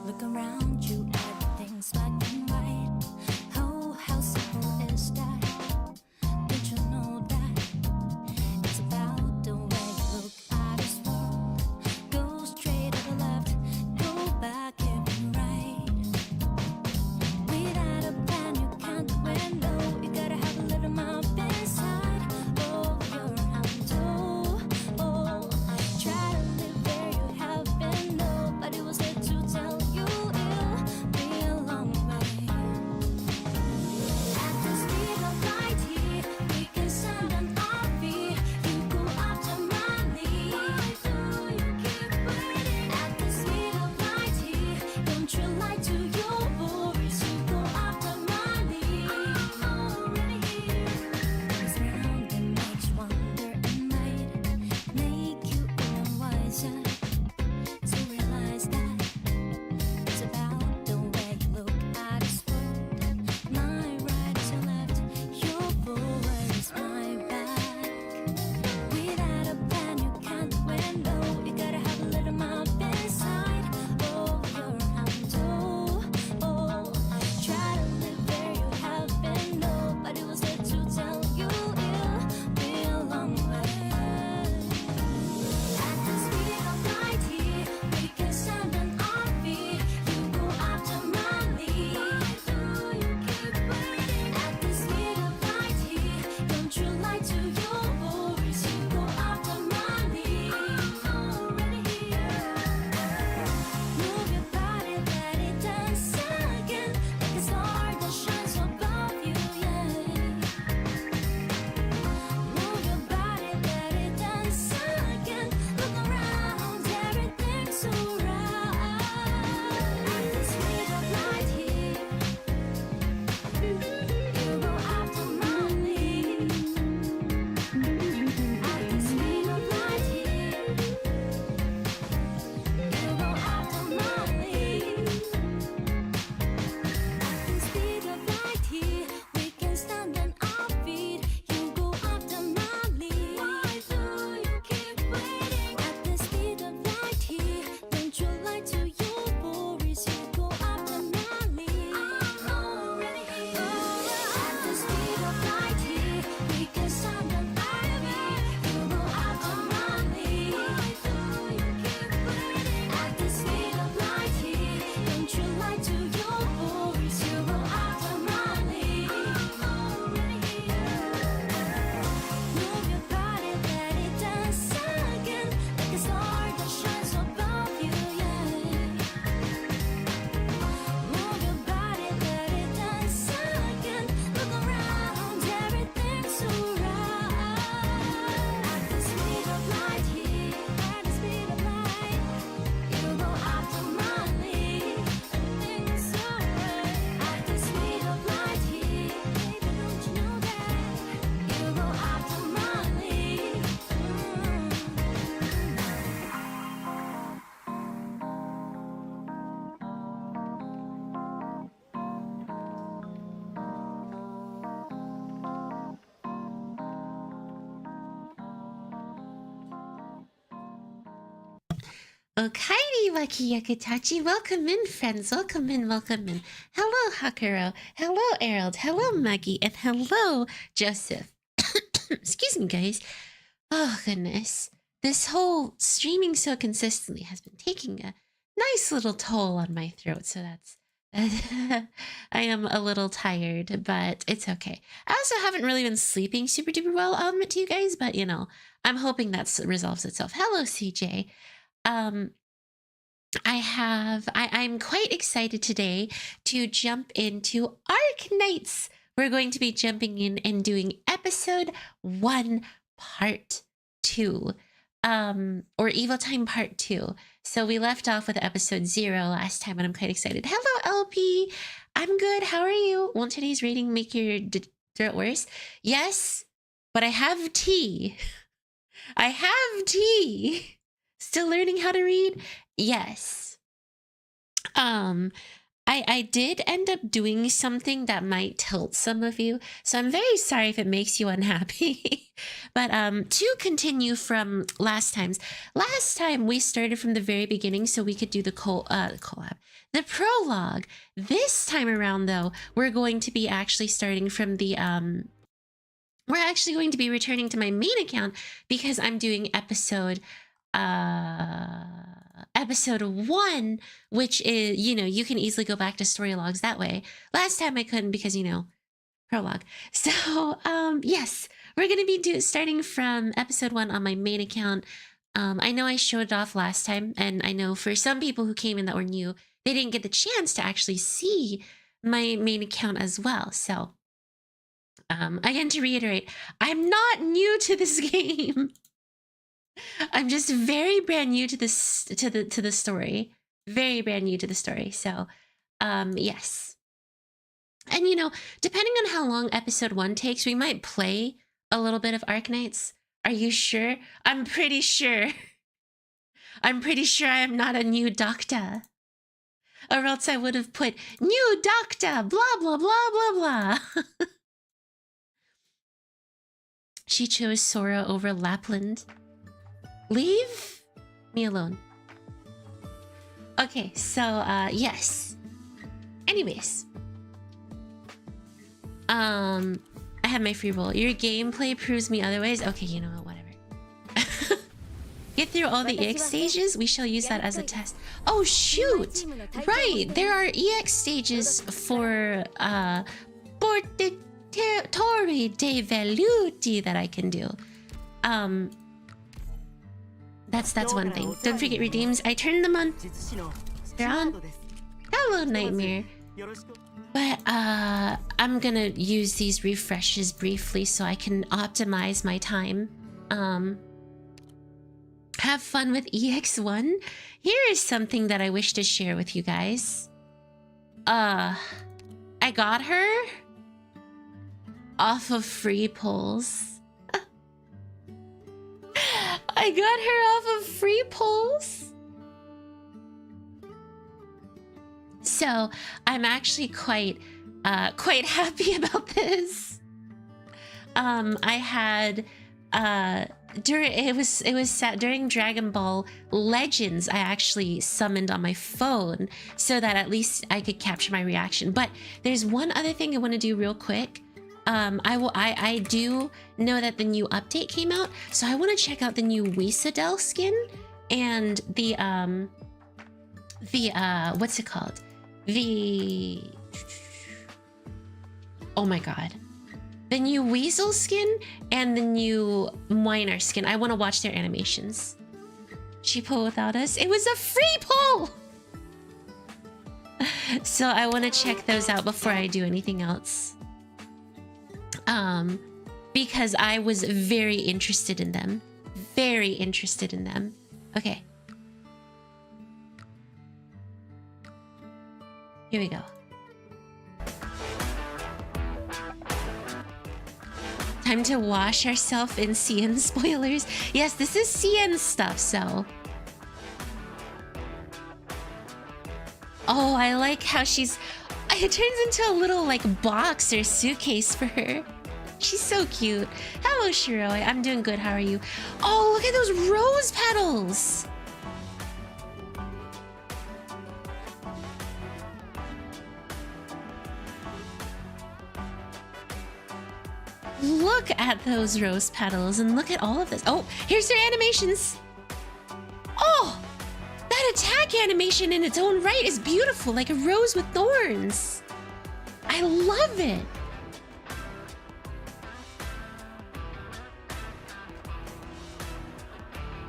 Look around you, everything's black and white. Oh, how simple is that? Did you know that it's about the way you look at this world? Go straight or the left, go back and right. Without a plan, you can't win. No, you gotta have a little mouth inside of your hand. Oh, try to live where you have been. Nobody was there to tell you it'll be a long way. At the speed of light here, we can send an RV. You go after money. Why do you keep waiting? At the speed of light here, don't you lie to your worries. You go after money. I'm already here. It's round and makes wonder and might make you even wiser to realize that it's about the way you look at this world. My right is your left, your forward is my back. Without a plan, you can't win. No, you gotta have a little mouth inside of your hand. Oh, try to live where you have been. Nobody was there to tell you it'll be a long way. At the speed of light here, we can send an RV. You go after money. Why do you keep waiting? At the speed of light here, don't you lie to your worries. You go after money. I'm already here. Move your body, let it dance again, like a star that shines above you, yeah. Move your body, let it dance again. Look around, everything's alright. At the speed of light here, you go after money. At the speed of light here, you go after money. At the speed of light here, we can stand on our feet. You go after money. Why do you keep waiting? At the speed of light here, don't you lie to your worries. You go after money. I'm already here. At the speed of light here, we can stand on our feet. You go after money. Why do you keep waiting? At the speed of light here, don't you lie to your worries. You go after money. I'm already here. Move your body, let it dance again, like a star that shines above you, yeah. Move your body, let it dance again. Look around, everything's alright. At the speed of light here, at the speed of light, you go after money. Everything's alright. At the speed of light here, baby, don't you know that? You go after money. Okairi waki yakatachi. Welcome in, friends. Welcome in, welcome in. Hello, Hakuro. Hello, Erald. Hello, Maggie. And hello, Joseph. Excuse me, guys. Oh, goodness. This whole streaming so consistently has been taking a nice little toll on my throat. So that's... I am a little tired, but it's okay. I also haven't really been sleeping super duper well, I'll admit to you guys, but you know, I'm hoping that resolves itself. Hello, CJ. I'm quite excited today to jump into Arknights. We're going to be jumping in and doing episode 1, part 2, or Evil Time part 2. So we left off with episode 0 last time, and I'm quite excited. Hello, LP. I'm good. How are you? Won't today's rating make your throat worse? Yes, but I have tea. I have tea. Still learning how to read? Yes. I did end up doing something that might tilt some of you, so I'm very sorry if it makes you unhappy. But to continue from last time we started from the very beginning so we could do the collab, the prologue. This time around, though, we're going to be actually starting from the we're actually going to be returning to my main account because I'm doing episode 1, which is, you know, you can easily go back to story logs that way. Last time I couldn't because, you know, prologue. So yes, we're gonna be starting from episode 1 on my main account. I know I showed it off last time, and I know for some people who came in that were new, they didn't get the chance to actually see my main account as well. So again, to reiterate, I'm not new to this game. I'm just very brand new to this to the story. Very brand new to the story. So yes. And you know, depending on how long episode 1 takes, we might play a little bit of Arknights. Are you sure? I'm pretty sure. I'm pretty sure I am not a new doctor. Or else I would have put new doctor, blah blah blah blah blah. She chose Sora over Lapland. Leave me alone. Okay, so yes. Anyways. I have my free roll. Your gameplay proves me otherwise. Okay, you know what, whatever. Get through all the EX stages. We shall use that as a test. Oh shoot! Right, there are EX stages for Portatori dei Veluti that I can do. That's one thing. Don't forget redeems. I turned them on. They're on. Hello, Nightmare. But I'm gonna use these refreshes briefly so I can optimize my time. Have fun with EX1. Here is something that I wish to share with you guys. I got her off of free polls. I got her off of free polls. So I'm actually quite happy about this. I had during Dragon Ball Legends, I actually summoned on my phone so that at least I could capture my reaction. But there's one other thing I want to do real quick. I do know that the new update came out, so I want to check out the new Whisadel skin and the what's it called? Oh my god. The new Weasel skin and the new Miner skin. I want to watch their animations. She pulled without us. It was a free pull! So I want to check those out before I do anything else. Because I was very interested in them. Very interested in them. Okay. Here we go. Time to wash ourselves in CN spoilers. Yes, this is CN stuff, so. Oh, I like how she's... It turns into a little, like, box or suitcase for her. She's so cute. Hello, Shiroi. I'm doing good. How are you? Oh, look at those rose petals. Look at those rose petals and look at all of this. Oh, here's their animations. Oh, that attack animation in its own right is beautiful, like a rose with thorns. I love it.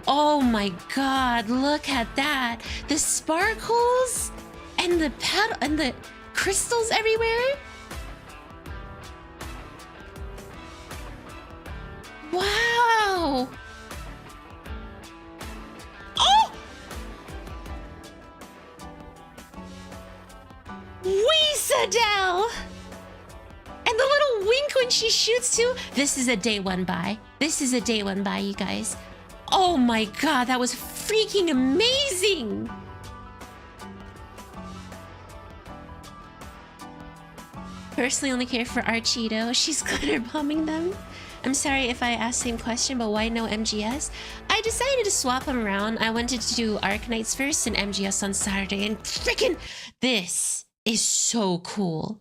Oh my god, look at that. The sparkles and the petal and the crystals everywhere. Wow. Oh! Whisadel! And the little wink when she shoots too. This is a day one buy. This is a day one buy, you guys. Oh my god, that was freaking amazing! Personally only care for Archeeto. She's glitter bombing them. I'm sorry if I asked the same question, but why no MGS? I decided to swap them around. I wanted to do ARKNIGHTS first and MGS on Saturday, and freaking this is so cool.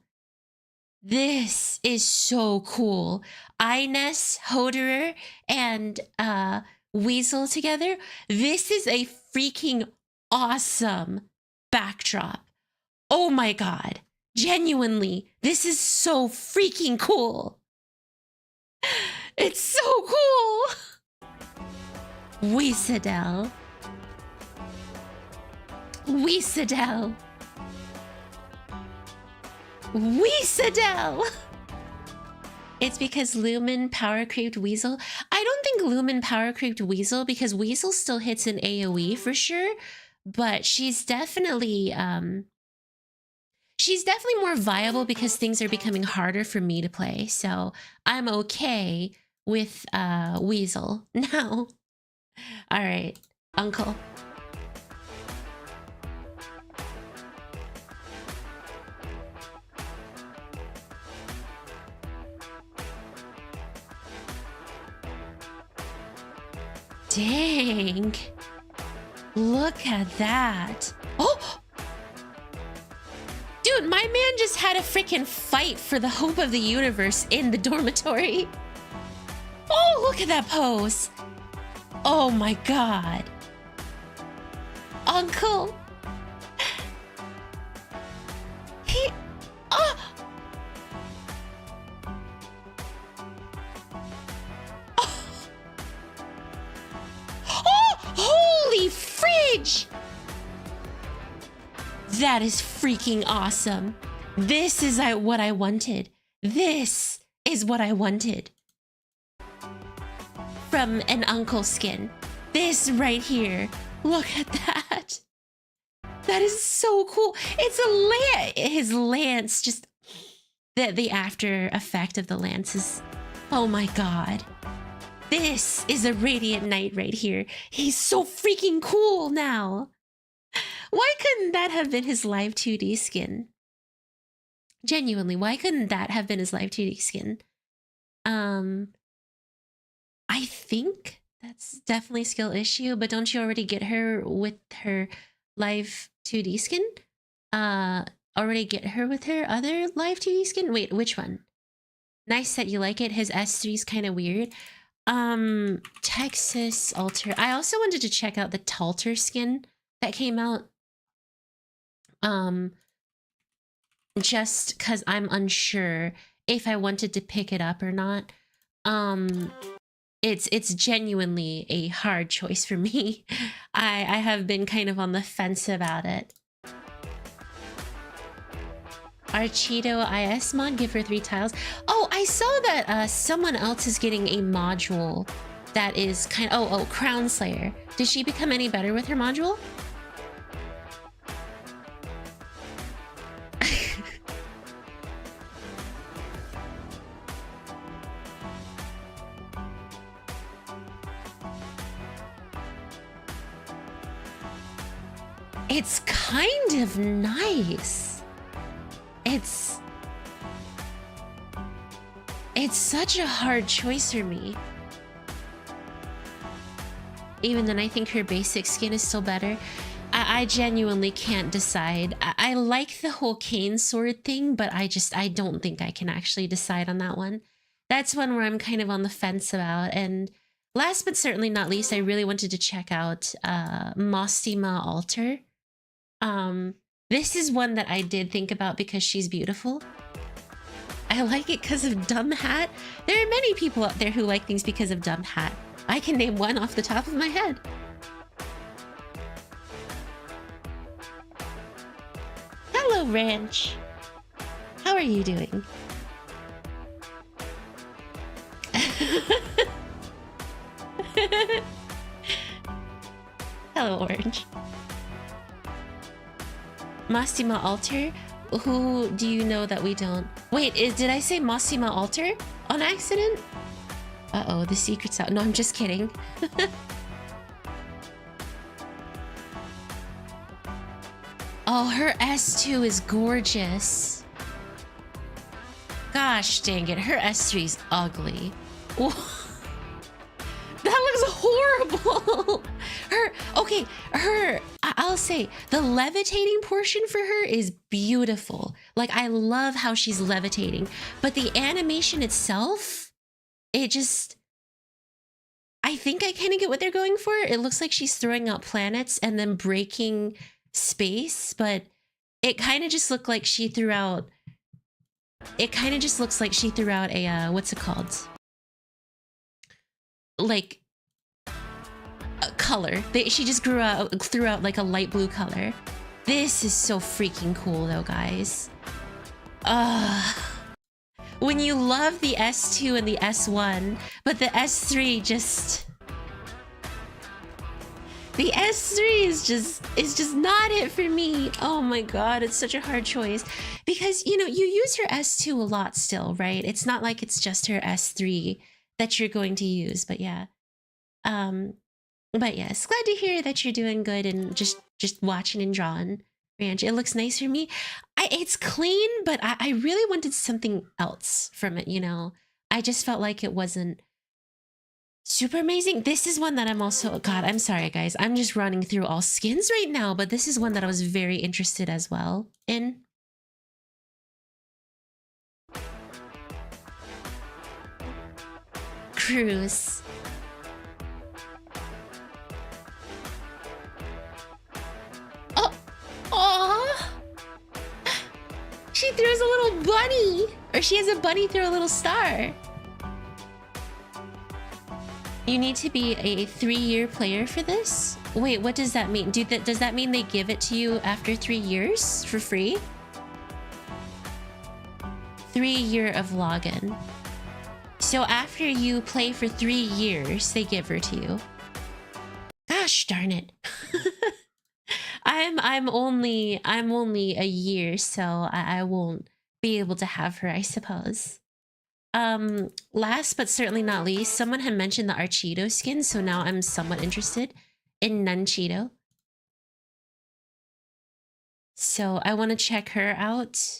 This is so cool. Ines, Hoderer, and Weasel together. This is a freaking awesome backdrop. Oh my god. Genuinely, this is so freaking cool. It's so cool. Weasadel. Weasadel. Weasadel. It's because Lumen power creeped Weasel. I don't think Lumen power creeped Weasel because Weasel still hits an AoE for sure, but she's definitely more viable because things are becoming harder for me to play. So I'm okay with Weasel now. All right, Uncle. Dang. Look at that. Oh! Dude, my man just had a freaking fight for the hope of the universe in the dormitory. Oh, look at that pose. Oh my god. Uncle. He... Oh! Oh, holy fridge! That is freaking awesome. This is what I wanted. This is what I wanted from an uncle skin. This right here. Look at that. That is so cool. It's a lance. His lance, just the after effect of the lance is, oh my god. This is a Radiant Knight right here. He's so freaking cool now. Why couldn't that have been his live 2D skin? Genuinely, why couldn't that have been his live 2D skin? I think that's definitely a skill issue, but don't you already get her with her live 2D skin? Already get her with her other live 2D skin? Wait, which one? Nice that you like it. His S3 is kind of weird. Texas Alter. I also wanted to check out the Talter skin that came out. Just because I'm unsure if I wanted to pick it up or not. It's genuinely a hard choice for me. I have been kind of on the fence about it. Archeeto IS mod, give her 3 tiles. Oh, I saw that someone else is getting a module that is kind of... Oh, Crown Slayer. Did she become any better with her module? It's kind of nice. It's such a hard choice for me. Even then, I think her basic skin is still better. I genuinely can't decide. I like the whole cane sword thing, but I don't think I can actually decide on that one. That's one where I'm kind of on the fence about. And last but certainly not least, I really wanted to check out Mostima Alter. This is one that I did think about because she's beautiful. I like it because of Dumb Hat. There are many people out there who like things because of Dumb Hat. I can name one off the top of my head. Hello, Ranch. How are you doing? Hello, Orange. Mostima Alter? Who do you know that we don't? Wait, did I say Mostima Alter on accident? Uh-oh, the secret's out. No, I'm just kidding. Oh, her S2 is gorgeous. Gosh dang it, her S3's ugly. That looks horrible. I'll say the levitating portion for her is beautiful. Like, I love how she's levitating, but the animation itself, I think I kind of get what they're going for. It looks like she's throwing out planets and then breaking space, but it kind of just looked like she threw out, a, what's it called? Like a color. She just threw out like a light blue color. This is so freaking cool though, guys. When you love the S2 and the S1, but the S3 just... The S3 is just not it for me. Oh my god, it's such a hard choice. Because, you know, you use her S2 a lot still, right? It's not like it's just her S3 that you're going to use, but yeah. But yes, glad to hear that you're doing good and just watching and drawing. Ranch, it looks nice for me. It's clean, but I really wanted something else from it, you know? I just felt like it wasn't super amazing. This is one that I'm also, god, I'm sorry guys. I'm just running through all skins right now, but this is one that I was very interested as well in. Cruise. Oh, she throws a little bunny, or she has a bunny throw a little star. You need to be a 3-year player for this? Wait, what does that mean? Does that mean they give it to you after 3 years for free? 3 year of login. So after you play for 3 years, they give her to you. Gosh darn it. I'm only a year, so I won't be able to have her, I suppose. Last but certainly not least, someone had mentioned the Archeeto skin, so now I'm somewhat interested in Nuncheeto. So I want to check her out.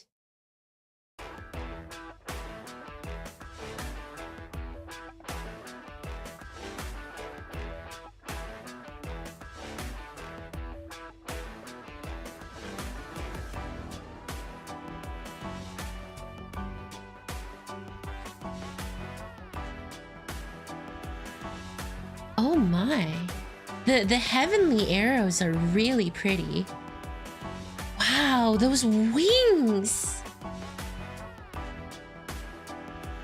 Oh my. The heavenly arrows are really pretty. Wow, those wings.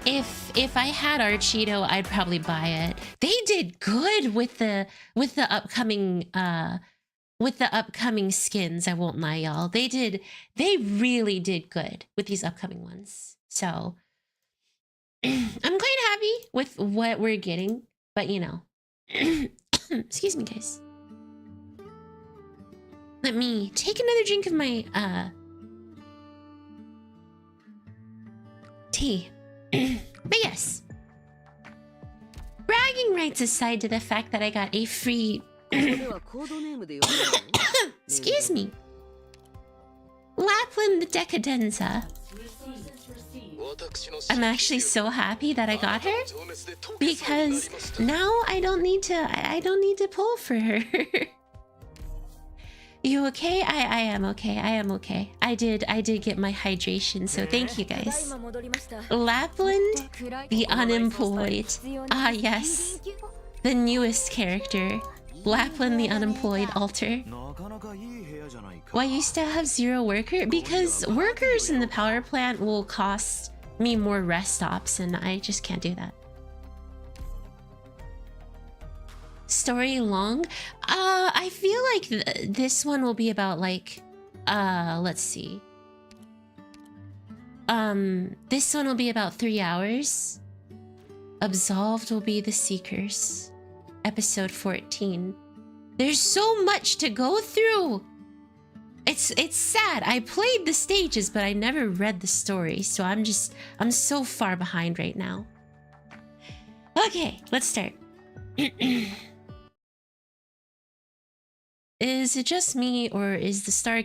If I had Archeeto, I'd probably buy it. They did good with the upcoming skins, I won't lie, y'all. They really did good with these upcoming ones. So I'm quite happy with what we're getting, but you know. Excuse me, guys. Let me take another drink of my tea. But yes, bragging rights aside to the fact that I got a free excuse me, Lapland Decadenza. I'm actually so happy that I got her because now I don't need to pull for her. You okay? I am okay. I am okay. I did get my hydration, so thank you guys. Lapland the Unemployed. Ah yes. The newest character. Lapland the Unemployed alter. Why you still have 0 worker? Because workers in the power plant will cost me more rest stops and I just can't do that. Story long? I feel like this one will be about like, let's see. This one will be about 3 hours. Absolved will be the Seekers. Episode 14. There's so much to go through. It's sad. I played the stages, but I never read the story, so I'm so far behind right now. Okay, let's start. Is it just me, or is the sky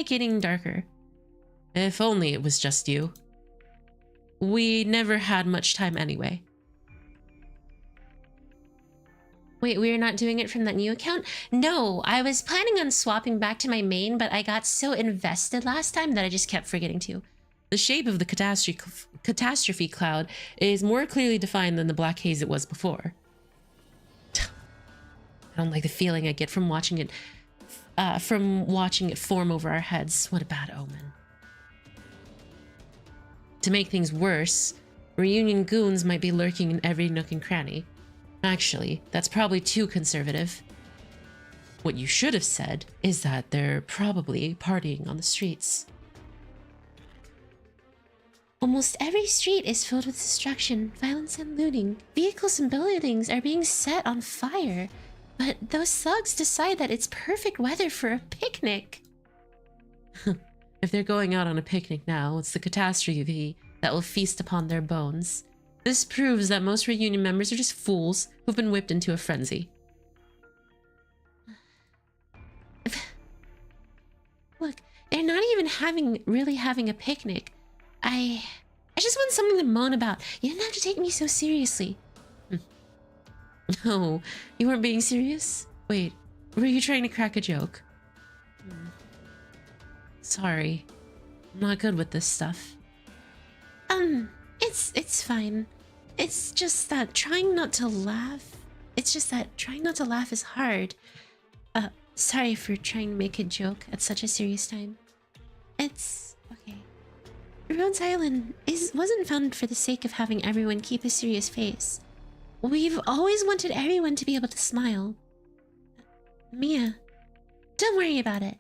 getting darker? If only it was just you. We never had much time anyway. Wait, we're not doing it from that new account? No, I was planning on swapping back to my main, but I got so invested last time that I just kept forgetting to. The shape of the catastrophe cloud is more clearly defined than the black haze it was before. I don't like the feeling I get from watching it form over our heads. What a bad omen. To make things worse, reunion goons might be lurking in every nook and cranny. Actually, that's probably too conservative. What you should have said is that they're probably partying on the streets. Almost every street is filled with destruction, violence, and looting. Vehicles and buildings are being set on fire, but those thugs decide that it's perfect weather for a picnic. If they're going out on a picnic now, it's the catastrophe that will feast upon their bones. This proves that most reunion members are just fools who've been whipped into a frenzy. Look, they're not even really having a picnic. I just want something to moan about. You didn't have to take me so seriously. No, you weren't being serious? Wait, were you trying to crack a joke? Sorry. I'm not good with this stuff. It's fine. It's just that trying not to laugh is hard. Sorry for trying to make a joke at such a serious time. It's okay. Rhodes Island wasn't founded for the sake of having everyone keep a serious face. We've always wanted everyone to be able to smile. Mia, don't worry about it.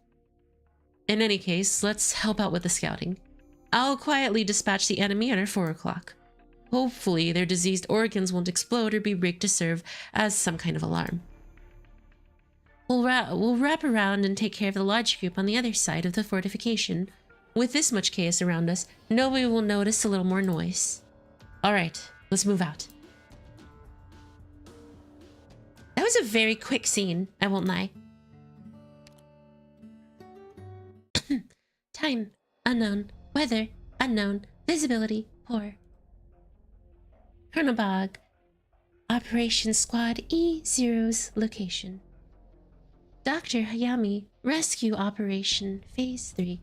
In any case, let's help out with the scouting. I'll quietly dispatch the enemy at our 4 o'clock. Hopefully, their diseased organs won't explode or be rigged to serve as some kind of alarm. We'll wrap around and take care of the large group on the other side of the fortification. With this much chaos around us, nobody will notice a little more noise. Alright, let's move out. That was a very quick scene, I won't lie. Time, unknown. Weather, unknown. Visibility, poor. Chronobog. Operation Squad E0's location. Dr. Hayami. Rescue Operation Phase 3.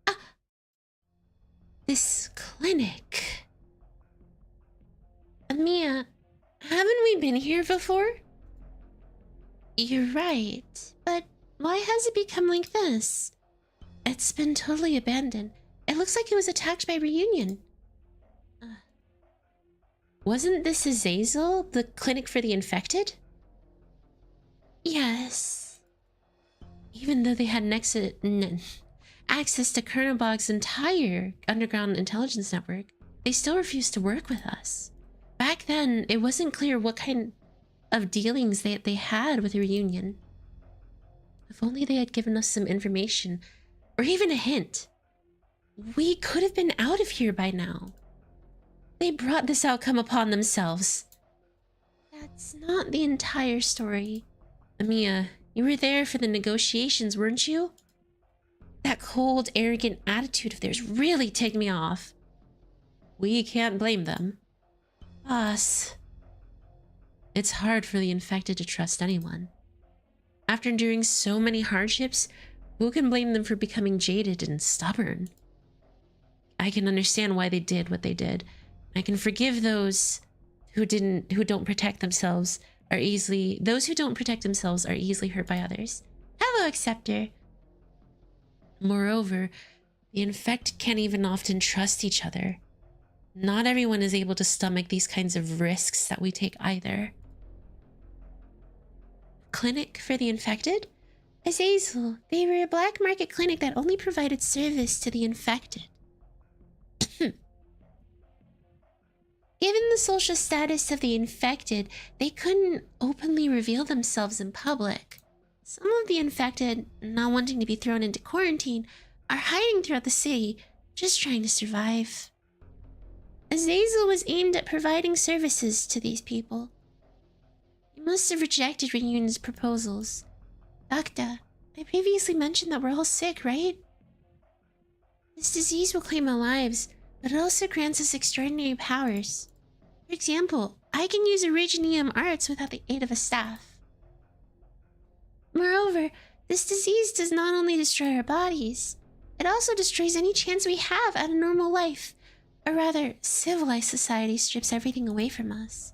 Ah! This clinic. Mia, haven't we been here before? You're right, but why has it become like this? It's been totally abandoned. It looks like it was attacked by Reunion. Wasn't this Azazel, the clinic for the infected? Yes. Even though they had access to Chronobog's entire underground intelligence network, they still refused to work with us. Back then, it wasn't clear what kind of dealings they had with the Reunion. If only they had given us some information, or even a hint. We could have been out of here by now. They brought this outcome upon themselves. That's not the entire story. Mia, you were there for the negotiations, weren't you? That cold, arrogant attitude of theirs really ticked me off. We can't blame them. Boss. It's hard for the infected to trust anyone. After enduring so many hardships, who can blame them for becoming jaded and stubborn? I can understand why they did what they did. I can forgive those who don't protect themselves are easily hurt by others. Hello, Acceptor. Moreover, the infected can't even often trust each other. Not everyone is able to stomach these kinds of risks that we take either. Clinic for the infected? Azazel, they were a black market clinic that only provided service to the infected. Given the social status of the infected, they couldn't openly reveal themselves in public. Some of the infected, not wanting to be thrown into quarantine, are hiding throughout the city, just trying to survive. Azazel was aimed at providing services to these people. He must have rejected Reunion's proposals. Doctor, I previously mentioned that we're all sick, right? This disease will claim our lives. but it also grants us extraordinary powers. For example, I can use originium arts without the aid of a staff. Moreover, this disease does not only destroy our bodies, it also destroys any chance we have at a normal life. Or rather, civilized society strips everything away from us.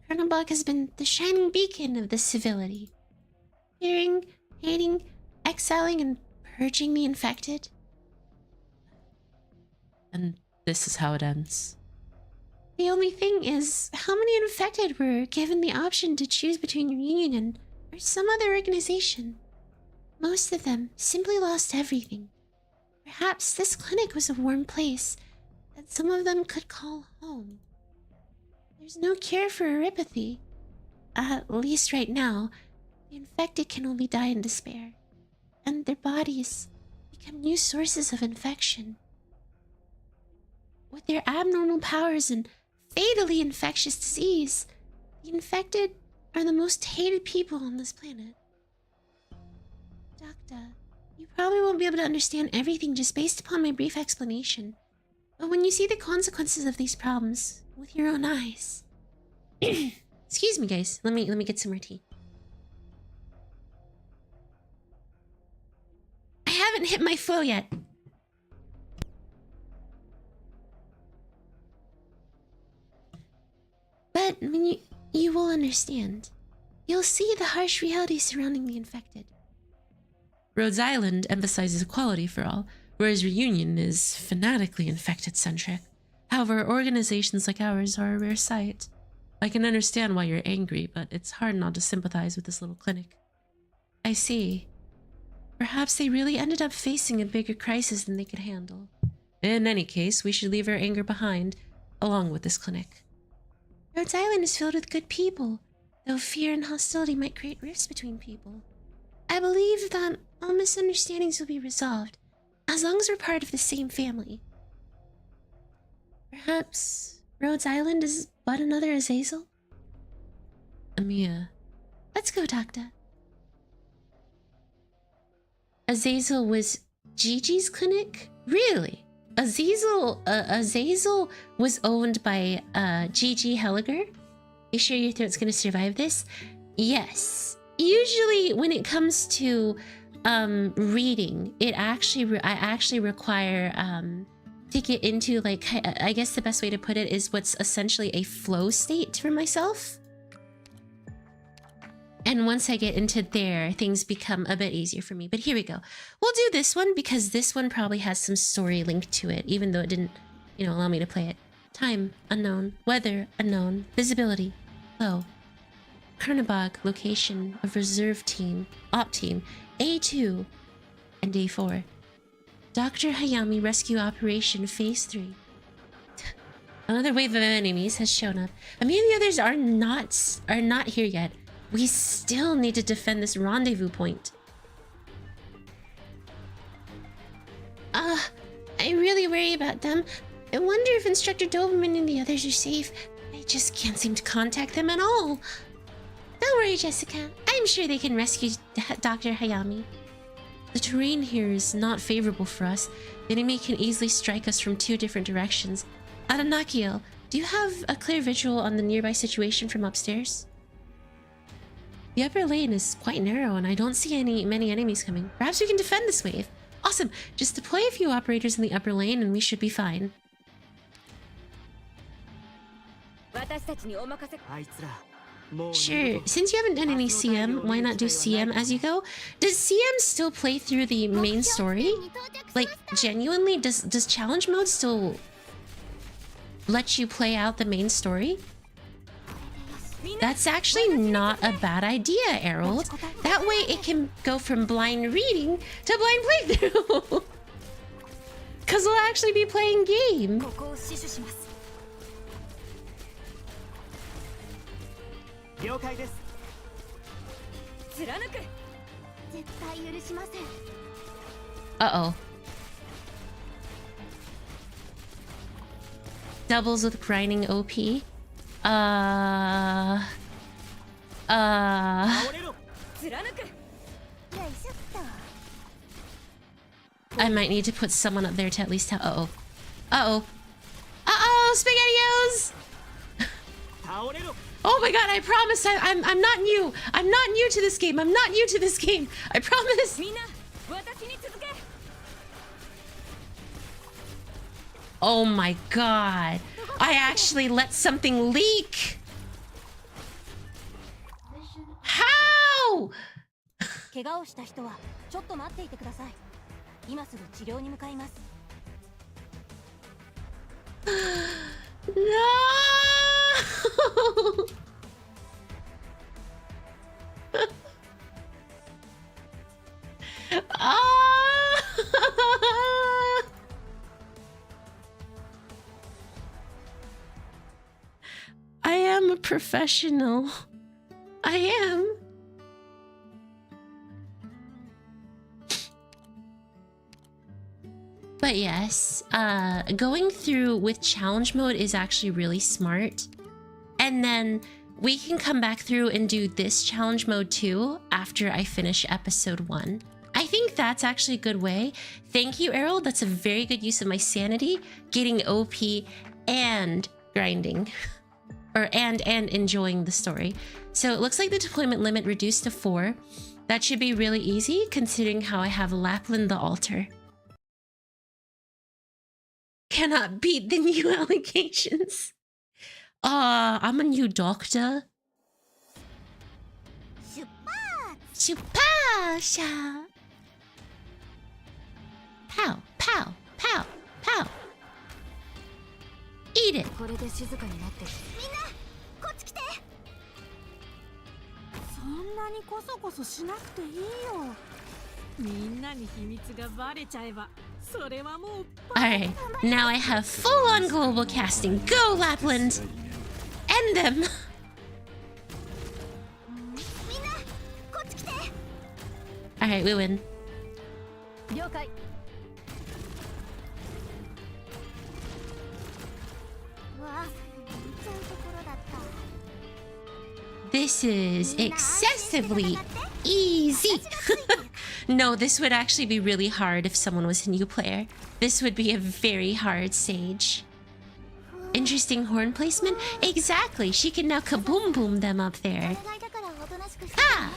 Chronobog has been the shining beacon of this civility. Fearing, hating, exiling, and purging the infected. And this is how it ends. The only thing is, how many infected were given the option to choose between Reunion or some other organization? Most of them simply lost everything. Perhaps this clinic was a warm place that some of them could call home. There's no cure for erypathy. At least right now, the infected can only die in despair, and their bodies become new sources of infection. With their abnormal powers and fatally infectious disease, the infected are the most hated people on this planet. Doctor, you probably won't be able to understand everything just based upon my brief explanation, but when you see the consequences of these problems with your own eyes... Excuse me, guys. Let me get some more tea. I haven't hit my flow yet. But when you will understand. You'll see the harsh reality surrounding the infected. Rhodes Island emphasizes equality for all, whereas Reunion is fanatically infected-centric. However, organizations like ours are a rare sight. I can understand why you're angry, but it's hard not to sympathize with this little clinic. I see. Perhaps they really ended up facing a bigger crisis than they could handle. In any case, we should leave our anger behind, along with this clinic. Rhodes Island is filled with good people, though fear and hostility might create rifts between people. I believe that all misunderstandings will be resolved, as long as we're part of the same family. Perhaps Rhodes Island is but another Azazel? Amiya. Let's go, Doctor. Azazel was Gigi's clinic? Really? Azazel was owned by Gigi Helliger? You sure your throat's gonna survive this? Yes. Usually when it comes to reading, I actually require to get into, like, I guess the best way to put it is what's essentially a flow state for myself. And once I get into there, things become a bit easier for me. But here we go. We'll do this one because this one probably has some story linked to it, even though it didn't, allow me to play it. Time, unknown. Weather, unknown. Visibility, low. Chronobog, location of reserve team, op team, A2 and A4. Dr. Hayami Rescue Operation Phase 3. Another wave of enemies has shown up. Many of the others are not here yet. We still need to defend this rendezvous point. I really worry about them. I wonder if Instructor Doberman and the others are safe. I just can't seem to contact them at all. Don't worry, Jessica. I'm sure they can rescue Dr. Hayami. The terrain here is not favorable for us. The enemy can easily strike us from 2 different directions. Adanakio, do you have a clear visual on the nearby situation from upstairs? The upper lane is quite narrow and I don't see many enemies coming. Perhaps we can defend this wave. Awesome. Just deploy a few operators in the upper lane and we should be fine. Sure, since you haven't done any CM, why not do CM as you go? Does CM still play through the main story? Like, genuinely, does challenge mode still let you play out the main story? That's actually not a bad idea, Harold. That way it can go from blind reading to blind playthrough. Because we'll actually be playing game. Uh-oh. Doubles with grinding OP. I might need to put someone up there to at least have... Uh-oh. Uh-oh. SpaghettiOs! Oh my god, I promise I'm not new. I'm not new to this game. I'm not new to this game. I promise. Oh my god. I actually let something leak. How? 怪我をした人はちょっと待っていてください。今すぐ治療に向かいます。No! Ah! I am a professional. I am. But yes, going through with challenge mode is actually really smart. And then we can come back through and do this challenge mode too after I finish episode 1. I think that's actually a good way. Thank you, Errol. That's a very good use of my sanity, getting OP and grinding. and enjoying the story. So it looks like the deployment limit reduced to 4. That should be really easy considering how I have Lapland the altar. Cannot beat the new allegations. I'm a new doctor. Supasha. Pow, pow, pow, pow. Eat it. これで静かになってる。みんな、こっち来て。そんなにこそこそしなくていいよ。みんなに秘密がバレちゃえば、それはもう。Alright, now I have full-on global casting. Go, Lapland! End them! みんな、こっち来て。Alright, we win. 了解。わあ、見ちゃうところだった。This is excessively easy. No, this would actually be really hard if someone was a new player. This would be a very hard stage. Interesting horn placement? Exactly. She can now kaboom boom them up there. Ah!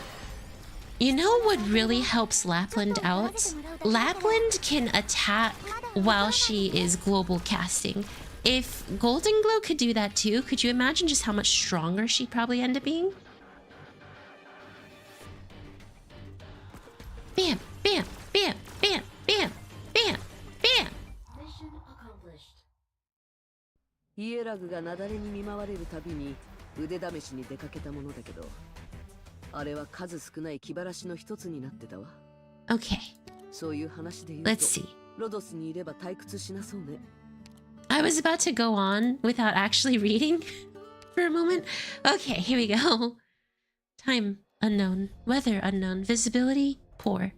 You know what really helps Lapland out? Lapland can attack while she is global casting. If Golden Glow could do that too, could you imagine just how much stronger she'd probably end up being? Bam, bam, bam, bam, bam, bam, bam. Mission accomplished. イエラグが雪崩に見舞われるたびに腕試しに出かけたものだけど、あれは数少ない気晴らしの一つになってたわ。Okay, そういう話で言うと、 let's see. ロドスにいれば退屈しなそうね。I was about to go on without actually reading for a moment. Okay, here we go. Time unknown. Weather unknown. Visibility poor.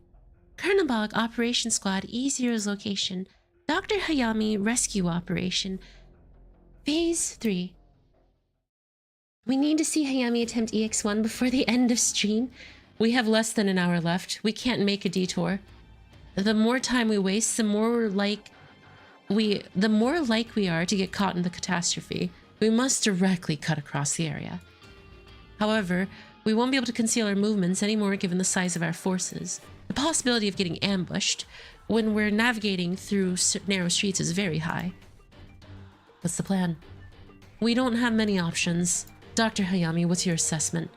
Kernabog Operation Squad E0's location. Dr. Hayami Rescue Operation. Phase 3. We need to see Hayami attempt EX1 before the end of stream. We have less than an hour left. We can't make a detour. The more time we waste, the more like we are to get caught in the catastrophe. We must directly cut across the area. However, we won't be able to conceal our movements anymore given the size of our forces. The possibility of getting ambushed when we're navigating through narrow streets is very high. What's the plan? We don't have many options. Dr. Hayami, what's your assessment?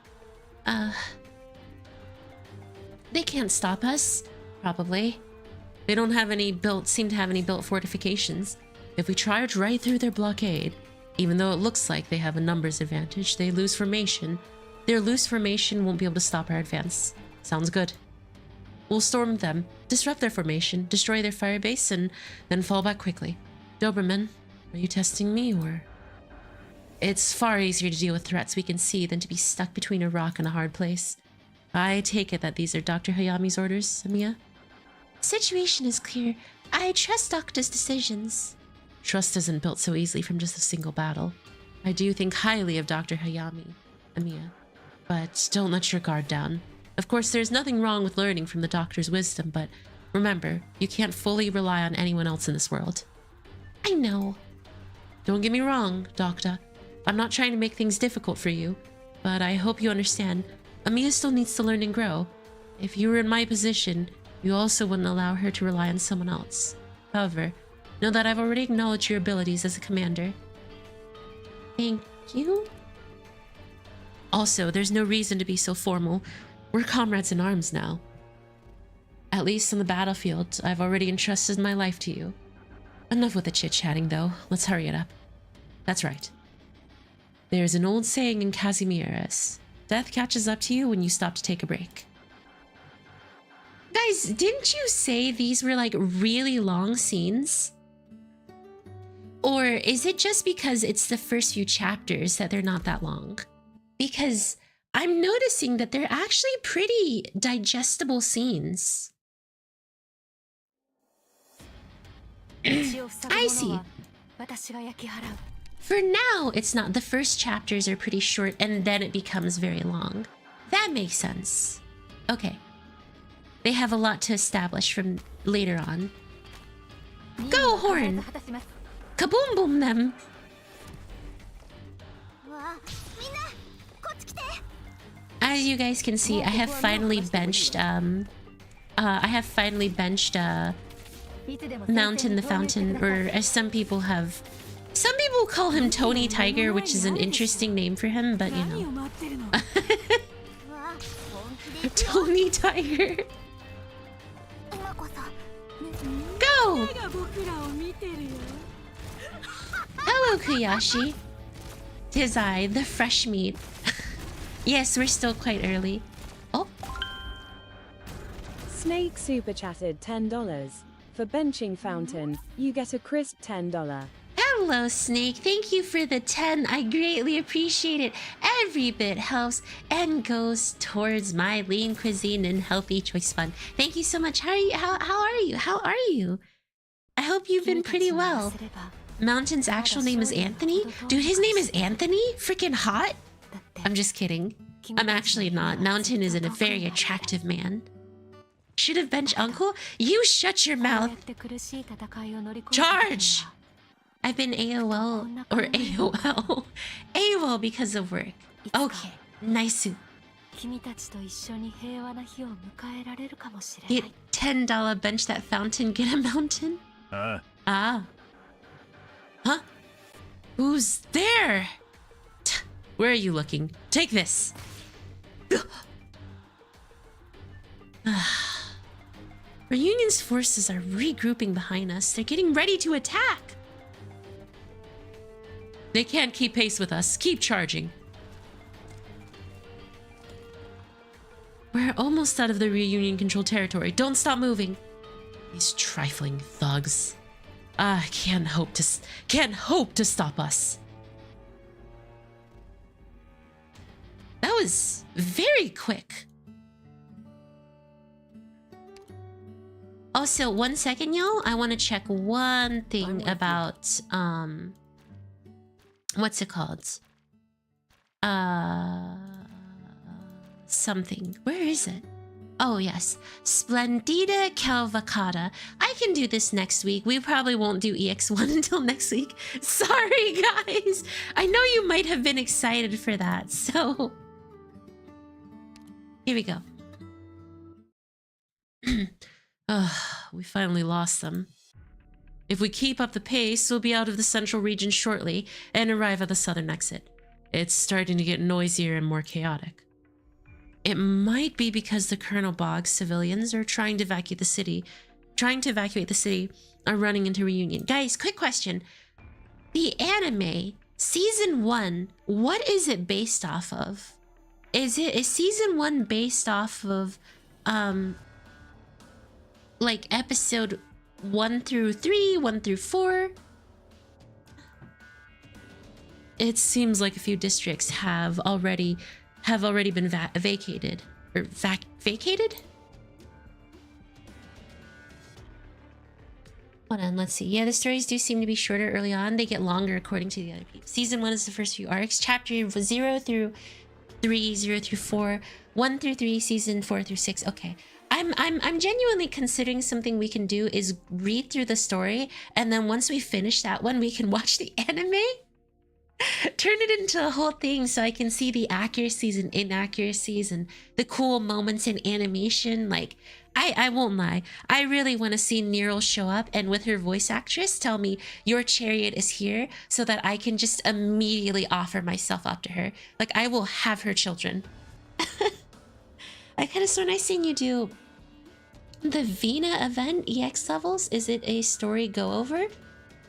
They can't stop us. Probably. They don't have any seem to have any built fortifications. If we charge right through their blockade, even though it looks like they have a numbers advantage, they lose formation. Their loose formation won't be able to stop our advance. Sounds good. We'll storm them, disrupt their formation, destroy their fire base, and then fall back quickly. Doberman, are you testing me, or...? It's far easier to deal with threats we can see than to be stuck between a rock and a hard place. I take it that these are Dr. Hayami's orders, Amiya? The situation is clear. I trust Doctor's decisions. Trust isn't built so easily from just a single battle. I do think highly of Dr. Hayami, Amiya. But don't let your guard down. Of course, there's nothing wrong with learning from the Doctor's wisdom, but remember, you can't fully rely on anyone else in this world. I know. Don't get me wrong, Doctor. I'm not trying to make things difficult for you, but I hope you understand. Amiya still needs to learn and grow. If you were in my position, you also wouldn't allow her to rely on someone else. However, know that I've already acknowledged your abilities as a commander. Thank you. Also, there's no reason to be so formal. We're comrades in arms now. At least on the battlefield, I've already entrusted my life to you. Enough with the chit-chatting, though. Let's hurry it up. That's right. There's an old saying in Kazimierz. Death catches up to you when you stop to take a break. Guys, didn't you say these were like really long scenes? Or is it just because it's the first few chapters that they're not that long? Because I'm noticing that they're actually pretty digestible scenes. I see. For now, it's not. The first chapters are pretty short and then it becomes very long. That makes sense. Okay. They have a lot to establish from later on. Go, Horn! Kaboom boom them! As you guys can see, I have finally benched Mountain the Fountain, or as some people call him Tony Tiger, which is an interesting name for him, but you know. Tony Tiger. Go! Hello, Kuyashi. Tis I, the fresh meat. Yes, we're still quite early. Oh. Snake super chatted $10. For benching Fountain, you get a crisp $10. Hello, Snake. Thank you for the 10. I greatly appreciate it. Every bit helps and goes towards my lean cuisine and healthy choice fund. Thank you so much. How are you? How are you? I hope you've been pretty well. Mountain's actual name is Anthony? Dude, his name is Anthony? Freaking hot? I'm just kidding. I'm actually not. Mountain is a very attractive man. Should have benched Uncle? You shut your mouth. Charge! I've been AOL or AOL. AOL because of work. Okay, nice. Get $10 bench that Fountain, get a Mountain? Ah. Huh? Who's there? Where are you looking? Take this. Reunion's forces are regrouping behind us. They're getting ready to attack. They can't keep pace with us. Keep charging. We're almost out of the Reunion control territory. Don't stop moving. These trifling thugs. Can't hope to stop us. That was very quick. Also, 1 second, y'all. I want to check one thing about what's it called? Something. Where is it? Oh, yes. Splendida Calvacata. I can do this next week. We probably won't do EX1 until next week. Sorry, guys. I know you might have been excited for that, so... Here we go. We finally lost them. If we keep up the pace, we'll be out of the central region shortly and arrive at the southern exit. It's starting to get noisier and more chaotic. It might be because the Colonel Boggs civilians are trying to evacuate the city. Are running into Reunion. Guys, quick question. The anime, season 1, what is it based off of? Is season 1 based off of like episode 1 through 3, 1 through 4? It seems like a few districts have already been vacated. Or vacated? Hold on, let's see. Yeah, the stories do seem to be shorter early on. They get longer according to the other people. Season 1 is the first few arcs. Chapter 0 through 3, 0 through 4, 1 through 3, season 4 through 6. Okay. I'm genuinely considering something we can do is read through the story, and then once we finish that one, we can watch the anime. Turn it into a whole thing so I can see the accuracies and inaccuracies and the cool moments in animation. Like, I won't lie. I really want to see Nerl show up and with her voice actress tell me your chariot is here so that I can just immediately offer myself up to her. Like, I will have her children. I could have sworn I seen you do the Vina event EX levels. Is it a story go over?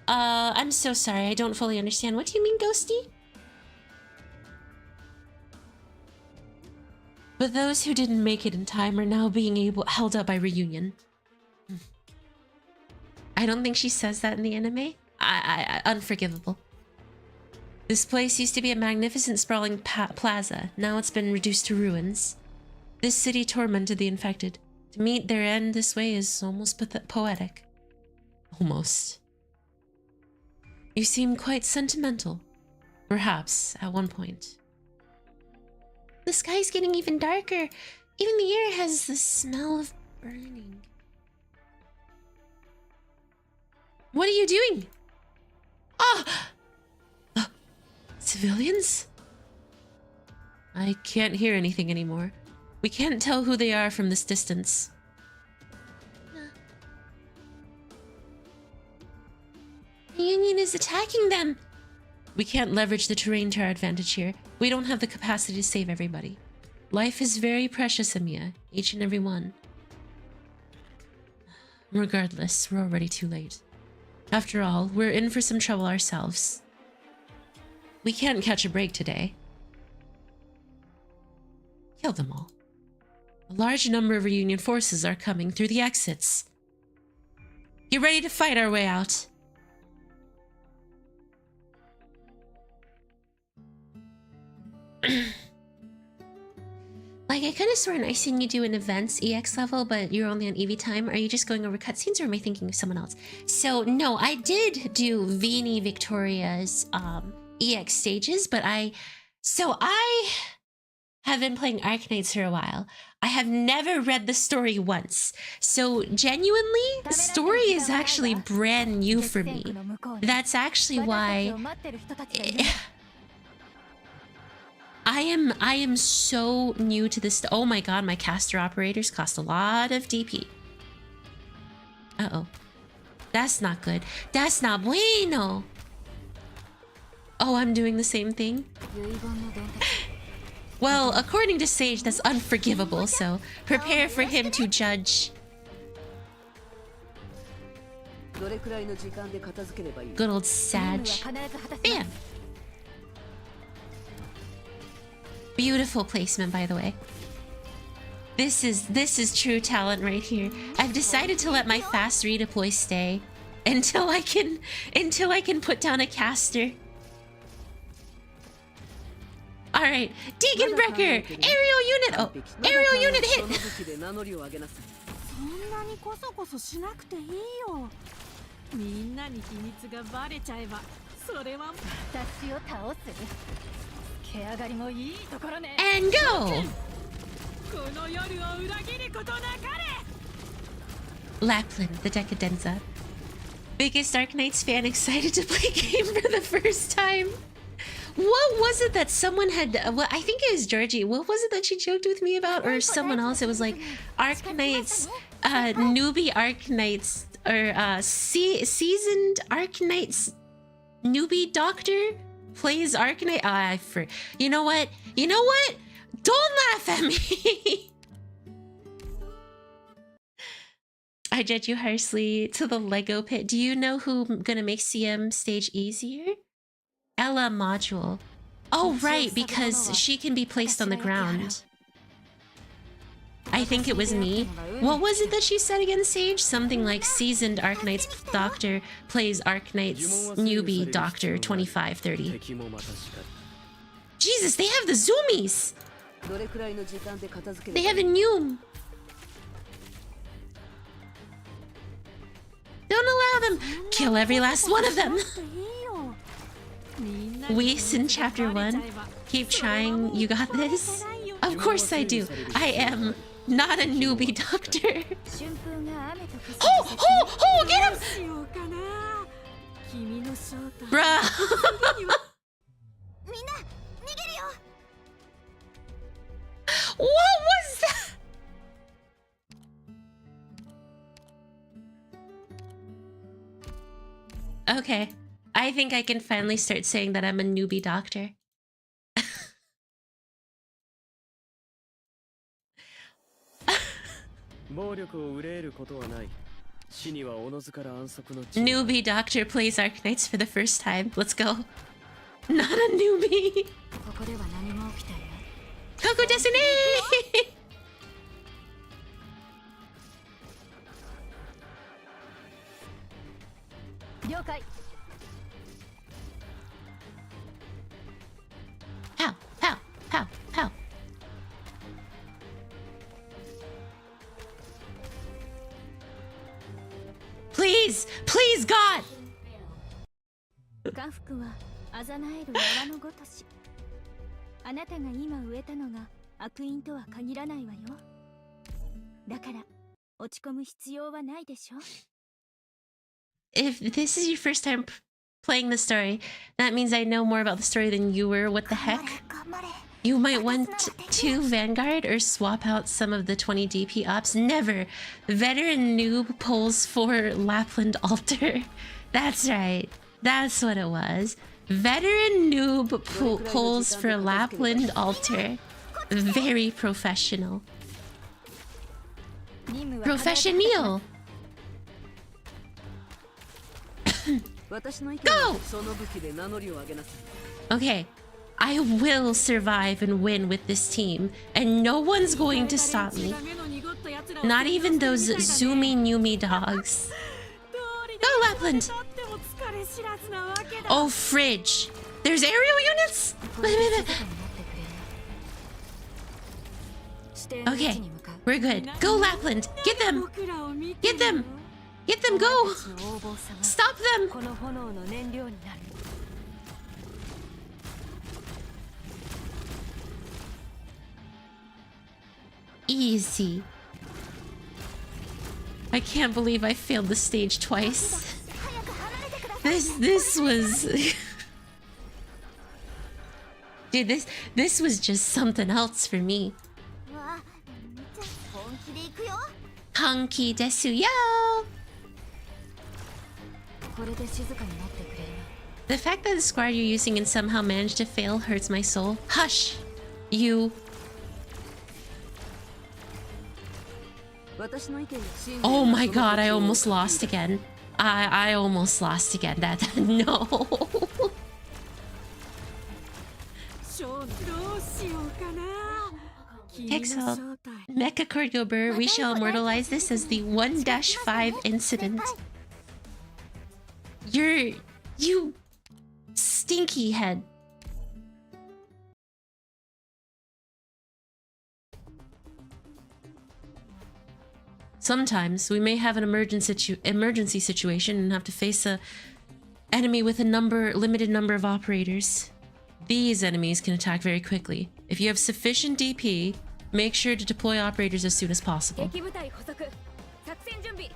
I'm so sorry. I don't fully understand. What do you mean, Ghosty? But those who didn't make it in time are now being held up by reunion. I don't think she says that in the anime. Unforgivable. This place used to be a magnificent sprawling plaza. Now it's been reduced to ruins. This city tormented the infected. To meet their end this way is almost poetic. Almost. You seem quite sentimental. Perhaps, at one point. The sky's getting even darker. Even the air has the smell of burning. What are you doing? Ah! Civilians? I can't hear anything anymore. We can't tell who they are from this distance. The Union is attacking them. We can't leverage the terrain to our advantage here. We don't have the capacity to save everybody. Life is very precious, Amiya. Each and every one. Regardless, we're already too late. After all, we're in for some trouble ourselves. We can't catch a break today. Kill them all. A large number of reunion forces are coming through the exits. Get ready to fight our way out. Like, I could have sworn I seen you do an events EX level, but you're only on EV time. Are you just going over cutscenes, or am I thinking of someone else? So, no, I did do Vini Victoria's EX stages, but I have been playing Arknights for a while. I have never read the story once. So, genuinely, the story is actually brand new for me. That's actually why... I am so new to this. Oh my god, my caster operators cost a lot of DP. Uh-oh. That's not good. That's not bueno. Oh, I'm doing the same thing? Well, according to Sage, that's unforgivable, so prepare for him to judge. Good old Sag. Bam! Beautiful placement, by the way. This is true talent right here. I've decided to let my fast redeploy stay until I can put down a caster. All right, Deacon Brecker, aerial unit. Oh, aerial unit hit. And go! Lapland, the Decadenza. Biggest Arknights fan excited to play game for the first time. What was it that someone had... Well, I think it was Georgie. What was it that she joked with me about? Or someone else? It was like Arknights, newbie Arknights, or seasoned Arknights newbie doctor plays Arknight. You know what? You know what? Don't laugh at me. I judge you harshly to the Lego pit. Do you know who's gonna make CM stage easier? Ella Module. Oh, right, because she can be placed on the ground. I think it was me. What was it that she said again, Sage? Something like seasoned Arknights doctor plays Arknights newbie doctor 25-30. Jesus, they have the zoomies! They have a Noom! Don't allow them! Kill every last one of them! Whis in chapter 1. Keep trying, you got this? Of course I do. I am Not a newbie doctor. 春風が雨と化す Oh, oh, oh, get him! しようかな。君の正体。 Bruh. みんな逃げるよ What was that? Okay. I think I can finally start saying that I'm a newbie doctor. 暴力を憂えることはない。死にはおのずから安息の地。 Newbie doctor plays Arknights for the first time. Let's go. Not a newbie. ここでは何も起きていない Coco Destiny! 了解 Pow, pow, pow, pow. Please, please, God! 家福はあざなえる山のごとしあなたが今植えたのが悪因とは限らないわよだから落ち込む必要はないでしょ If this is your first time playing the story, that means I know more about the story than you were. What the heck? 頑張れ You might want to Vanguard or swap out some of the 20 DP ops. Never! Veteran noob pulls for Lapland altar. That's right. That's what it was. Veteran noob pulls for Lapland altar. Very professional. 任務は Professional! 私の意見 Go! はその武器で名乗りを上げなさい。 Okay. I will survive and win with this team, and no one's going to stop me. Not even those zoomy Numi dogs. Go, Lapland! Oh, fridge. There's aerial units? Okay, we're good. Go, Lapland! Get them! Get them! Get them, go! Stop them! この炎の燃料になる。 Easy. I can't believe I failed the stage twice. This was Dude, this was just something else for me. わじゃあ本気で行くよ Honky desu yo! これで静かになってくれる The fact that the squad you're using and somehow managed to fail hurts my soul. Hush! You. 私の意見に信じ Oh my god, I almost lost again. I almost lost again. That no. どうしようかな。君の Pixel. 正体。 Mecha Cordober, we shall immortalize this as the 1-5 incident. You stinky head. Sometimes we may have an emergency situation and have to face a enemy with a limited number of operators. These enemies can attack very quickly. If you have sufficient DP, make sure to deploy operators as soon as possible. 敵部隊捕捉作戦準備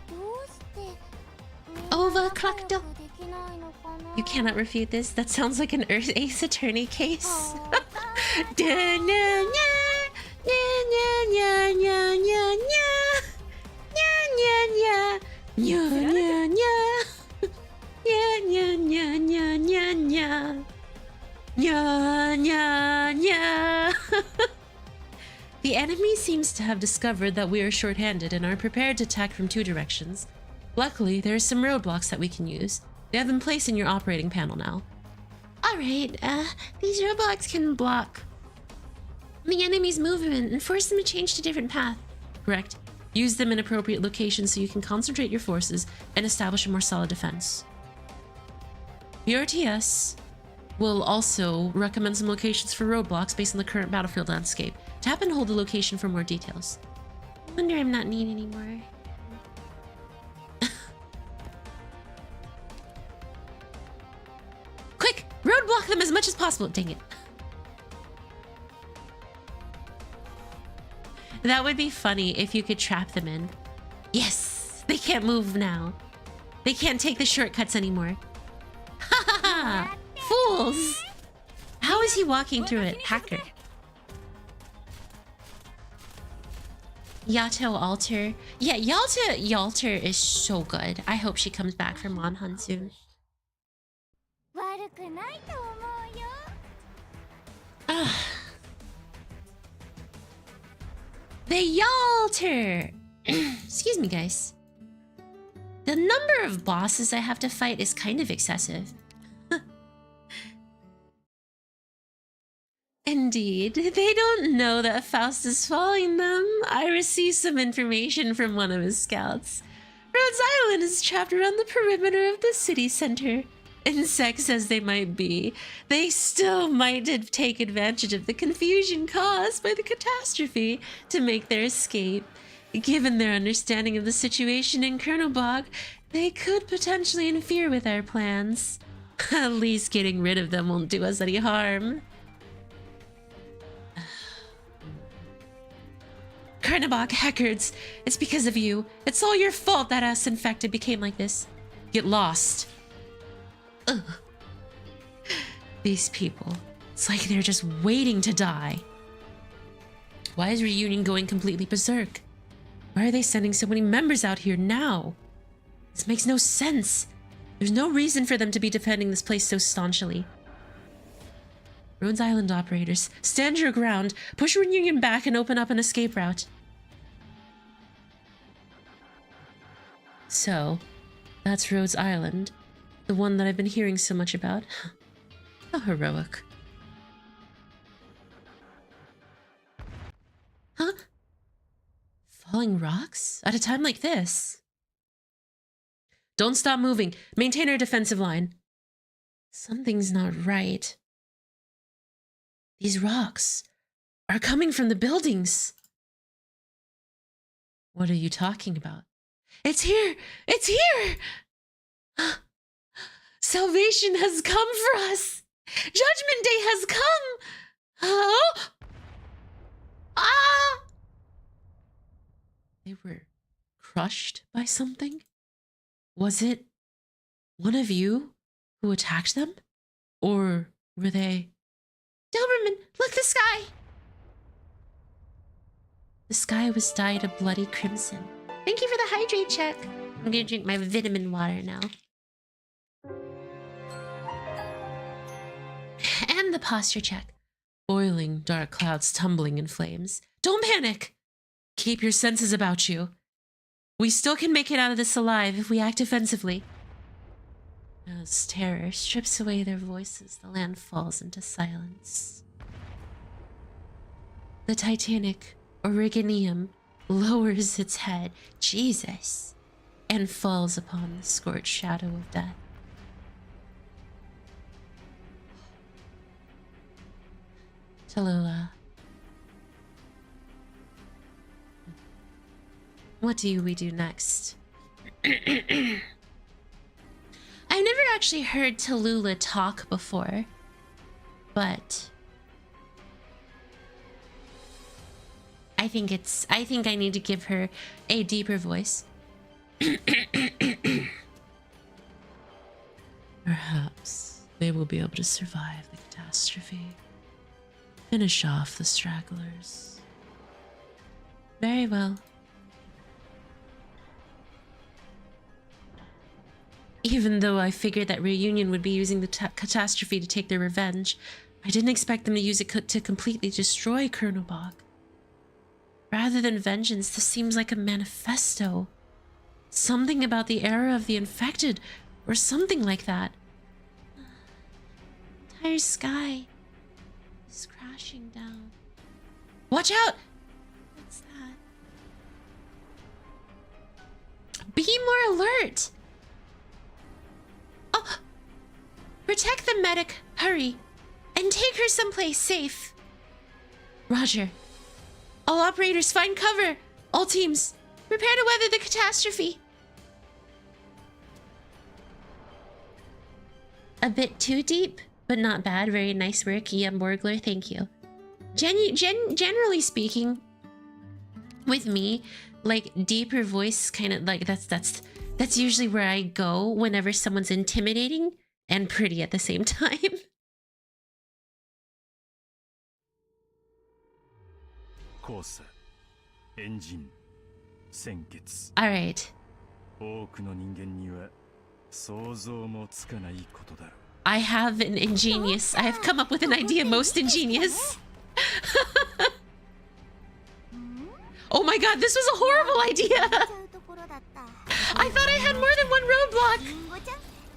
どうしてみんな Overclocked. 仲良くできないのかな You cannot refute this. That sounds like an Ace Attorney case. あ The enemy seems to have discovered that we are short-handed and are prepared to attack from 2 directions. Luckily, there are some roadblocks that we can use. They have been placed in your operating panel now. Alright, these roadblocks can block the enemy's movement and force them to change to a different path. Correct. Use them in appropriate locations so you can concentrate your forces and establish a more solid defense. BRTS will also recommend some locations for roadblocks based on the current battlefield landscape. Tap and hold the location for more details. Wonder I'm not neat anymore. Quick! Roadblock them as much as possible! Dang it. That would be funny if you could trap them in. Yes! They can't move now. They can't take the shortcuts anymore. Ha ha ha! Fools! How is he walking through it? Hacker. Yato Alter. Yeah, Yalter is so good. I hope she comes back from Monhan soon. 悪くないと思うよ。 The Yalter! Excuse me, guys. The number of bosses I have to fight is kind of excessive. Indeed, they don't know that Faust is following them. I received some information from one of his scouts. Rhodes Island is trapped around the perimeter of the city center. Insects as they might be, they still might take advantage of the confusion caused by the catastrophe to make their escape. Given their understanding of the situation in Kernobog, they could potentially interfere with our plans. At least getting rid of them won't do us any harm. Kernobog, Heckards, it's because of you. It's all your fault that us infected became like this. Get lost. Ugh. These people, it's like they're just waiting to die. Why is Reunion going completely berserk? Why are they sending so many members out here now? This makes no sense. There's no reason for them to be defending this place so staunchly. Rhodes Island operators, stand your ground, push Reunion back and open up an escape route. So, that's Rhodes Island. The one that I've been hearing so much about. How heroic. Huh? Falling rocks? At a time like this? Don't stop moving. Maintain our defensive line. Something's not right. These rocks are coming from the buildings. What are you talking about? It's here! It's here! Salvation has come for us! Judgment Day has come! Oh! Ah! They were crushed by something? Was it one of you who attacked them? Or were they... Doberman, look, the sky! The sky was dyed a bloody crimson. Thank you for the hydrate check. I'm gonna drink my vitamin water now. And the posture check. Boiling dark clouds tumbling in flames. Don't panic! Keep your senses about you. We still can make it out of this alive if we act defensively. As terror strips away their voices, the land falls into silence. The Titanic Origanium lowers its head, Jesus, and falls upon the scorched shadow of death. Tallulah, what do we do next? I've never actually heard Tallulah talk before, but I think I need to give her a deeper voice. Perhaps they will be able to survive the catastrophe. Finish off the stragglers. Very well. Even though I figured that Reunion would be using the catastrophe to take their revenge, I didn't expect them to use it to completely destroy Kernobog. Rather than vengeance, this seems like a manifesto. Something about the era of the infected, or something like that. The entire sky is crashing down. Watch out! What's that? Be more alert! Oh! Protect the medic, hurry! And take her someplace safe. Roger. All operators, find cover! All teams, prepare to weather the catastrophe! A bit too deep, but not bad. Very nice work, Ian Borgler, thank you. Generally speaking, with me, like deeper voice kind of like that's usually where I go whenever someone's intimidating and pretty at the same time. コース、エンジン、鮮血。 All right. 多くの人間には想像もつかないことだろう。 I have an ingenious. I have come up with an idea most ingenious. Oh my god, this was a horrible idea. I thought I had more than one roadblock.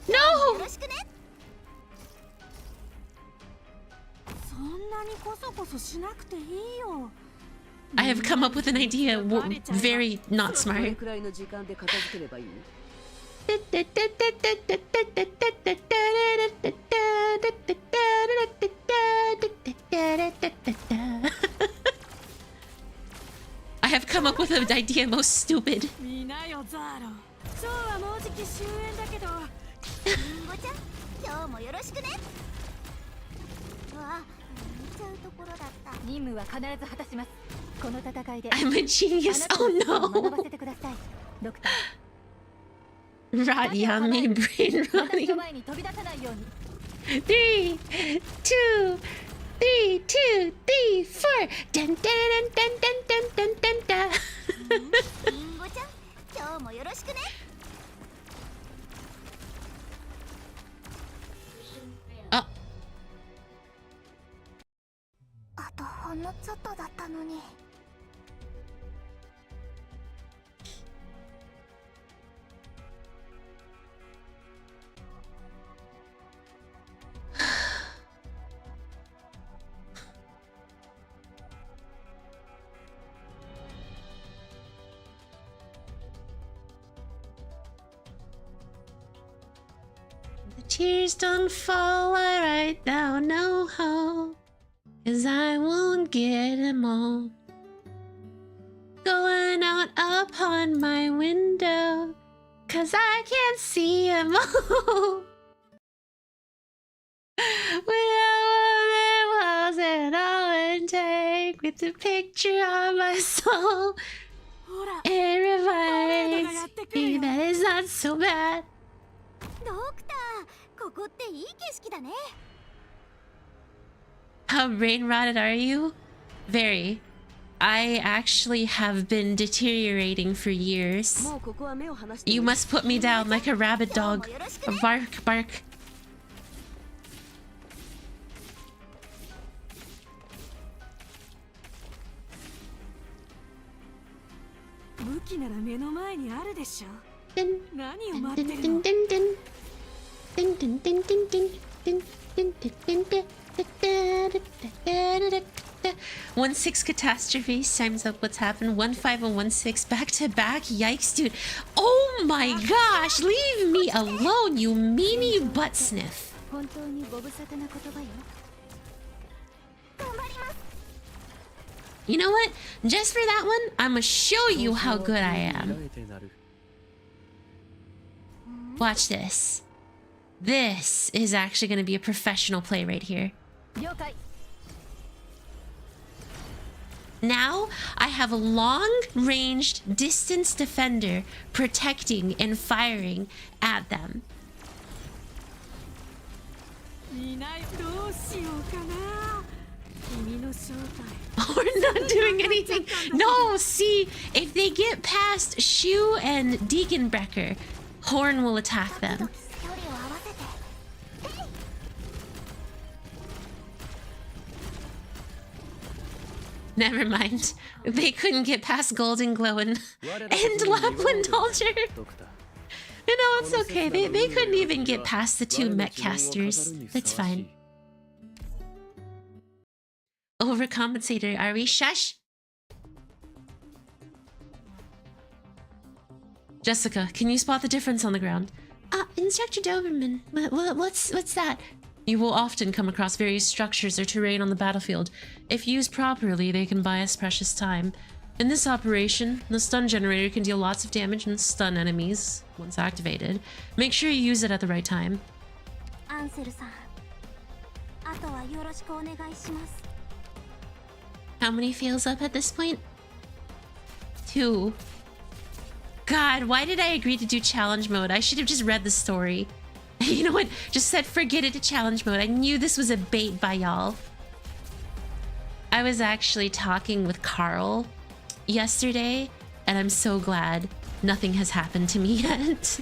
No. I have come up with an idea very not smart. I have come up with an idea most stupid. I'm a genius. Oh no. Rot yummy brain rotting. 3, 2, 3, 2, 3, 4. Dun dun dun dun dun dun dun dun. Oh. あとほんのちょっとだったのに。 The tears don't fall, I write down no hope, 'cause I won't get them all. Going out upon my window, 'cause I can't see them all. Without walls and all and take with the picture on my soul. It reminds me that it's not so bad. ドクター、ここっていい景色だね。 How brain rotted are you? Very. I actually have been deteriorating for years. You must put me down like a rabid dog. Bark, bark. Dun, dun, dun, dun, dun. Dun, dun, dun, dun, dun. Dun, dun, dun, dun, dun. 1-6 catastrophes times up what's happened. 1-5 and 1-6 back to back. Yikes, dude. Oh my gosh, leave me alone, you meanie butt sniff. You know what? Just for that one, I'm gonna show you how good I am. Watch this. This is actually gonna be a professional play right here. Now, I have a long-ranged distance defender protecting and firing at them. We're not doing anything. No, see, if they get past Shu and Deaconbrecker, Horn will attack them. Never mind. They couldn't get past Golden Glow and Lapland Altar. You know, it's okay. They couldn't even get past the 2 mech casters. That's fine. Overcompensator, are we? Shush! Jessica, can you spot the difference on the ground? Instructor Doberman, what's that? You will often come across various structures or terrain on the battlefield. If used properly, they can buy us precious time. In this operation, the stun generator can deal lots of damage and stun enemies once activated. Make sure you use it at the right time. How many fails up at this point? 2. God, why did I agree to do challenge mode? I should have just read the story. You know what? Just said forget it to challenge mode. I knew this was a bait by y'all. I was actually talking with Carl yesterday, and I'm so glad nothing has happened to me yet.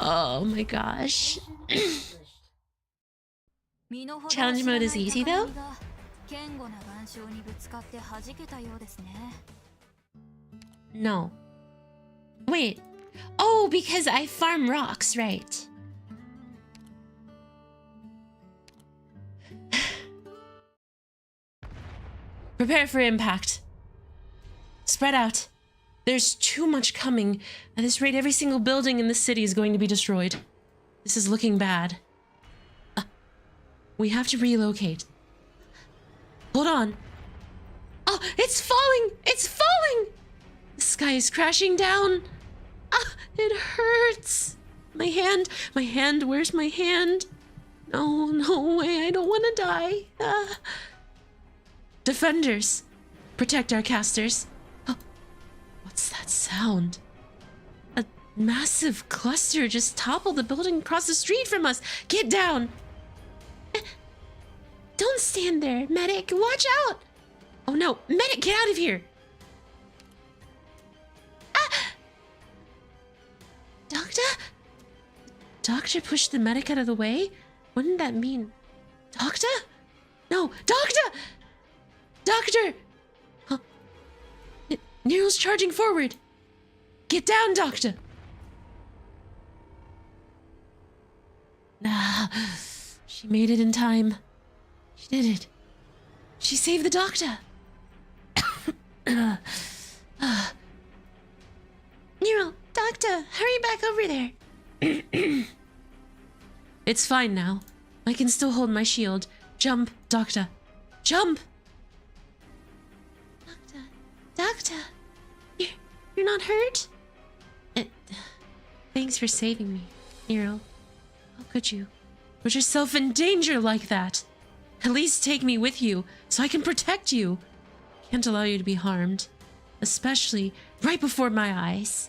Oh my gosh. Challenge mode is easy though? No. Wait. Oh, because I farm rocks, right. Prepare for impact. Spread out. There's too much coming. At this rate, every single building in the city is going to be destroyed. This is looking bad. We have to relocate. Hold on. Oh, it's falling! It's falling! The sky is crashing down. Ah, it hurts. My hand, where's my hand? No, no way, I don't want to die. Ah. Defenders, protect our casters. Oh, what's that sound? A massive cluster just toppled the building across the street from us. Get down. Don't stand there, medic, watch out. Oh no, medic, get out of here. Ah! Doctor? Doctor pushed the medic out of the way? What did that mean? Doctor? No, Doctor! Doctor! Huh? Nero's charging forward. Get down, Doctor! Nah, she made it in time. She did it. She saved the Doctor. Nero, Doctor, hurry back over there. It's fine now. I can still hold my shield. Jump, Doctor. Jump! Doctor, you're not hurt? Thanks for saving me, Nero. How could you put yourself in danger like that? At least take me with you so I can protect you. Can't allow you to be harmed, especially right before my eyes.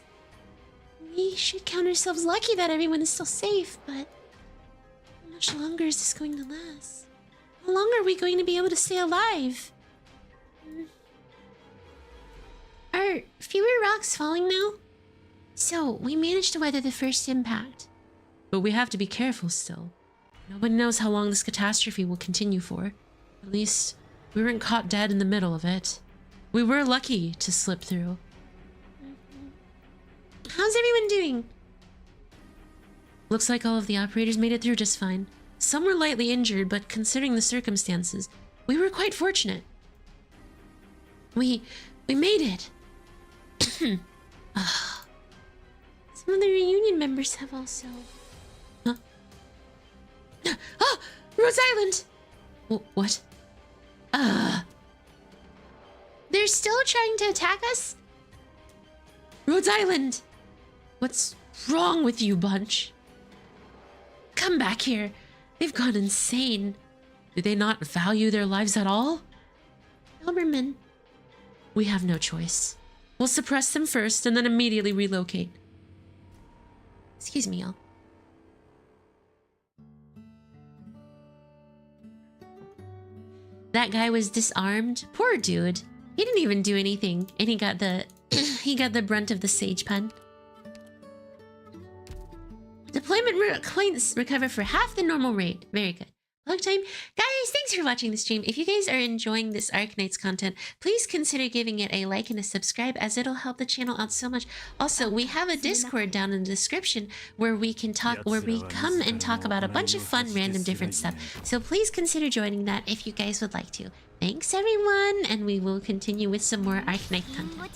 We should count ourselves lucky that everyone is still safe, but how much longer is this going to last? How long are we going to be able to stay alive? Are fewer rocks falling now? So, we managed to weather the first impact. But we have to be careful still. Nobody knows how long this catastrophe will continue for. At least, we weren't caught dead in the middle of it. We were lucky to slip through. How's everyone doing? Looks like all of the operators made it through just fine. Some were lightly injured, but considering the circumstances, we were quite fortunate. We made it. Some of the reunion members have also... Huh? Oh! Rhodes Island! What? They're still trying to attack us? Rhodes Island! What's wrong with you, bunch? Come back here. They've gone insane. Do they not value their lives at all? Doberman. We have no choice. We'll suppress them first and then immediately relocate. Excuse me, y'all. That guy was disarmed. Poor dude. He didn't even do anything, and he got the he got the brunt of the sage pun. Deployment points recover for half the normal rate. Very good. Long time. Guys, thanks for watching the stream. If you guys are enjoying this ARKNIGHTS content, please consider giving it a like and a subscribe, as it'll help the channel out so much. Also, we have a Discord down in the description where we can talk, where we come and talk about a bunch of fun, random, different stuff. So please consider joining that if you guys would like to. Thanks, everyone, and we will continue with some more ARKNIGHT content.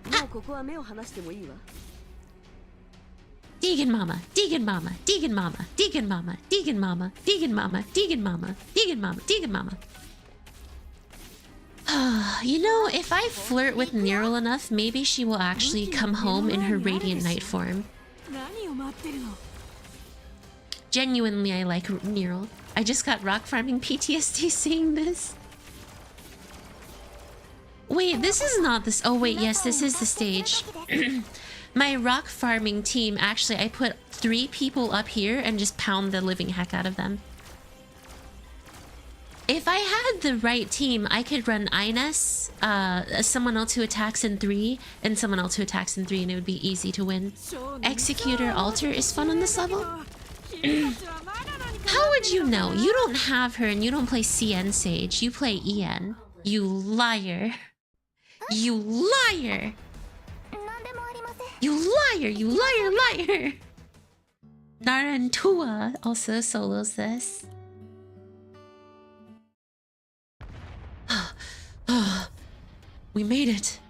もうここは目を離してもいいわ。 Deegan Mama, Deegan Mama, Deegan Mama, Deegan Mama, Deegan Mama, Deegan Mama, Deegan Mama, Deegan Mama, Deegan Mama. You know, if I flirt with Nero enough, maybe she will actually come home in her Radiant Knight form. Genuinely, I like Nero. I just got rock farming PTSD seeing this. Wait, this is not this. Oh, wait, yes, this is the stage. My rock farming team, actually, I put 3 people up here and just pound the living heck out of them. If I had the right team, I could run Ines, someone else who attacks in 3, and someone else who attacks in 3, and it would be easy to win. Executor Altar is fun on this level. How would you know? You don't have her and you don't play CN Sage. You play EN. You liar. You liar. You liar. You liar, liar. Narantua also solos this. We made it.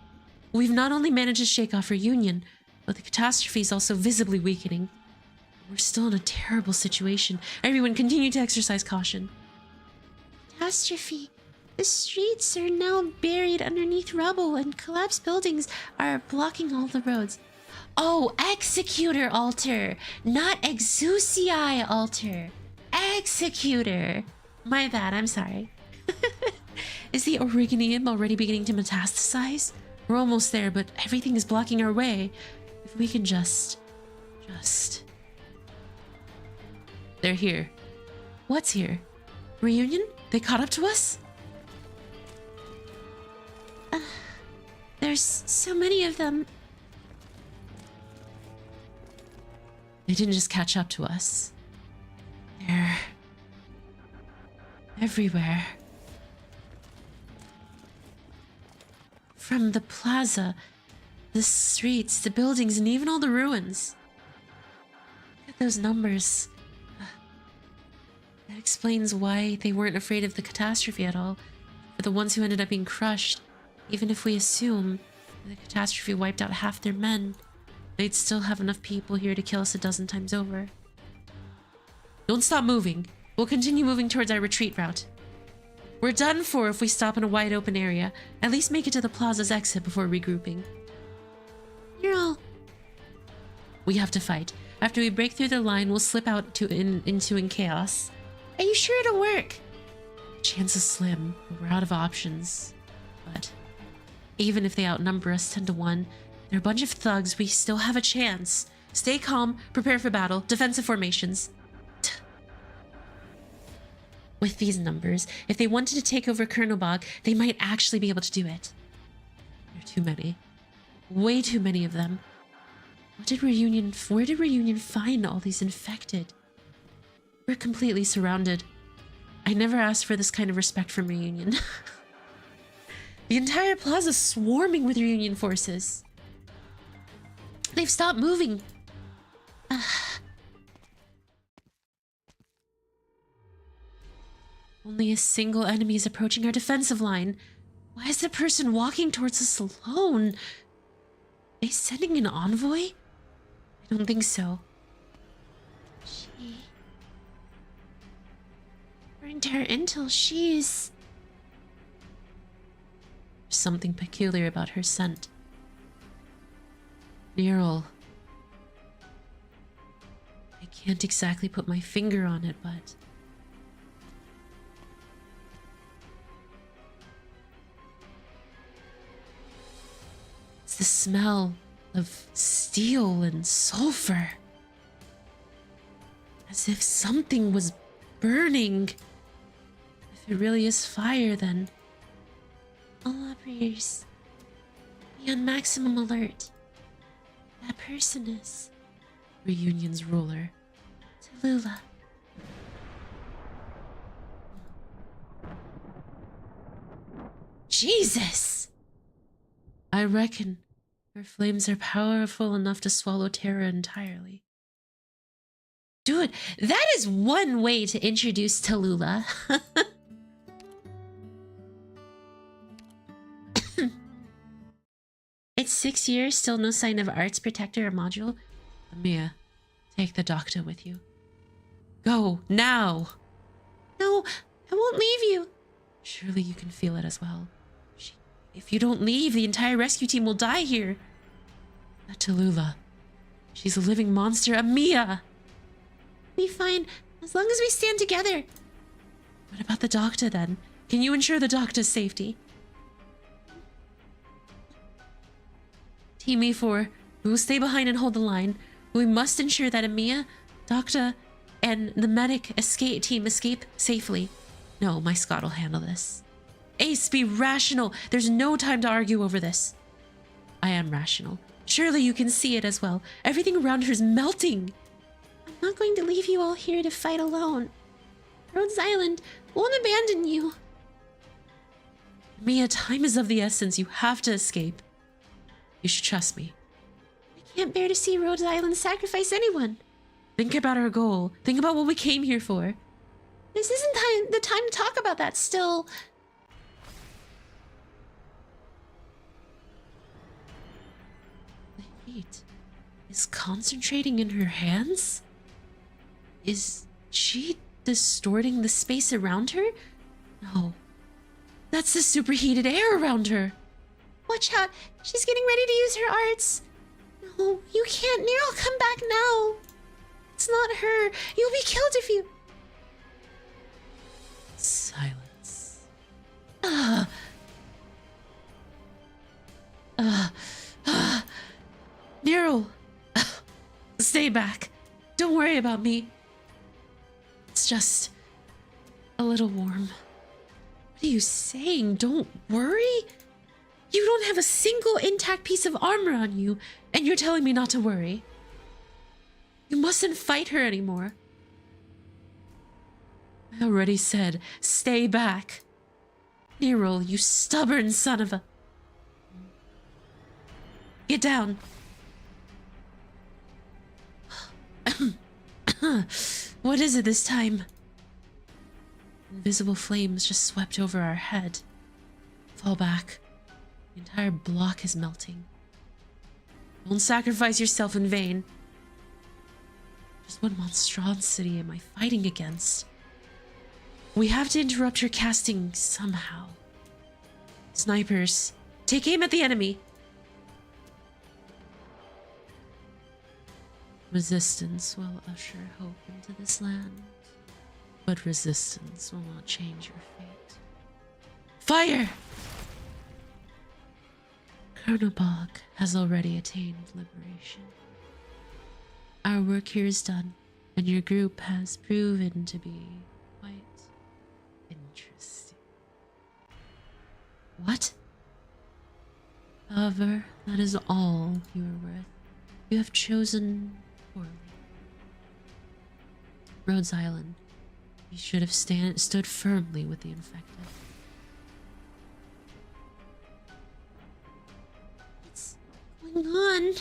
We've not only managed to shake off reunion, but the catastrophe is also visibly weakening. We're still in a terrible situation. Everyone continue to exercise caution. Catastrophe. The streets are now buried underneath rubble and collapsed buildings are blocking all the roads. Oh, Executor Altar, not Exusii Altar. Executor. My bad, I'm sorry. Is the Originium already beginning to metastasize? We're almost there, but everything is blocking our way. If we can just... They're here. What's here? Reunion? They caught up to us? There's so many of them. They didn't just catch up to us. They're... everywhere. From the plaza, the streets, the buildings, and even all the ruins. Look at those numbers. That explains why they weren't afraid of the catastrophe at all. For the ones who ended up being crushed, even if we assume the catastrophe wiped out half their men, they'd still have enough people here to kill us a dozen times over. Don't stop moving. We'll continue moving towards our retreat route. We're done for if we stop in a wide open area. At least make it to the plaza's exit before regrouping. You're all... We have to fight. After we break through the line, we'll slip out into chaos. Are you sure it'll work? The chance is slim. We're out of options. But even if they outnumber us 10 to 1, they're a bunch of thugs. We still have a chance. Stay calm, prepare for battle, defensive formations. With these numbers, if they wanted to take over Kernobog, they might actually be able to do it. There are too many. Way too many of them. Where did Reunion find all these infected? We're completely surrounded. I never asked for this kind of respect from Reunion. The entire plaza's swarming with Reunion forces. They've stopped moving. Only a single enemy is approaching our defensive line. Why is the person walking towards us alone? Are they sending an envoy? I don't think so. According to her intel, she's... There's something peculiar about her scent. Nerl. I can't exactly put my finger on it, but... it's the smell of steel and sulfur. As if something was burning. If it really is fire, then... all operators, be on maximum alert. That person is Reunion's ruler. Tallulah. Jesus! I reckon her flames are powerful enough to swallow Terra entirely. Dude, that is one way to introduce Tallulah. It's 6 years, still no sign of Art's protector or module. Mia, take the doctor with you. Go, now! No, I won't leave you. Surely you can feel it as well. If you don't leave, the entire rescue team will die here. Not Tallulah. She's a living monster. Mia! Be fine, as long as we stand together. What about the doctor then? Can you ensure the doctor's safety? Team E4, we will stay behind and hold the line. We must ensure that Amiya, Doctor, and the medic team escape safely. No, my Scott will handle this. Ace, be rational. There's no time to argue over this. I am rational. Surely you can see it as well. Everything around her is melting. I'm not going to leave you all here to fight alone. Rhodes Island won't abandon you. Mia, time is of the essence. You have to escape. You should trust me. I can't bear to see Rhodes Island sacrifice anyone. Think about our goal. Think about what we came here for. This isn't the time to talk about that still. The heat is concentrating in her hands? Is she distorting the space around her? No. That's the superheated air around her. Watch out. She's getting ready to use her arts. No, you can't. Nero, come back now. It's not her. You'll be killed if you... Silence. Nero! Stay back. Don't worry about me. It's just a little warm. What are you saying? Don't worry? You don't have a single intact piece of armor on you, and you're telling me not to worry. You mustn't fight her anymore. I already said, stay back. Nero, you stubborn son of a... Get down. What is it this time? Invisible flames just swept over our head. Fall back. The entire block is melting. Don't sacrifice yourself in vain. Just what monstrosity am I fighting against? We have to interrupt her casting somehow. Snipers, take aim at the enemy. Resistance will usher hope into this land, but resistance will not change your fate. Fire! Kernobog has already attained liberation. Our work here is done, and your group has proven to be quite interesting. What? However, that is all you are worth. You have chosen poorly. Rhodes Island, you should have stood firmly with the infected. What's going on?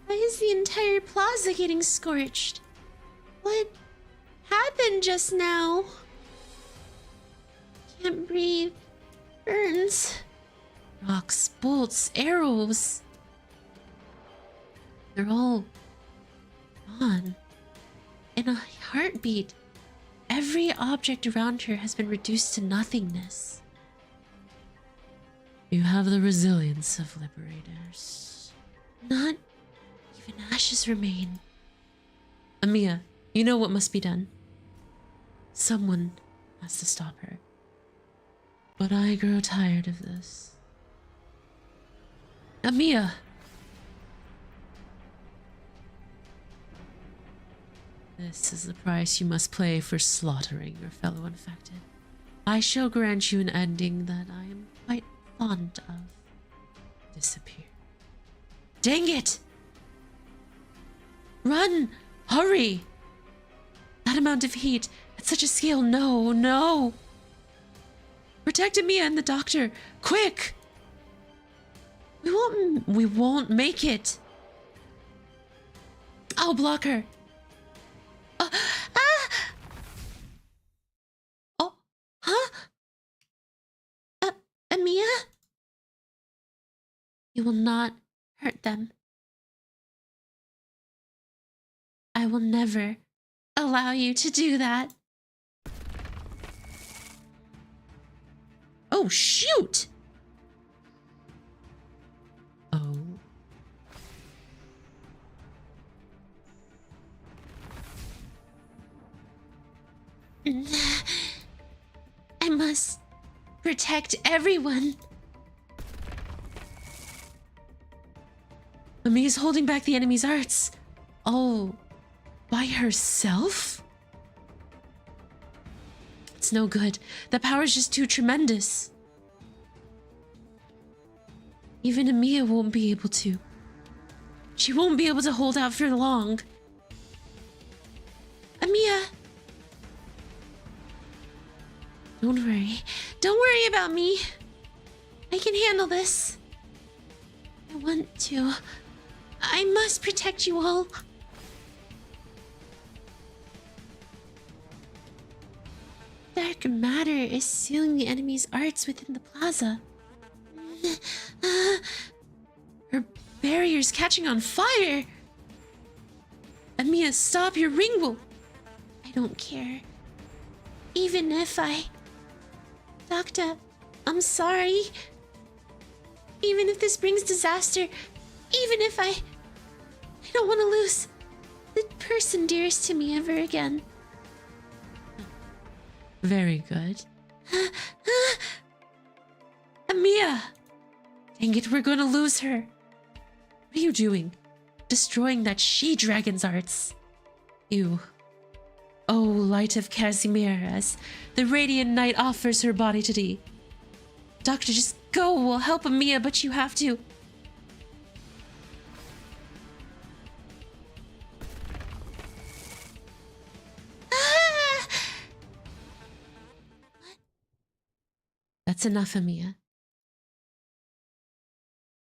Why is the entire plaza getting scorched? What happened just now? Can't breathe. Burns. Rocks, bolts, arrows. They're all gone. In a heartbeat, every object around her has been reduced to nothingness. You have the resilience of liberators. Not even ashes remain. Amiya, you know what must be done. Someone has to stop her. But I grow tired of this. Amiya! This is the price you must pay for slaughtering your fellow infected. I shall grant you an ending that I am quite fond of. Disappear. Dang it! Run! Hurry! That amount of heat, at such a scale, no, no! Protect Amiya and the doctor, quick! We won't make it. I'll block her. Oh, huh? Amiya? You will not hurt them. I will never allow you to do that. Oh, shoot! Oh. I must protect everyone. Amiya's holding back the enemy's arts. All by herself? It's no good. The power's just too tremendous. Even Amiya won't be able to. She won't be able to hold out for long. Amiya! Don't worry. Don't worry about me. I can handle this. I want to. I must protect you all. Dark matter is sealing the enemy's arts within the plaza. Her barrier's catching on fire. Amiya, stop your ring. I don't care. Even if I... Doctor, I'm sorry. Even if this brings disaster, even if I don't want to lose the person dearest to me ever again. Very good. Amiya! Dang it, we're gonna lose her. What are you doing? Destroying that she-dragon's arts. You. Oh, light of Casimir, as the radiant night offers her body to thee. Doctor, just go. We'll help Amiya, but you have to. Ah! That's enough, Amiya.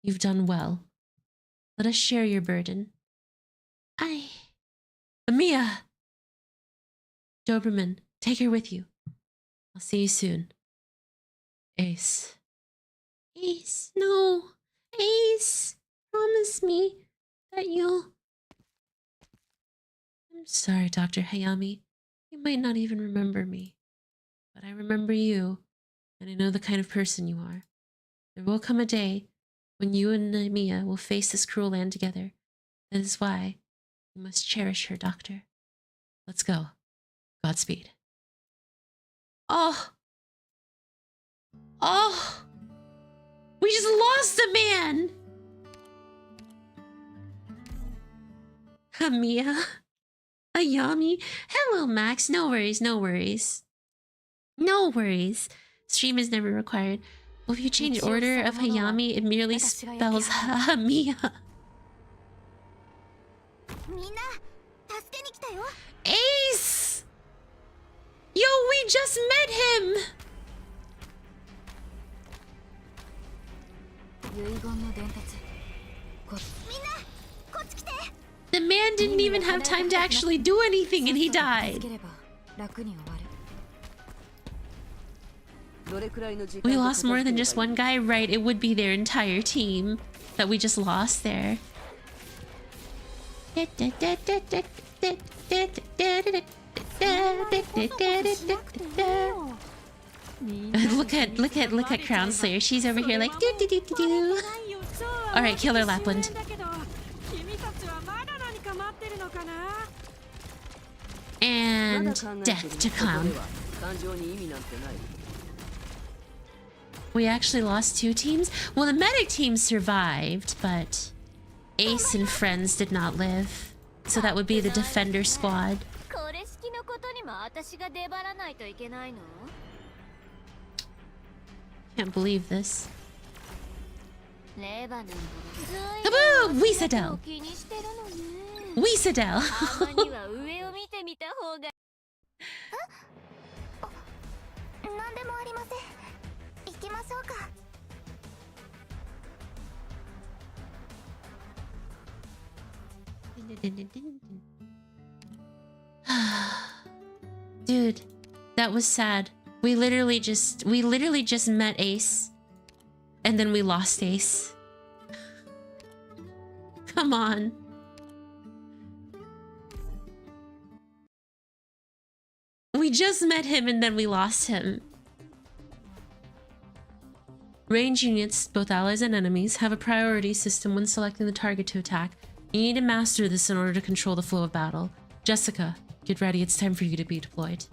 You've done well. Let us share your burden. Amiya! Doberman, take her with you. I'll see you soon. Ace. Ace, no. Ace, promise me that you'll... I'm sorry, Dr. Hayami. You might not even remember me. But I remember you, and I know the kind of person you are. There will come a day when you and Amiya will face this cruel land together. That is why you must cherish her, Doctor. Let's go. Godspeed. Oh! Oh! We just lost a man! Amiya. Hayami. Hello, Max. No worries, no worries. No worries. Stream is never required. Well, if you change order of Hayami, it merely spells Amiya. Ace! Yo, we just met him! The man didn't even have time to actually do anything and he died. We lost more than just one guy, right? It would be their entire team that we just lost there. Look at Crown Slayer. She's over here like do do do do do. All right, Killer Lapland. And death to Clown. We actually lost 2 teams. Well, the medic team survived, but Ace and friends did not live. So that would be the defender squad. Can't believe this. Kaboom! Weesadel! Weesadel! Dude, that was sad. We literally just met Ace, and then we lost Ace. Come on. We just met him and then we lost him. Range units, both allies and enemies, have a priority system when selecting the target to attack. You need to master this in order to control the flow of battle. Jessica, get ready. It's time for you to be deployed.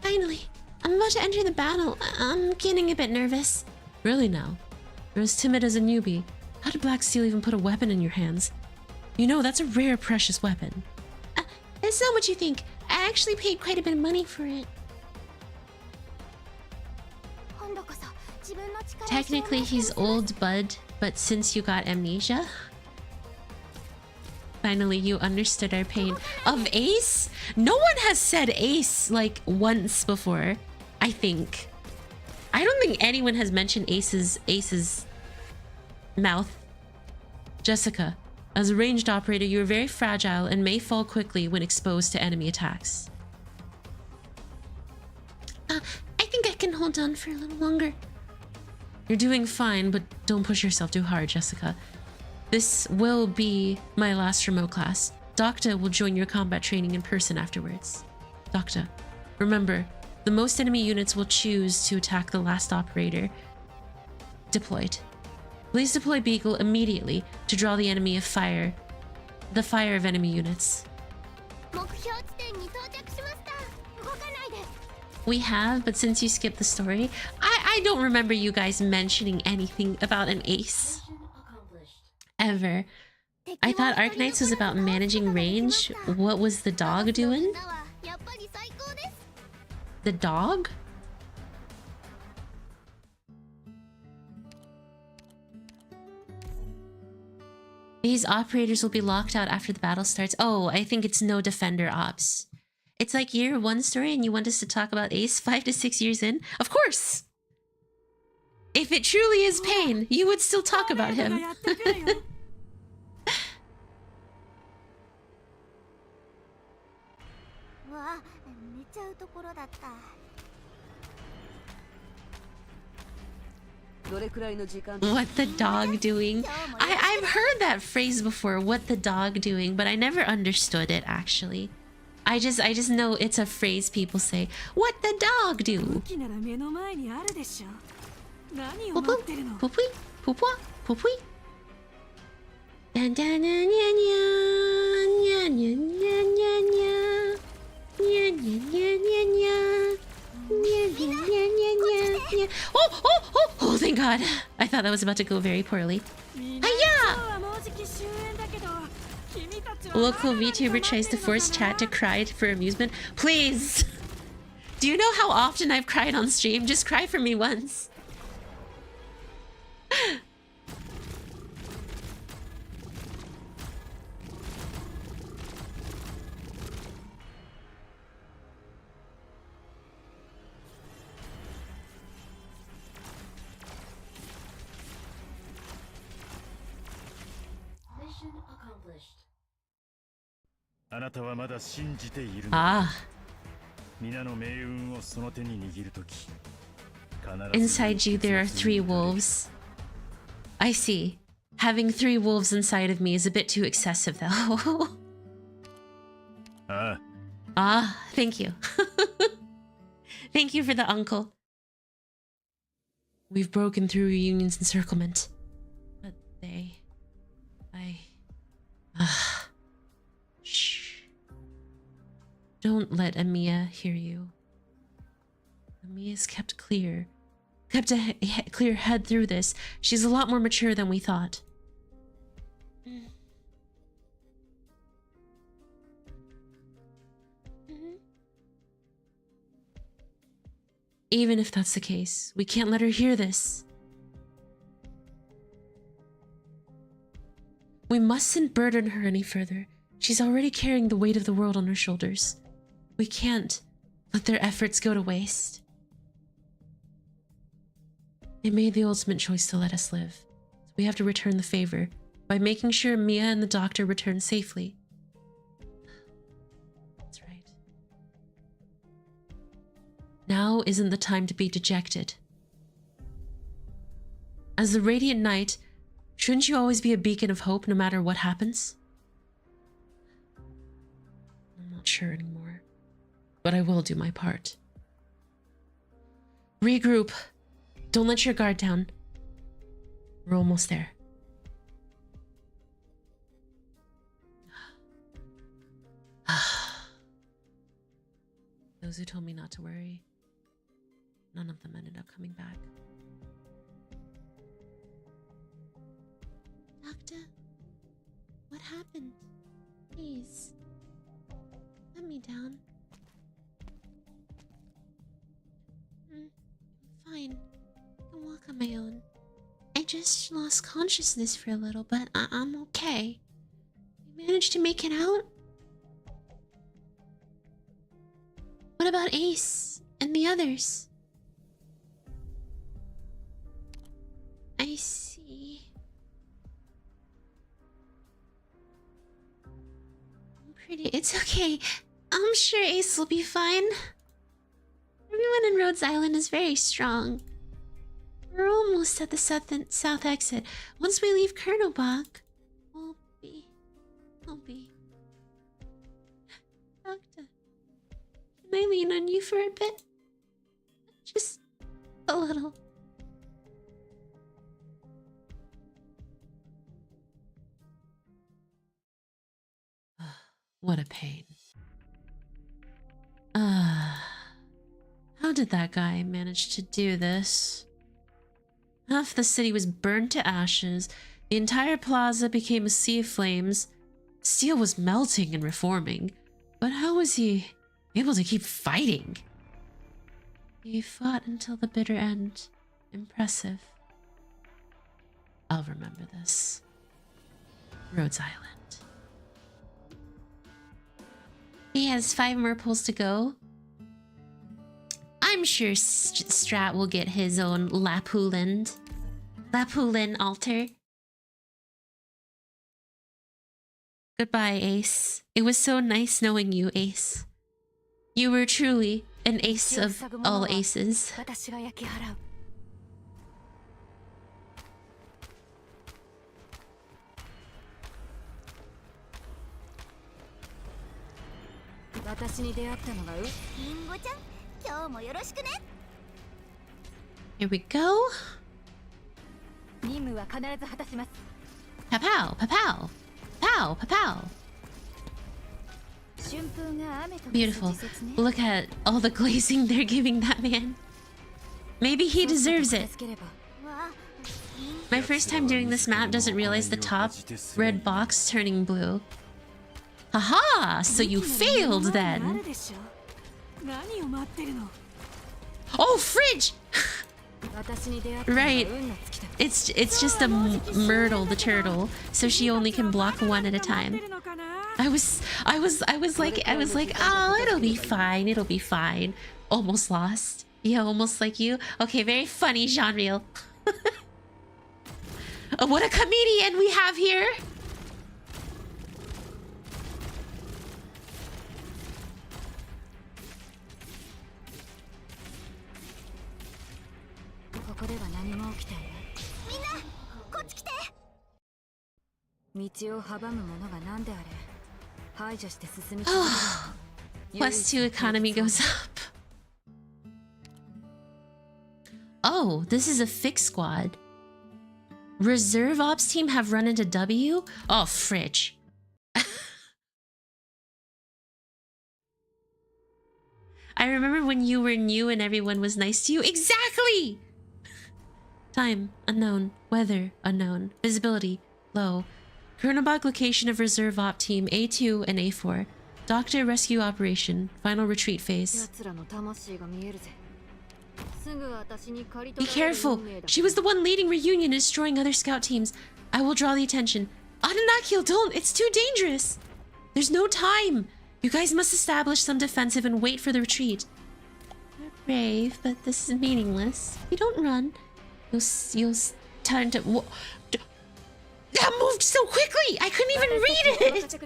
Finally, I'm about to enter the battle. I'm getting a bit nervous. Really now? You're as timid as a newbie. How did Black Steel even put a weapon in your hands? You know, that's a rare, precious weapon. It's not what you think. I actually paid quite a bit of money for it. Technically, he's old, bud, but since you got amnesia, finally you understood our pain. Of Ace? No one has said Ace like once before, I think. I don't think anyone has mentioned Ace's mouth. Jessica, as a ranged operator, you are very fragile and may fall quickly when exposed to enemy attacks. I think I can hold on for a little longer. You're doing fine, but don't push yourself too hard, Jessica. This will be my last remote class. Doctor will join your combat training in person afterwards. Doctor, remember, the most enemy units will choose to attack the last operator deployed. Please deploy Beagle immediately to draw the enemy of fire. The fire of enemy units. We have, but since you skipped the story, I don't remember you guys mentioning anything about an ace. Ever. I thought Arknights was about managing range. What was the dog doing? The dog? These operators will be locked out after the battle starts. Oh, I think it's no defender ops. It's like year 1 story and you want us to talk about Ace 5 to 6 years in? Of course! If it truly is pain, you would still talk about him. What the dog doing? I've heard that phrase before, what the dog doing, but I never understood it actually. I just know it's a phrase people say. What the dog do? Poopy, poopwa, poopy. Dan dan nya nya nya nya nya nya nya nya nya nya nya. Oh, thank God. I thought that was about to go very poorly. Hiya! Local VTuber tries to force chat to cry for amusement. Please! Do you know how often I've cried on stream? Just cry for me once. Ah. Inside you there are 3 wolves. I see. Having 3 wolves inside of me is a bit too excessive though. Ah, thank you. Thank you for the uncle. We've broken through Reunion's encirclement. But Shh. Don't let Amiya hear you. Amiya's kept a clear head through this. She's a lot more mature than we thought. Even if that's the case, we can't let her hear this. We mustn't burden her any further. She's already carrying the weight of the world on her shoulders. We can't let their efforts go to waste. They made the ultimate choice to let us live. So we have to return the favor by making sure Mia and the doctor return safely. That's right. Now isn't the time to be dejected. As the Radiant Knight, shouldn't you always be a beacon of hope no matter what happens? I'm not sure anymore, but I will do my part. Regroup. Don't let your guard down. We're almost there. Those who told me not to worry, none of them ended up coming back. Doctor, what happened? Please, let me down. I'm fine. I can walk on my own. I just lost consciousness for a little, but I'm okay. You managed to make it out? What about Ace and the others? I see. It's okay. I'm sure Ace will be fine. Everyone in Rhodes Island is very strong. We're almost at the south exit. Once we leave Kernobach, we'll be... Doctor, can I lean on you for a bit? Just a little. What a pain. How did that guy manage to do this? Half the city was burned to ashes. The entire plaza became a sea of flames. Steel was melting and reforming. But how was he able to keep fighting? He fought until the bitter end. Impressive. I'll remember this. Rhodes Island. He has 5 more pulls to go. I'm sure Strat will get his own Lapulin altar. Goodbye, Ace. It was so nice knowing you, Ace. You were truly an ace of all aces. Here we go. Pow pow, pow pow, pow pow. Beautiful. Look at all the glazing they're giving that man. Maybe he deserves it. My first time doing this map doesn't realize the top red box turning blue. Haha! So you failed then. Oh, fridge! Right. It's just a Myrtle the turtle, so she only can block one at a time. I was like, oh, it'll be fine, it'll be fine. Almost lost. Yeah, almost like you. Okay, very funny, Jean-Real. What a comedian we have here! +2 economy goes up. Oh, this is a fixed squad. Reserve ops team have run into W? Oh, fridge. I remember when you were new and everyone was nice to you. Exactly! Time, unknown. Weather, unknown. Visibility, low. Kernobach location of reserve op team A2 and A4. Doctor rescue operation. Final retreat phase. Be careful! She was the one leading reunion and destroying other scout teams. I will draw the attention. Anunnaki, don't! It's too dangerous! There's no time! You guys must establish some defensive and wait for the retreat. You're brave, but this is meaningless. You don't run. You'll turn to... That moved so quickly! I couldn't even read it!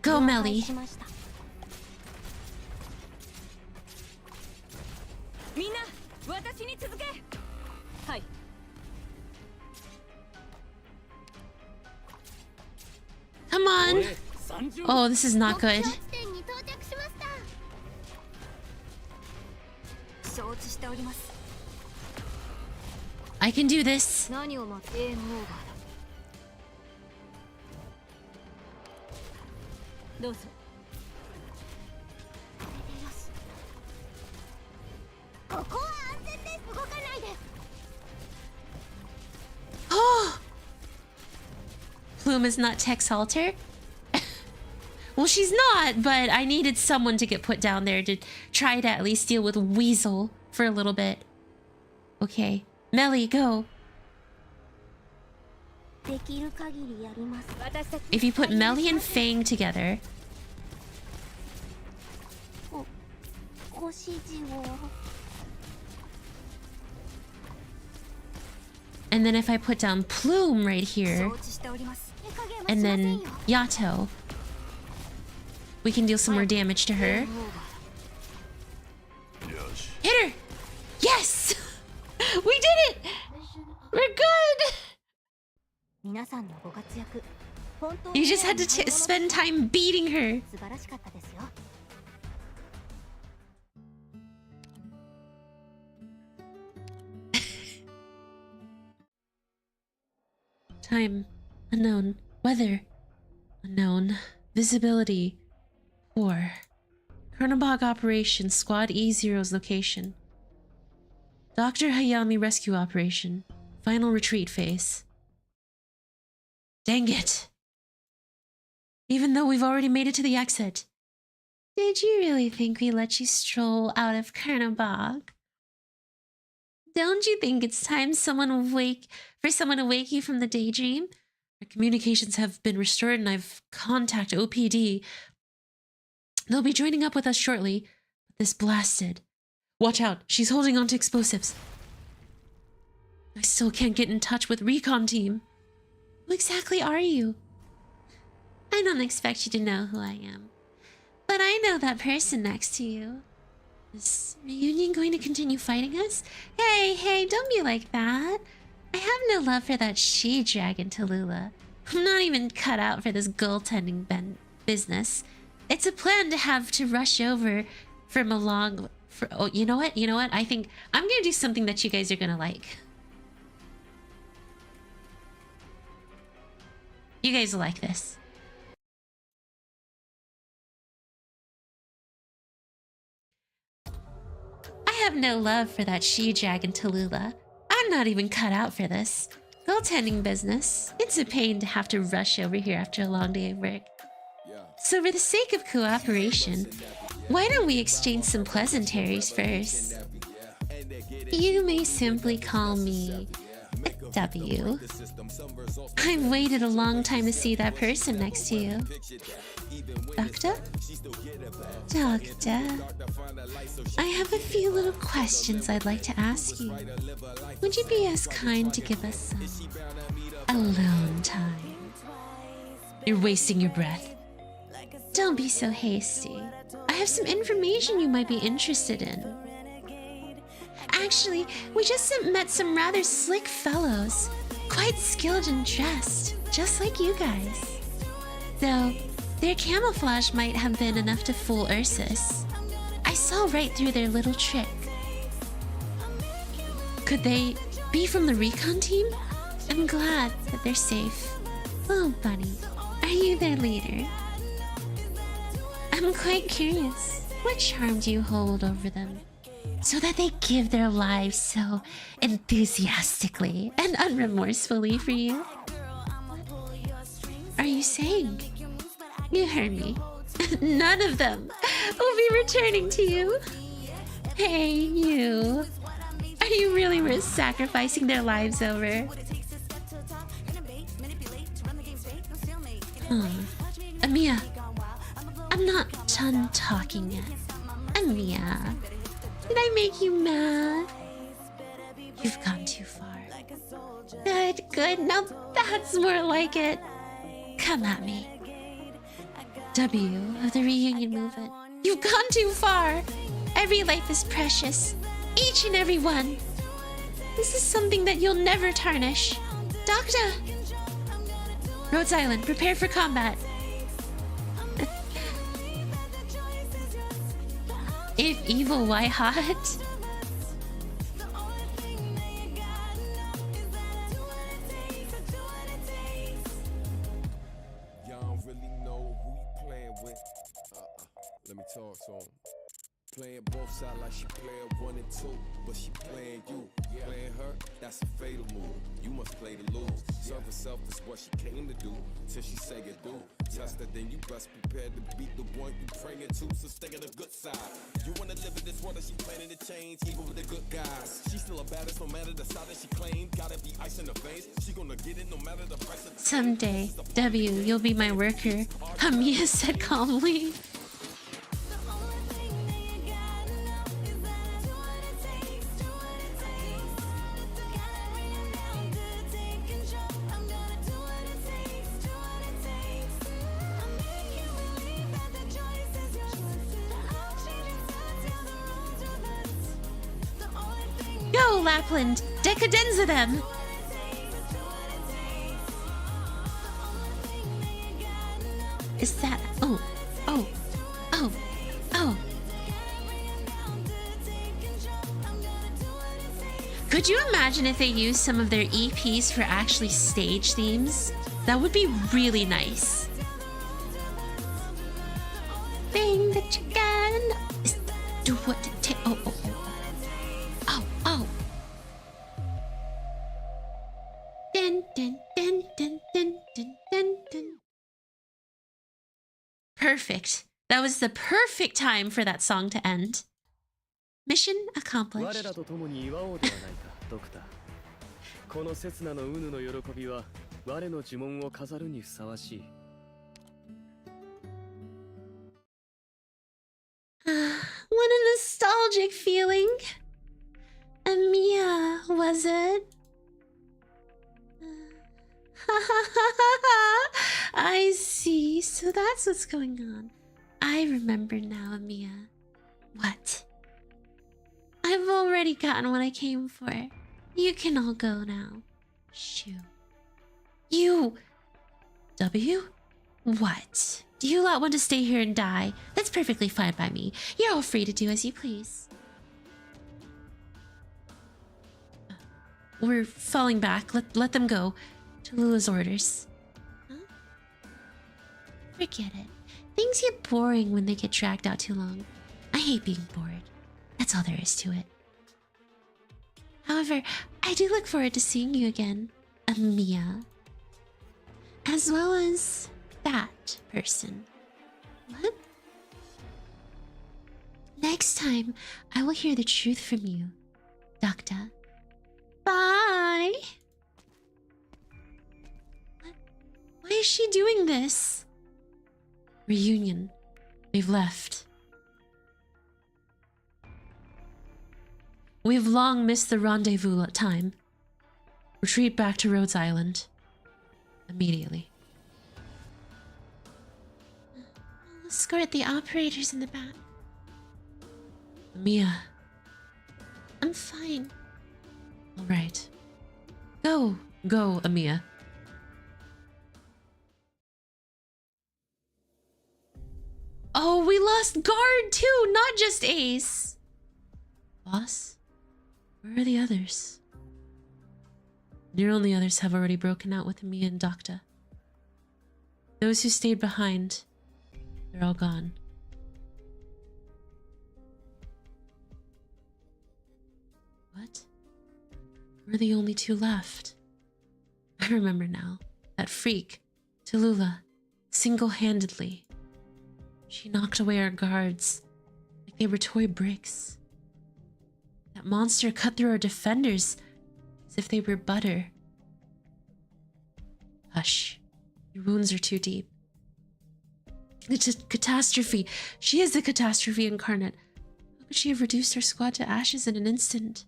Go, Melly. Come on. Oh, this is not good. 地点に到着しました承知しております I can do this. 何を待ってゲームオーバーだどうぞここは安全です動かないで Oh! Plume is not Tech's alter? Well, she's not, but I needed someone to get put down there to try to at least deal with Weasel for a little bit. Okay. Melly, go. できる限りやります If you put Melly and Fang together, ご指示を and then if I put down Plume right here, 承知しております and then Yato, we can deal some more damage to her. Hit her! Yes! We did it! We're good! 皆さんのご活躍本当 You に just had to spend time beating her. 素晴らしかったですよ Time unknown. Weather unknown. Visibility poor. Chronobog operation. Squad E0's location. Dr. Hayami rescue operation. Final retreat phase. Dang it. Even though we've already made it to the exit. Did you really think we let you stroll out of Chronobog? Don't you think it's time for someone to wake you from the daydream? Our communications have been restored and I've contacted OPD. They'll be joining up with us shortly. But this blasted. Watch out, she's holding on to explosives. I still can't get in touch with Recon team. Who exactly are you? I don't expect you to know who I am. But I know that person next to you. Is Reunion going to continue fighting us? Hey, don't be like that. I have no love for that she-dragon Tallulah. I'm not even cut out for this goaltending business. It's a plan to rush over from a long... oh, you know what? I think I'm gonna do something that you guys are gonna like. You guys will like this. I have no love for that she-dragon Tallulah. I'm not even cut out for this. Goaltending business. It's a pain to have to rush over here after a long day of work. So for the sake of cooperation, why don't we exchange some pleasantries first? You may simply call me W. I've waited a long time to see that person next to you. Doctor? Doctor, I have a few little questions I'd like to ask you. Would you be as kind to give us some alone time? You're wasting your breath. Don't be so hasty. I have some information you might be interested in. Actually, we just met some rather slick fellows. Quite skilled and dressed, just like you guys. Though, their camouflage might have been enough to fool Ursus. I saw right through their little trick. Could they be from the recon team? I'm glad that they're safe. Oh, Bunny, are you their leader? I'm quite curious. What charm do you hold over them? So that they give their lives so enthusiastically and unremorsefully for you? Are you saying? You heard me. None of them will be returning to you. Hey, you. Are you really worth sacrificing their lives over? Amiya, I'm not done talking yet. Amiya, did I make you mad? You've gone too far. Good. Now that's more like it. Come at me. W of the reunion movement. You've gone too far. Every life is precious. Each and every one. This is something that you'll never tarnish. Doctor! Rhodes Island, prepare for combat. If evil, why hot? Y'all don't really know who you playing with. Let me talk to him. Playing both sides like she playing 1 and 2, but she playing you. Playing her, that's a fatal move. You must play to lose. Serve herself is what she came to do, till she say it do. Test her, then you best prepared to beat the one you praying to, so stay on the good side. You wanna live in this world that she planning to change, even with the good guys. She's still a baddest, no matter the side that she claimed. Gotta be ice in the veins, she gonna get it no matter the price of the Someday, W, you'll be my worker, Hamiya said calmly. Go, Lapland! Decadenza them! Is that... Oh. Could you imagine if they used some of their EPs for actually stage themes? That would be really nice. Thing that you gotta know is do what to take. Oh. Dun, dun, dun, dun, dun, dun, dun, dun. Perfect. That was the perfect time for that song to end. Mission 我 accomplished. らと共に祝おうではないか、ドクター。この刹那の有無の喜びは我の呪文を飾るにふさわしい。What a nostalgic feeling. Amiya, was it? I see. So that's what's going on. I remember now, Amiya. What? I've already gotten what I came for. You can all go now. Shoo. You... W? What? Do you lot want to stay here and die? That's perfectly fine by me. You're all free to do as you please. We're falling back. Let them go. To Lula's orders. Huh? Forget it. Things get boring when they get dragged out too long. I hate being bored. That's all there is to it. However, I do look forward to seeing you again, Amiya. As well as that person. What? Next time, I will hear the truth from you, Doctor. Bye! What? Why is she doing this? Reunion. They've left. We've long missed the rendezvous time. Retreat back to Rhodes Island. Immediately. I'll escort the operators in the back. Mia. I'm fine. All right. Go, Amiya. Oh, we lost guard too, not just Ace. Boss? Where are the others? Near only others have already broken out with Amiya and Docta. Those who stayed behind, they're all gone. What? We're the only two left. I remember now. That freak, Tallulah, single-handedly. She knocked away our guards like they were toy bricks. That monster cut through our defenders as if they were butter. Hush. Your wounds are too deep. It's a catastrophe. She is the catastrophe incarnate. How could she have reduced our squad to ashes in an instant?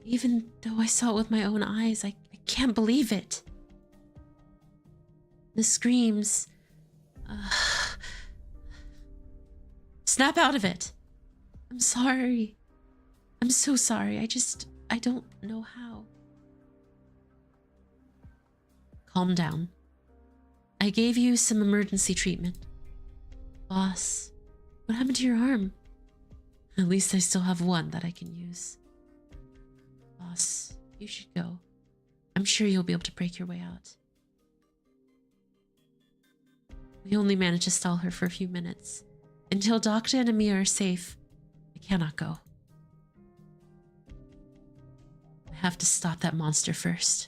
Even though I saw it with my own eyes, I can't believe it. The screams. Snap out of it. I'm sorry. I'm so sorry. I don't know how. Calm down. I gave you some emergency treatment. Boss, what happened to your arm? At least I still have one that I can use. Boss, you should go. I'm sure you'll be able to break your way out. We only managed to stall her for a few minutes. Until Doctor and Amia are safe, I cannot go. I have to stop that monster first.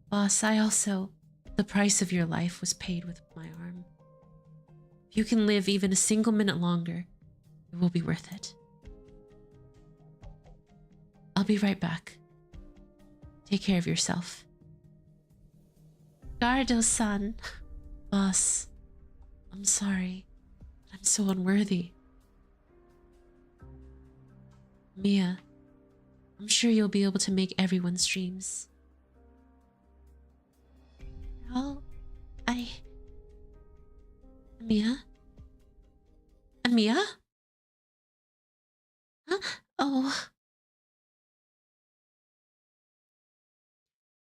Boss, the price of your life was paid with my arm. If you can live even a single minute longer, it will be worth it. I'll be right back. Take care of yourself. Gardo-san. Boss, I'm sorry. I'm so unworthy. Mia, I'm sure you'll be able to make everyone's dreams. Well, Amia? Amia? Huh? Oh.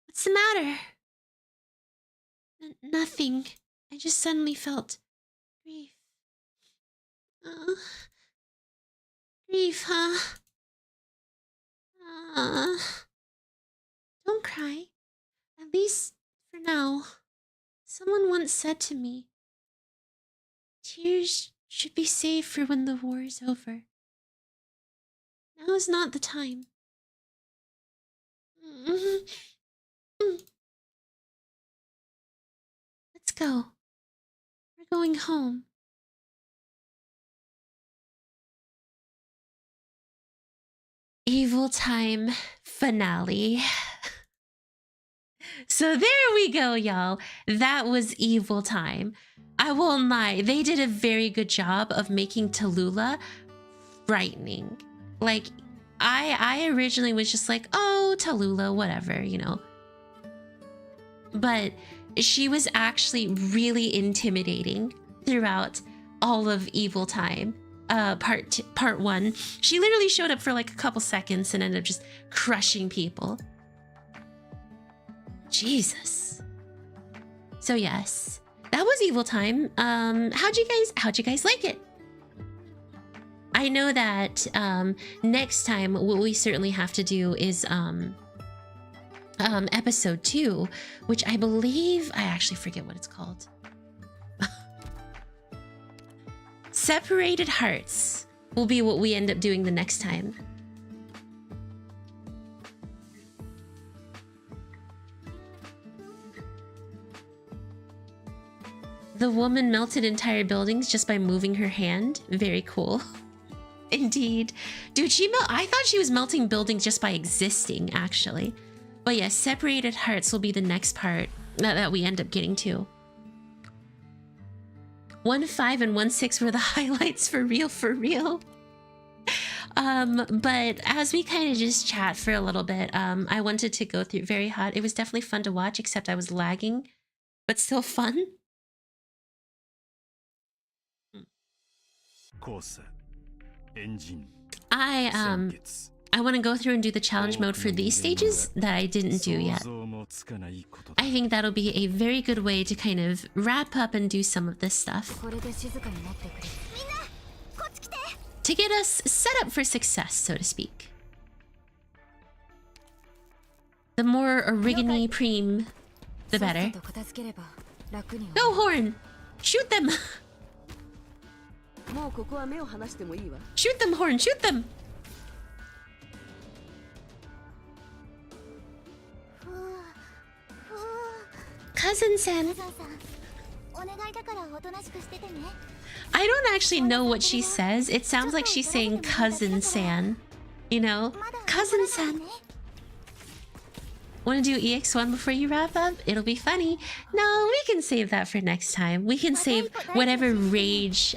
What's the matter? Nothing. I just suddenly felt grief. Grief, huh? Don't cry. At least for now. Someone once said to me, tears should be saved for when the war is over. Now is not the time. Let's go. We're going home. Evil Time finale. So there we go, y'all. That was Evil Time. I won't lie, they did a very good job of making Tallulah frightening. Like, I originally was just like, oh, Tallulah, whatever, you know. But she was actually really intimidating throughout all of Evil Time. Part 1. She literally showed up for like a couple seconds and ended up just crushing people. Jesus. So yes, that was Evil Time. How'd you guys like it? I know that next time what we certainly have to do is episode 2, which I believe, I actually forget what it's called. Separated Hearts will be what we end up doing the next time. The woman melted entire buildings just by moving her hand. Very cool. Indeed. Dude, I thought she was melting buildings just by existing, actually. But yeah, Separated Hearts will be the next part that we end up getting to. 1.5 and 1.6 were the highlights for real. But as we kind of just chat for a little bit, I wanted to go through Very Hot. It was definitely fun to watch, except I was lagging, but still fun. Course, engine, I want to go through and do the challenge mode for these stages that I didn't do yet. I think that'll be a very good way to kind of wrap up and do some of this stuff. To get us set up for success, so to speak. The more origami preem, the better. Go, Horn! Shoot them! Shoot them, Horn! Shoot them! Cousin-san. I don't actually know what she says. It sounds like she's saying cousin-san. You know? Cousin-san. Want to do EX1 before you wrap up? It'll be funny. No, we can save that for next time. We can save whatever rage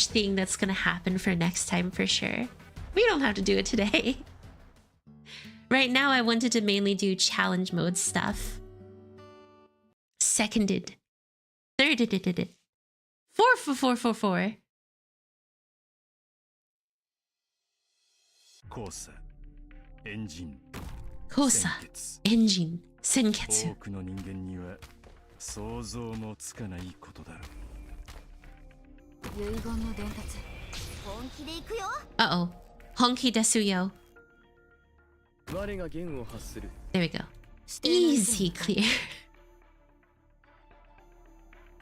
thing that's gonna happen for next time for sure. We don't have to do it today. Right now, I wanted to mainly do challenge mode stuff. Seconded. Thirded. 4. 交差エンジン Kosa, 鮮血 engine, 多 senketsu. くの人間には想像もつかないことだろう。遺言の伝達本気で行くよ。 Uh-oh. Honky desuyo. 我が弦を発する。 There we go. Easy clear.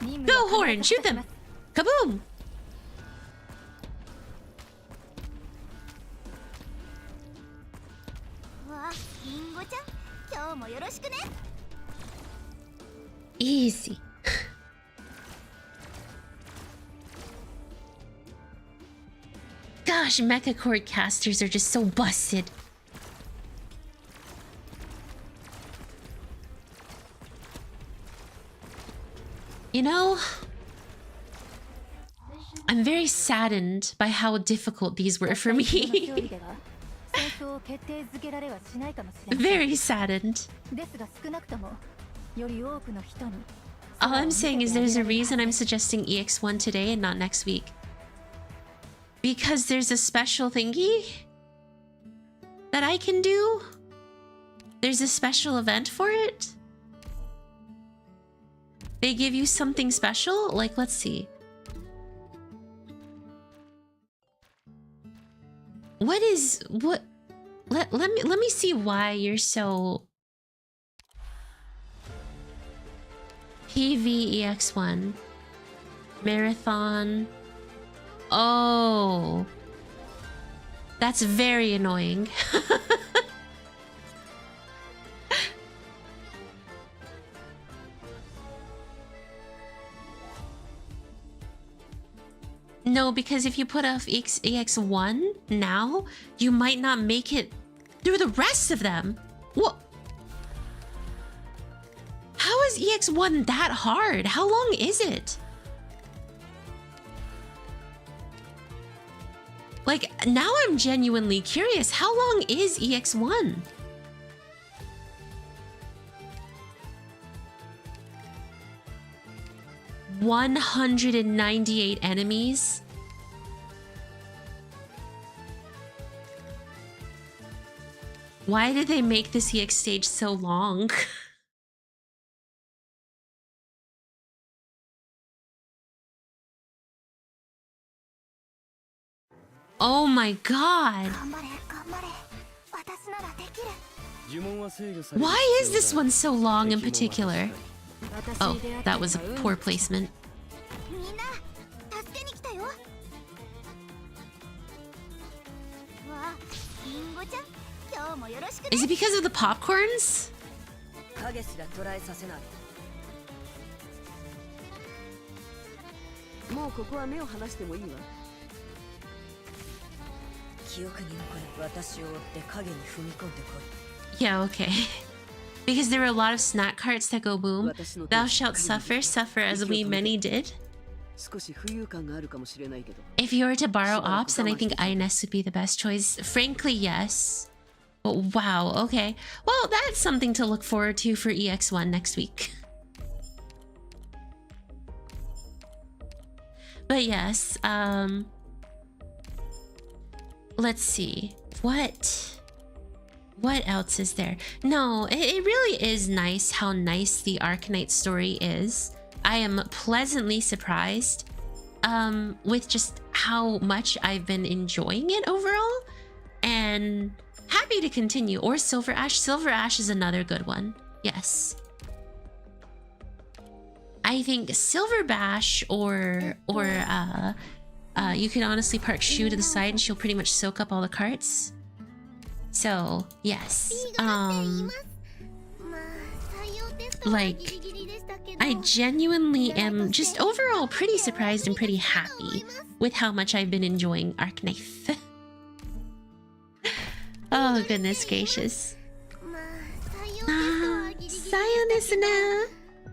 任務 Go は horn, shoot them. 必ず果たし Kaboom. ますわあ、リンゴちゃん、今日もよろしくね。 Easy. Gosh, mecha cord casters are just so busted. You know, I'm very saddened by how difficult these were for 勝 me. 利では戦争を決定づけられはしないかもしれません。 Very saddened. ですが少なくともより多くの人に All I'm saying is there's a reason I'm suggesting EX1 today and not next week. Because there's a special thingy that I can do. There's a special event for it. They give you something special. Like, let's see. What is what? Let me see why you're so PVEX1 Marathon. Oh, that's very annoying. No, because if you put off EX1 now, you might not make it through the rest of them. What? How is EX1 that hard? How long is it? Like, now I'm genuinely curious. How long is EX1? $198 enemies? Why did they make this EX stage so long? Oh my god. 頑張れ頑張れ私ならできる Why is this one so long in particular? 私 Oh, に出会って that was a くれた運 poor placement. みんな助けに来たよわあリンゴちゃん今日もよろしくね Is it because of the popcorns? 影すら捉えさせない。もうここは目を離してもいいわ。記憶に残る私を追って影に踏み込んでこい。 Yeah, okay. Because there were a lot of snack carts that go boom. Thou shalt suffer, suffer as we many did. 少し浮遊感があるかもしれないけど。 If you were to borrow ops, then I think INS would be the best choice. Frankly, yes. But wow, okay. Well, that's something to look forward to for EX1 next week. But yes, let's see. What else is there? No, it really is nice how nice the ARKNIGHTS story is. I am pleasantly surprised with just how much I've been enjoying it overall, and happy to continue. Or Silver Ash. Silver Ash is another good one. Yes. I think Silver Bash or you can honestly park Shu to the side and she'll pretty much soak up all the carts. So yes, like I genuinely am just overall pretty surprised and pretty happy with how much I've been enjoying ARKNIGHTS. Oh goodness gracious. さよですな。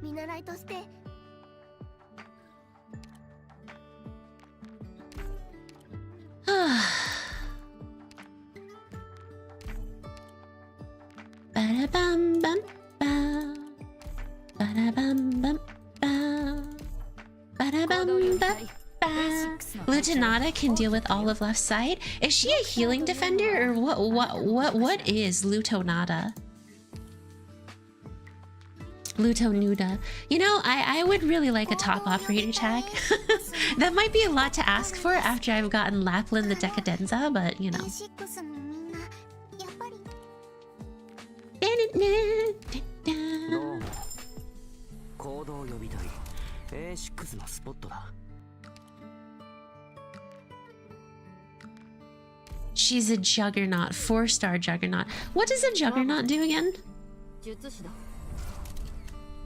見習いとして Ba-da-bum bum bow. Ba-da-bum bum bow. Ba-da-bum bum bow. Lutanata can deal with all of left side. Is she a healing defender or what is Lutonata? Lutonuda. You know, I would really like a top operator tag. That might be a lot to ask for after I've gotten Lapland the Decadenza, but you know. 6のみんなやっぱり どうも行動予備隊 A6 のスポットだ She's a juggernaut, 4-star juggernaut. What does a juggernaut do again? 術師だ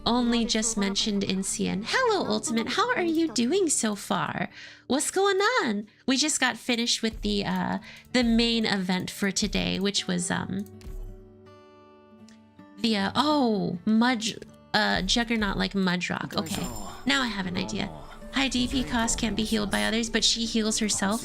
Only just mentioned in CN. Hello, Ultimate. How are you doing so far? What's going on? We just got finished with the main event for today, which was Juggernaut like Mudrock. Okay, now I have an idea. High DP cost can't be healed by others, but she heals herself.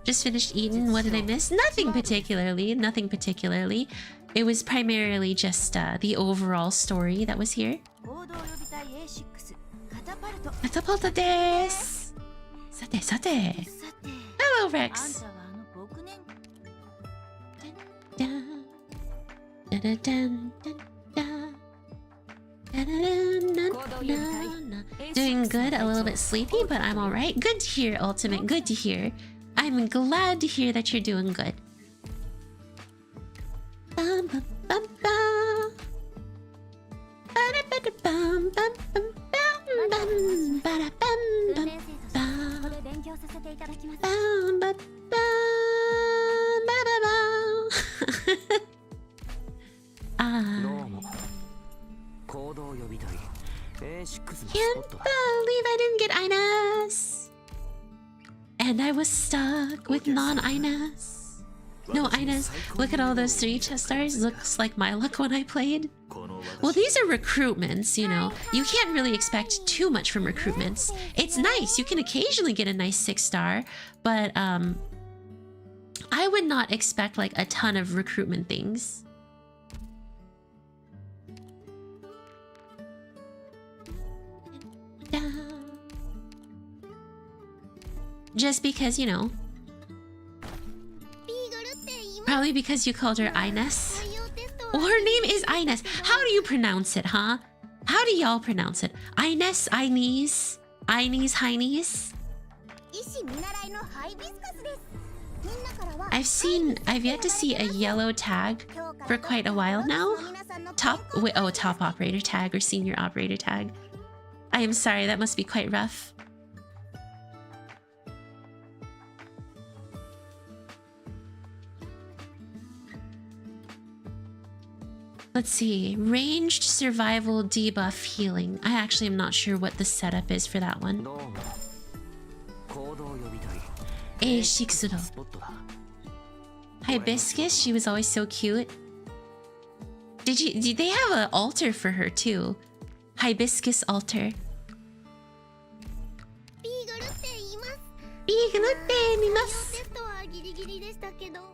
Just finished eating. What did I miss? Nothing particularly. Nothing particularly. It was primarily just the overall story that was here. 行動予備隊 A6 カタパルト Catapulta des. Sate. さて Hello, あん Rex. たはあの僕ね Dun, dun, dun, dun, dun, dun. Dun, dun, dun, dun, dun. Doing good, a little bit sleepy, but I'm alright. Good to hear, Ultimate. Good to hear. I'm glad to hear that you're doing good. Bum, bum, bum, bum. Ba-da-ba-da-bum, bum, bum, bum, bum, ba-da-bum, 訓 bum, 練生としてこ bum. こで勉強させていただきます Bum, ba, bum, ba, ba, bum. ど I うも行動予備隊 A6 のス can't ポッ believe トだ I didn't get Inas. And I was stuck with non-Inas. No Inas. Look at all those 3 chest stars. Looks like my luck when I played. Well, these are recruitments, you know. You can't really expect too much from recruitments. It's nice. You can occasionally get a nice 6-star, but I would not expect like a ton of recruitment things. Just because, you know, ビーグルって言います probably because you called her Ines. 採用テスト Well, は her name is Ines. How do you pronounce it, huh? How do y'all pronounce it? Ines, Ines, Ines, Heinies? 医師見習いのハイビスカスですみんなからは I've yet to see a yellow tag for quite a while now. Top operator tag or senior operator tag. I am sorry, that must be quite rough. Let's see. Ranged survival debuff healing. I actually am not sure what the setup is for that one. どうも行動予備隊 A6 のスポットだ Hibiscus, she was always so cute. Did they have an altar for her too? Hibiscus altar. ビーグルって言います Bignutte テストはギリギリでしたけど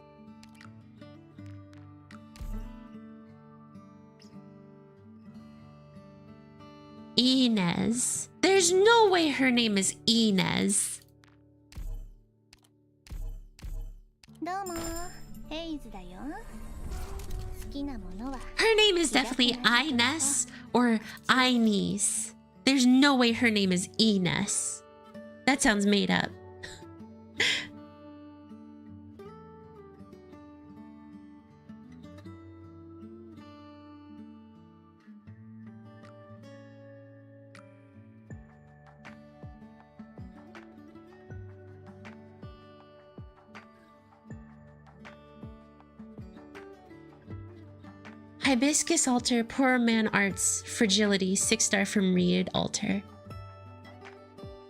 Inez. There's no way her name is Inez. どうもヘイズだよ好きなものは Her name is definitely Ines or Ines. There's no way her name is Ines. That sounds made up. Hibiscus altar, poor man arts, fragility, 6-star from Reed altar.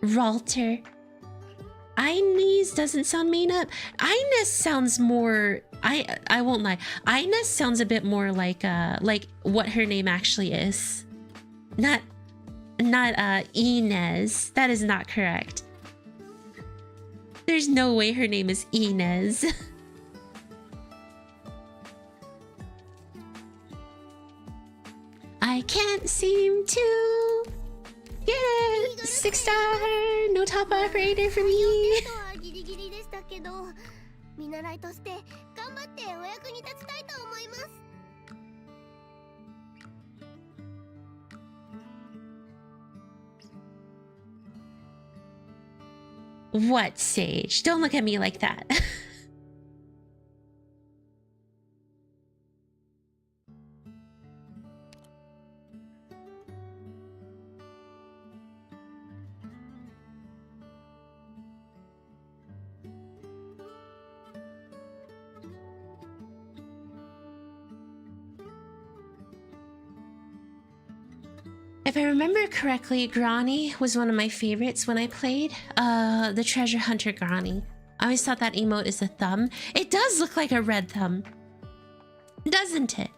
Ralter. Ines doesn't sound made up. Ines sounds more. I won't lie. Ines sounds a bit more like what her name actually is. Not Inez. That is not correct. There's no way her name is Inez. I can't seem to get it. 6-star. No top operator for me. とはギリギリでしたけど、見習いとして頑張ってお役に立ちたいと思います。 What, Sage? Don't look at me like that. If I remember correctly, Grani was one of my favorites when I played. The Treasure Hunter Grani. I always thought that emote is a thumb. It does look like a red thumb, doesn't it?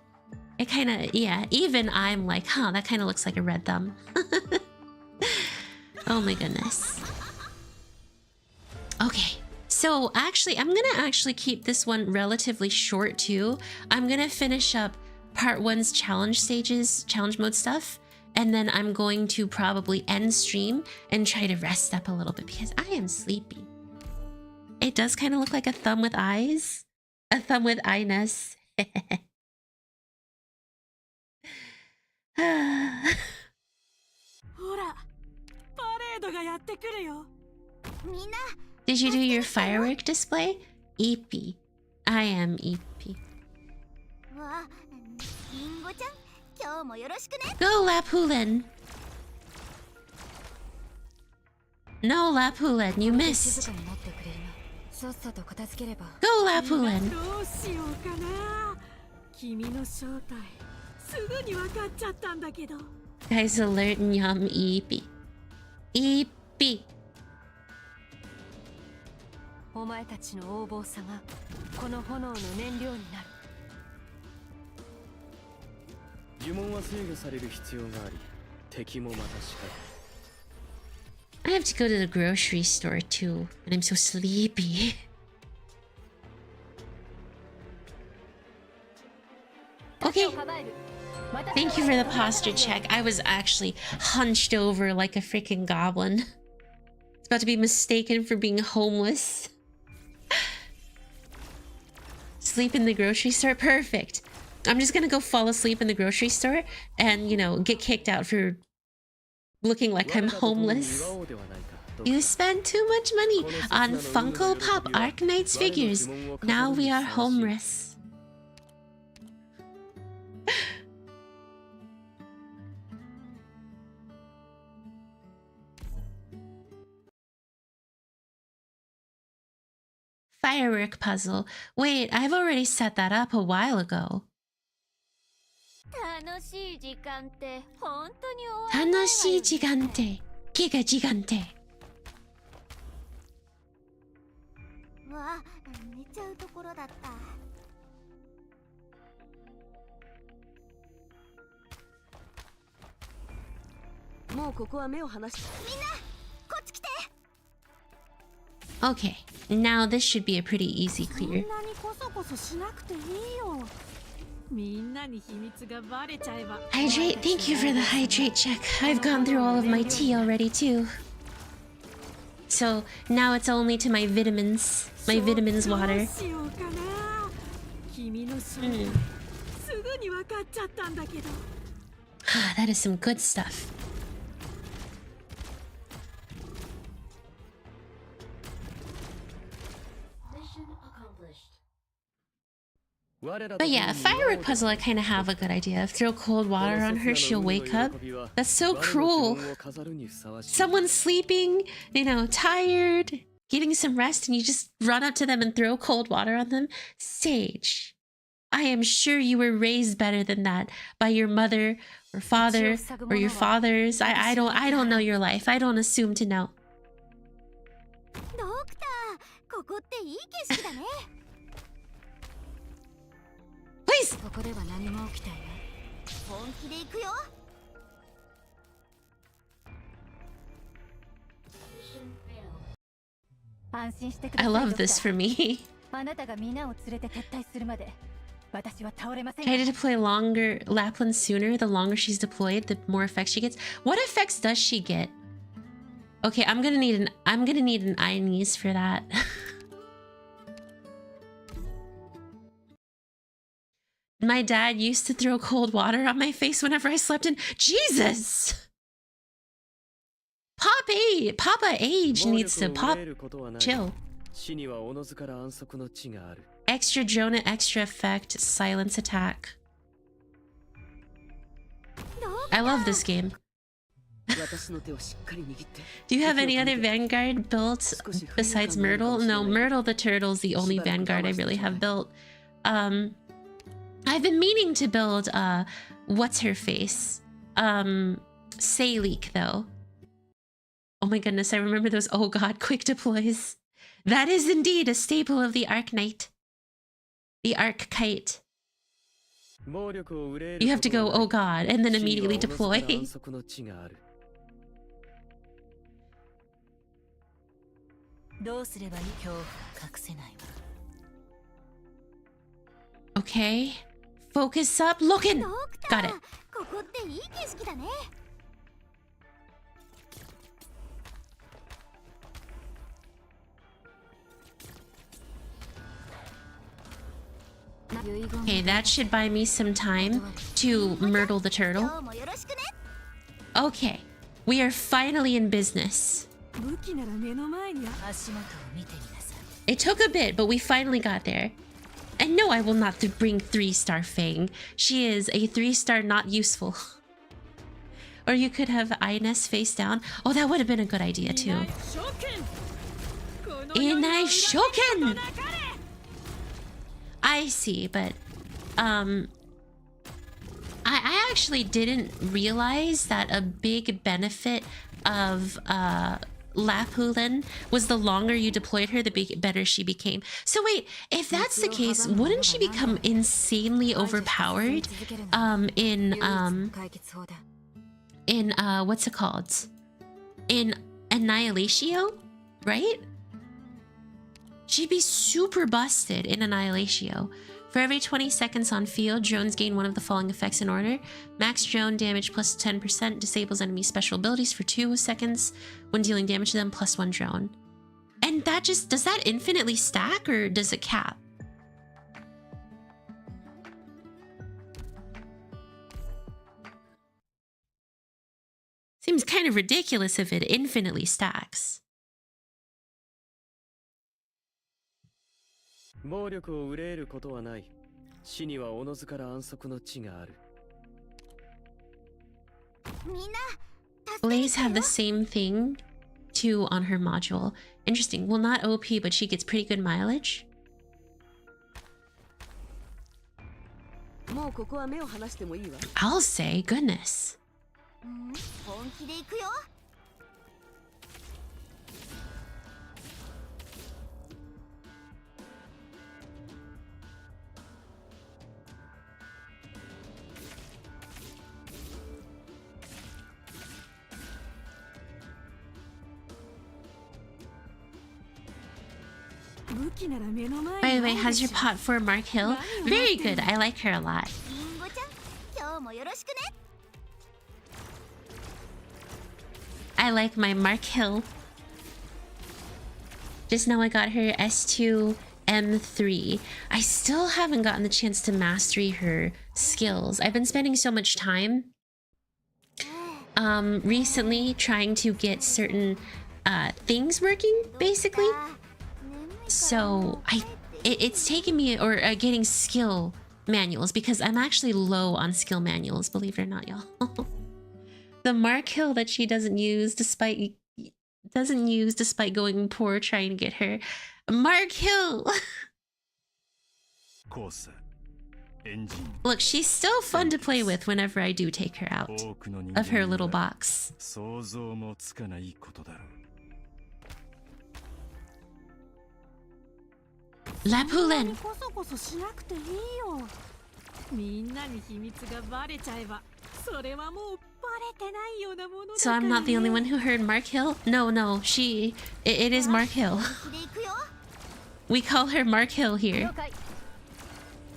It kind of, yeah, even I'm like, huh, that kind of looks like a red thumb. Oh my goodness. Okay, so actually, I'm gonna actually keep this one relatively short too. I'm gonna finish up part 1's challenge stages, challenge mode stuff. And then I'm going to probably end stream and try to rest up a little bit because I am sleepy. It does kind of look like a thumb with eyes. A thumb with eyeness. ほら、パレードがやってくるよ。みんな、 Did you do your firework display? Eepy. I am Eepy. わ、リンゴちゃん、今日もよろしくね。 Go Lapulin. No Lapulin, you missed. 静かになってくれるな。さっさと片付ければ。 Go Lapulin. どうしようかな。君の正体、すぐに分かっちゃったんだけど。 Guys alert and yum Eepy. Eepy. お前たちの横暴さがこの炎の燃料になる。 呪文は制御される必要があり、敵もまたしかり。 I have to go to the grocery store too, and I'm so sleepy. Okay. Thank you for the posture check. I was actually hunched over like a freaking goblin. It's about to be mistaken for being homeless. Sleep in the grocery store? Perfect. I'm just gonna go fall asleep in the grocery store and, you know, get kicked out for looking like I'm homeless. You spent too much money on Funko Pop ARKNIGHTS figures. Now we are homeless. Firework puzzle. Wait, I've already set that up a while ago. 楽しい時間って本当に終わらないわよね。楽しい時間って気が時間ってわ、寝ちゃうところだった。もうここは目を離し。みんな、こっち来て。 Okay, now this should be a pretty easy そん clear. なにコソコソしなくていいよ。みんなに秘密がバレちゃえば。 Hydrate, thank you for the hydrate check. I've gone through all of my tea already too. So now it's only to my vitamins water. どうしようかな。君の正体、すぐに分かっちゃったんだけど。 Ah, that is some good stuff. But yeah, firework puzzle I kind of have a good idea. Throw cold water on her, she'll wake up. That's so cruel. Someone's sleeping, you know, tired, getting some rest, and you just run up to them and throw cold water on them. Sage, I am sure you were raised better than that by your mother or father or your fathers. I don't know your life. I don't assume to know. ドクター、ここっていい景色だね。 Please. ここでは何も起きていない。本気で行くよ。 安心してくだ I さい。 love this for me. あなたが皆を連れて撤退するまで Try to deploy longer Lapland sooner. The longer she's deployed, the more effects she gets. What effects does she get? Okay, I'm gonna need an Ines for that. My dad used to throw cold water on my face whenever I slept in. Jesus! Papa Age needs to chill. Extra Jonah, extra effect, silence attack. I love this game. Do you have any other Vanguard built besides Myrtle? No, Myrtle the Turtle's the only Vanguard I really have built. I've been meaning to build what's her face? Sayleek though. Oh my goodness, I remember those oh god quick deploys. That is indeed a staple of the Arknight. The Arkkite. You have to go oh god and then immediately deploy. Okay. Focus up. Looking. Got it. Okay, that should buy me some time to Myrtle the Turtle. Okay, we are finally in business. It took a bit, but we finally got there. And no, I will not bring 3-star Fang. She is a 3-star not useful. Or you could have Ines face down. Oh, that would have been a good idea too. Inai Shoken! I see, but I actually didn't realize that a big benefit of Lapulin was the longer you deployed her, the better she became. So wait, if that's the case, wouldn't she become insanely overpowered in what's it called? In Annihilatio, right? She'd be super busted in Annihilatio. For every 20 seconds on field, drones gain one of the following effects in order. Max drone damage plus 10%, disables enemy special abilities for 2 seconds when dealing damage to them, plus 1 drone. And that just, does that infinitely stack or does it cap? Seems kind of ridiculous if it infinitely stacks. 暴力を憂えることはない。死にはおのずから安息の地がある。Blaze had the same thing too on her module. Interesting. Well, not OP, but she gets pretty good mileage. もうここは目を離してもいいわ。 I'll say, goodness. 本気で行くよ。 By the way, how's your pot for Mark Hill? Very good. I like her a lot. I like my Mark Hill. Just now I got her S2 M3. I still haven't gotten the chance to mastery her skills. I've been spending so much time recently trying to get certain things working, basically. So it's taken me, or getting skill manuals, because I'm actually low on skill manuals, believe it or not, y'all. The Mark Hill that she doesn't use despite going poor trying to get her. Mark Hill. Look, she's still fun to play with whenever I do take her out of her little box. Lapulin. So I'm not the only one who heard Mark Hill? No, it is Mark Hill. We call her Mark Hill here.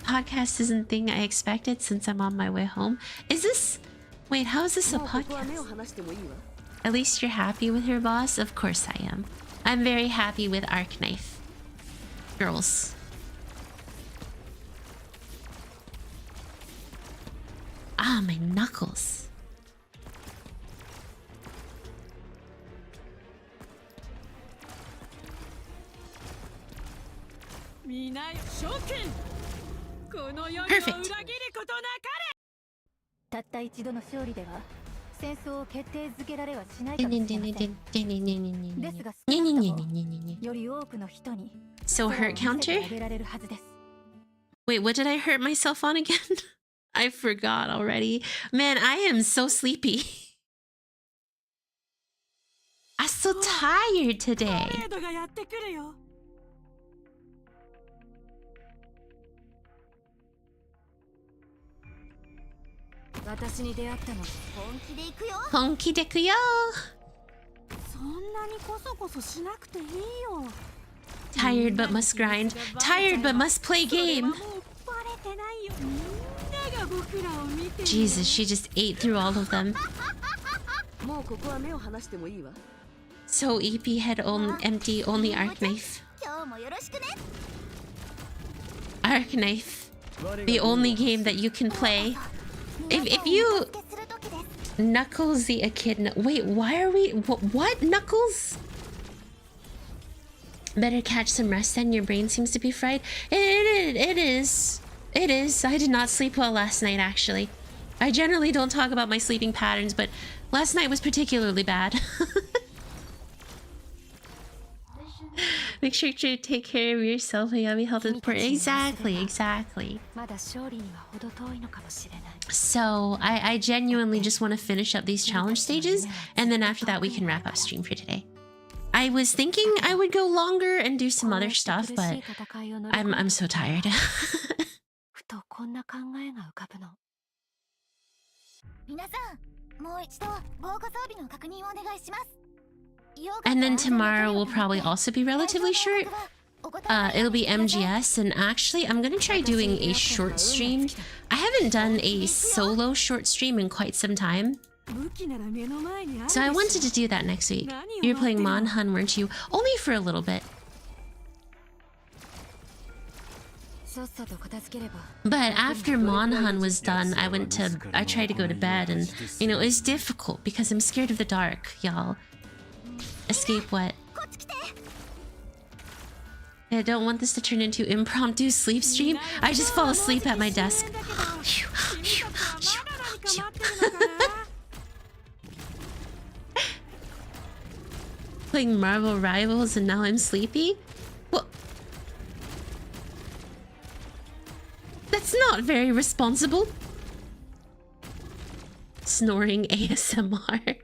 podcast isn't thing I expected since I'm on my way home. Is this... Wait, how is this a podcast? At least you're happy with your boss? Of course I am. I'm very happy with ARKKnife. Girls. Ah, my knuckles. 皆よ諸君この世にも裏 Perfect. 切ることなかれたった一度の勝利では戦争を決定づけられはしないかもしれませんですが少なくともより多くの人に So それを hurt 見せて counter? あげられるはずです Wait, what did I hurt myself on again? I forgot already. Man, I am so sleepy. I'm so tired パ today. レードがやってくるよ 私に出会ったの本気で行くよ Honky dick yo. そんなにこそこそしなくていいよ Tired but must grind. Tired but must play それは game. もうバレてないよみんなが僕らを見てる Jesus, she just ate through all of them. もうここは目を離してもいいわ So EP head empty, only ARKKnife. 今日もよろしくね ARKKnife. The only game that you can play. If you する時です Knuckles the echidna. Wait, why are we... What? Knuckles? Better catch some rest then. Your brain seems to be fried. It is. It is. I did not sleep well last night, actually. I generally don't talk about my sleeping patterns, but last night was particularly bad. Make sure to take care of yourself. Hayami, health is important. Exactly, exactly. まだ勝利には程遠いのかもしれない So I genuinely just want to finish up these challenge stages, and then after that we can wrap up stream for today. I was thinking I would go longer and do some other stuff, but I'm so tired. ふとこんな考えが浮かぶの皆さんもう一度防護装備の確認をお願いします And then tomorrow will probably also be relatively short. It'll be MGS, and actually I'm gonna try doing a short stream. I haven't done a solo short stream in quite some time, 武器なら目の前にあるでし so ょ I wanted to do that next week. You're playing Monhan, weren't you? Only for a little bit. さっさと片付ければ But after Monhan was done, I tried to go to bed, and you know, it's difficult because I'm scared of the dark, y'all. Escape what? こっち来て I don't want this to turn into impromptu sleep stream. I just fall asleep at my desk. 君たちはまだ何か待ってるのかな Playing Marvel Rivals and now I'm sleepy? Well, that's not very responsible. Snoring ASMR.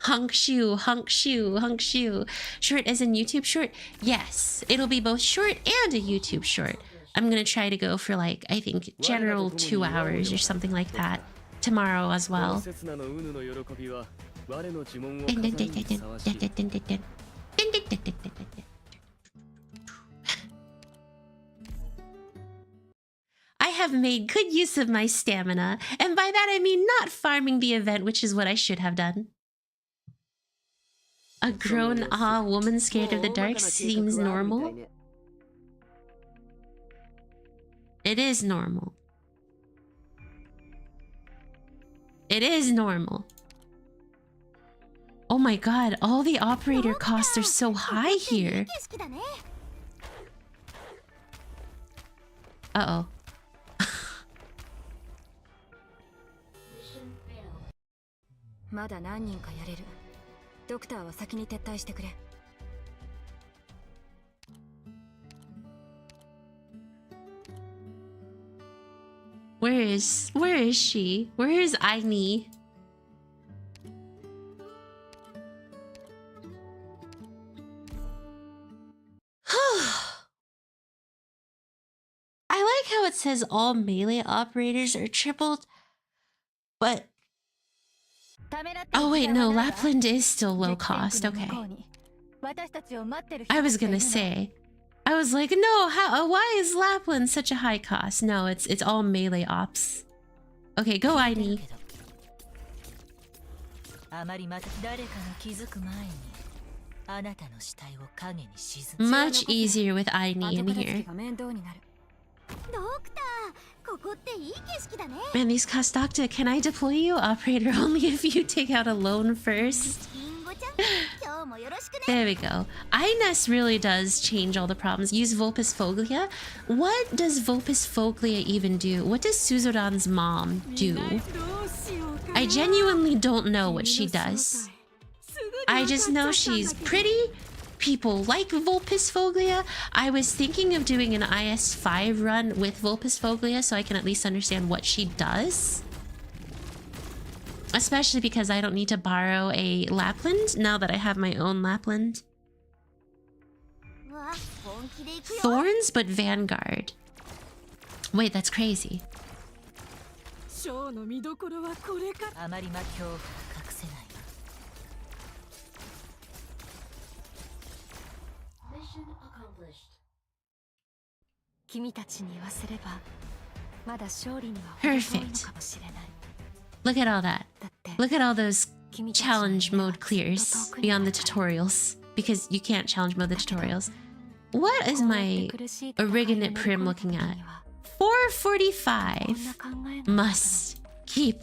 Hunk shoe, hunk shoe, hunk shoe. Short as in YouTube short? Yes, it'll be both short and a YouTube short. I'm gonna try to go for like, I think, general 2 hours or something like that tomorrow as この well. 刹那のウヌの喜びは我の呪文を飾るにふさわしい I have made good use of my stamina, and by that I mean not farming the event, which is what I should have done. A grown woman scared of the dark seems normal. It is normal. It is normal. Oh my god, all the operator costs are so high here. 景色だね Uh-oh. まだ何人かやれるドクターは先に撤退してくれ Where is she? Where is Aini? I like how it says all melee operators are tripled, but oh wait, no, Lapland is still low cost. Okay. I was I was like, no, how? Why is Lapland such a high cost? No, it's all melee ops. Okay, go Aini. あまりまた誰かが気づく前にあなたの死体を影に沈む Much easier with Aini in here. ドクターここっていい景色だね Man, these cost Doctor, can I deploy you? Operator only if you take out a loan first. リンゴちゃん今日もよろしくね There we go. Ines really does change all the problems. Use Vulpes Foglia. What does Vulpes Foglia even do? What does Suzodan's mom do? I genuinely don't know what she does. I just know she's pretty. People like Vulpes Foglia. I was thinking of doing an IS5 run with Vulpes Foglia so I can at least understand what she does. Especially because I don't need to borrow a Lapland now that I have my own Lapland. うわ本気で行くよ Thorns, but Vanguard. Wait, that's crazy. ショーの見どころはこれかあまりま恐怖が隠せないわ Mission accomplished 君たちに言わせればまだ勝利には程遠いのかもしれない Look at all that. だって Look at all those 君たちの challenge 夢は mode clears beyond the tutorials. Because you can't challenge mode the tutorials. What is my Originate Prim looking at? 445. Must keep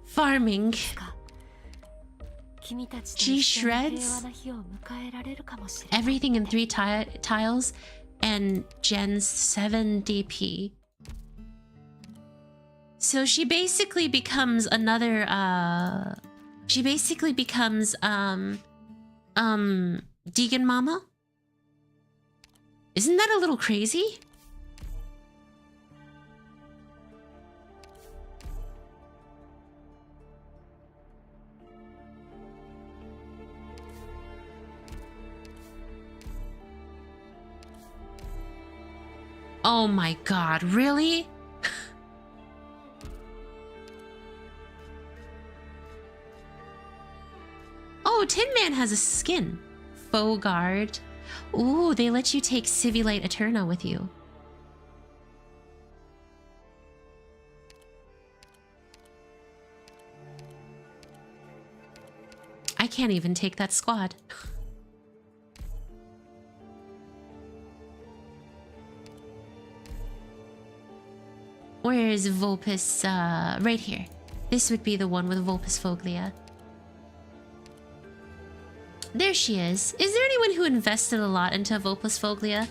farming. She shreds everything in 3 tiles and gens 7 DP. So she basically becomes another she basically becomes Deegan Mama? Isn't that a little crazy? Oh my god, really? Oh, Tin Man has a skin. Faux Guard. Ooh, they let you take Civilite Eterna with you. I can't even take that squad. Where is Vulpes? Right here. This would be the one with Vulpes Foglia. There she is. Is there anyone who invested a lot into Vulpes Foglia?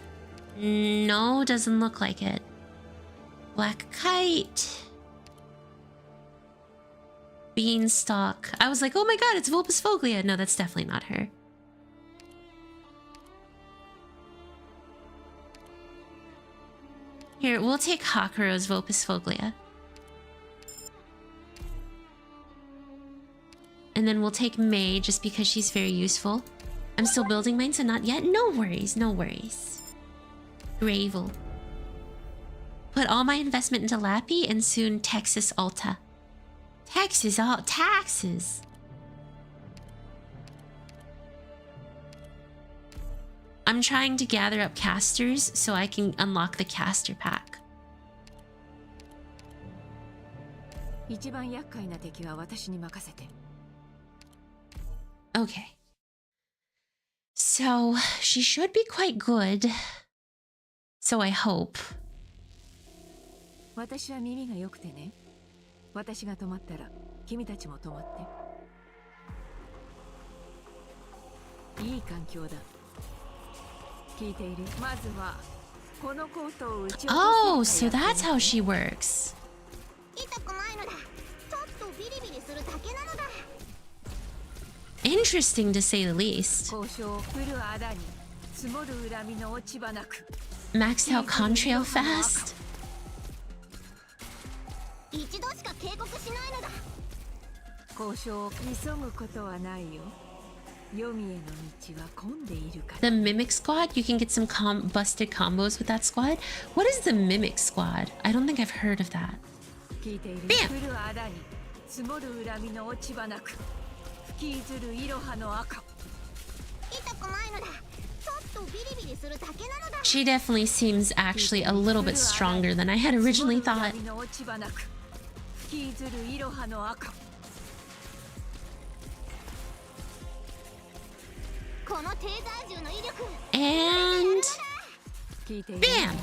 No, doesn't look like it. Black Kite. Beanstalk. I was like, oh my god, it's Vulpes Foglia. No, that's definitely not her. Here, we'll take Hakuro's Vulpes Foglia. And then we'll take May just because she's very useful. I'm still building mine, so not yet. No worries, no worries. Gravel. Put all my investment into Lappy and soon Texas Alta. Texas, all taxes. I'm trying to gather up casters so I can unlock the caster pack. 一番厄介な敵は私に任せて Okay. So, she should be quite good. So I hope. 私は耳が良くてね私が止まったら君たちも止まっていい環境だ聞いているまずはこのコートを打ち落とす Oh, so that's how she works. 痛くないのだちょっとビリビリするだけなのだ Interesting to say the least. 交渉を振る仇に積もる恨みの落ち葉なく Maxed out contrail fast. 一度しか警告しないのだ交渉を急ぐことはないよ黄泉への道は混んでいるから The Mimic Squad, you can get some busted combos with that squad. What is the Mimic Squad? I don't think I've heard of that. 聞いている Bam! 振る仇に積もる恨みの落ち葉なく吹き譲るイロハの赤痛くないのだちょっと She definitely seems actually a little bit stronger than I had originally thought. And bam!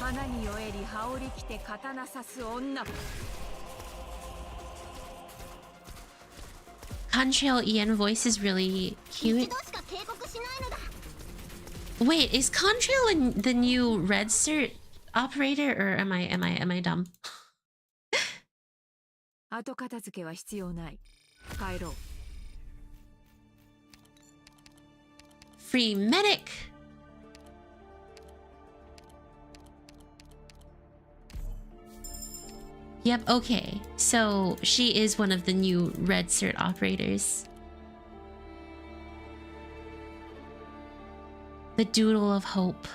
Contrail Ian voice is really cute. Wait, is Contrail the new red cert operator, or am I dumb? Free medic. Yep, okay. So she is one of the new red cert operators. The Doodle of Hope.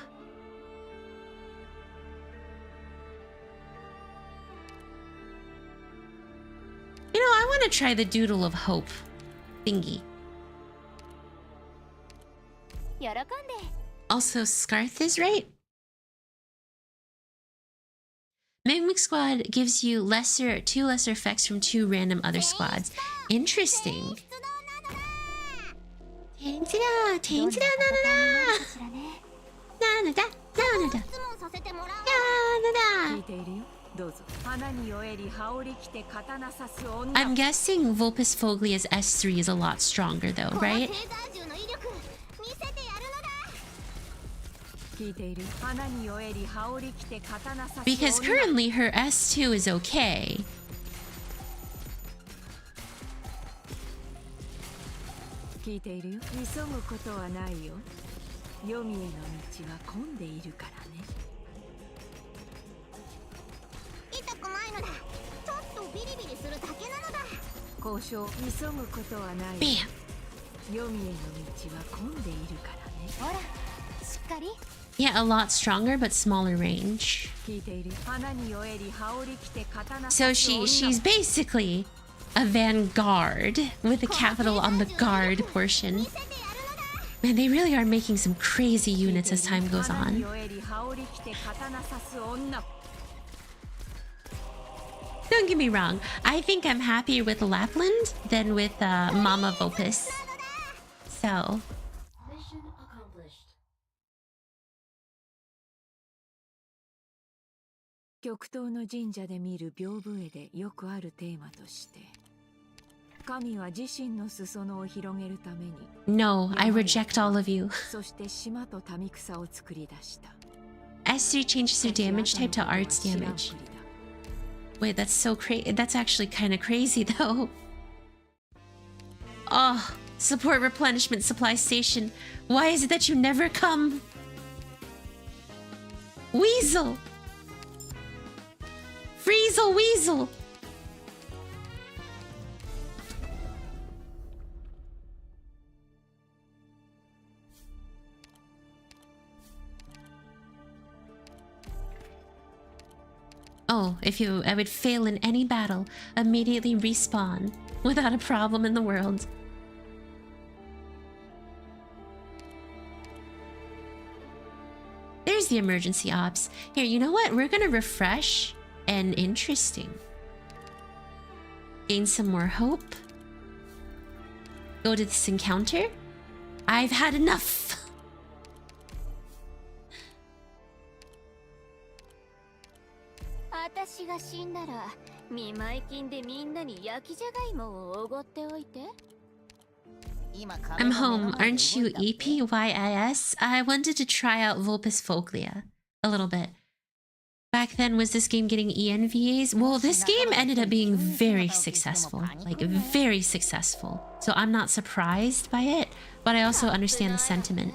You know, I want to try the Doodle of Hope thingy. Also, Scarth is right. Mimic Squad gives you two lesser effects from 2 random other squads. Interesting. I'm guessing Vulpes Foglia's S3 is a lot stronger though, right? Because currently her S2 is okay. Bam! Yeah, a lot stronger but smaller range. So she's basically a vanguard with a capital on the guard portion. Man, they really are making some crazy units as time goes on. Don't get me wrong, I think I'm happier with Lapland than with Mama Vulpes. So... No, I reject all of you. S3 changes their damage type to arts damage. Wait, that's so crazy. That's actually kind of crazy though. Oh, support replenishment supply station. Why is it that you never come? Weasel! Freezel Weasel! Oh, I would fail in any battle, immediately respawn, without a problem in the world. There's the emergency ops. Here, you know what? We're gonna refresh and interesting. Gain some more hope. Go to this encounter. I've had enough. I'm home. Aren't you EPYIS? I wanted to try out Vulpes Foglia a little bit. Back then, was this game getting ENVAs? Well, this game ended up being very successful. Like, very successful. So I'm not surprised by it, but I also understand the sentiment.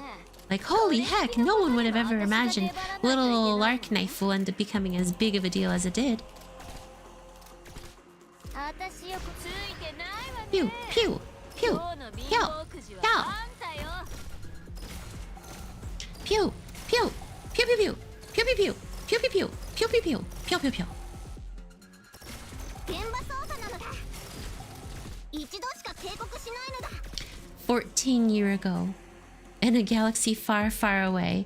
Like, holy heck, no one would have ever imagined little ARKKnife will end up becoming as big of a deal as it did. Pew, pew, pew, pew, pew. Pew, pew, pew, pew, pew, pew, pew, pew. Pew pew pew pew pew pew pew pew pew. 14 years ago, in a galaxy far, far away,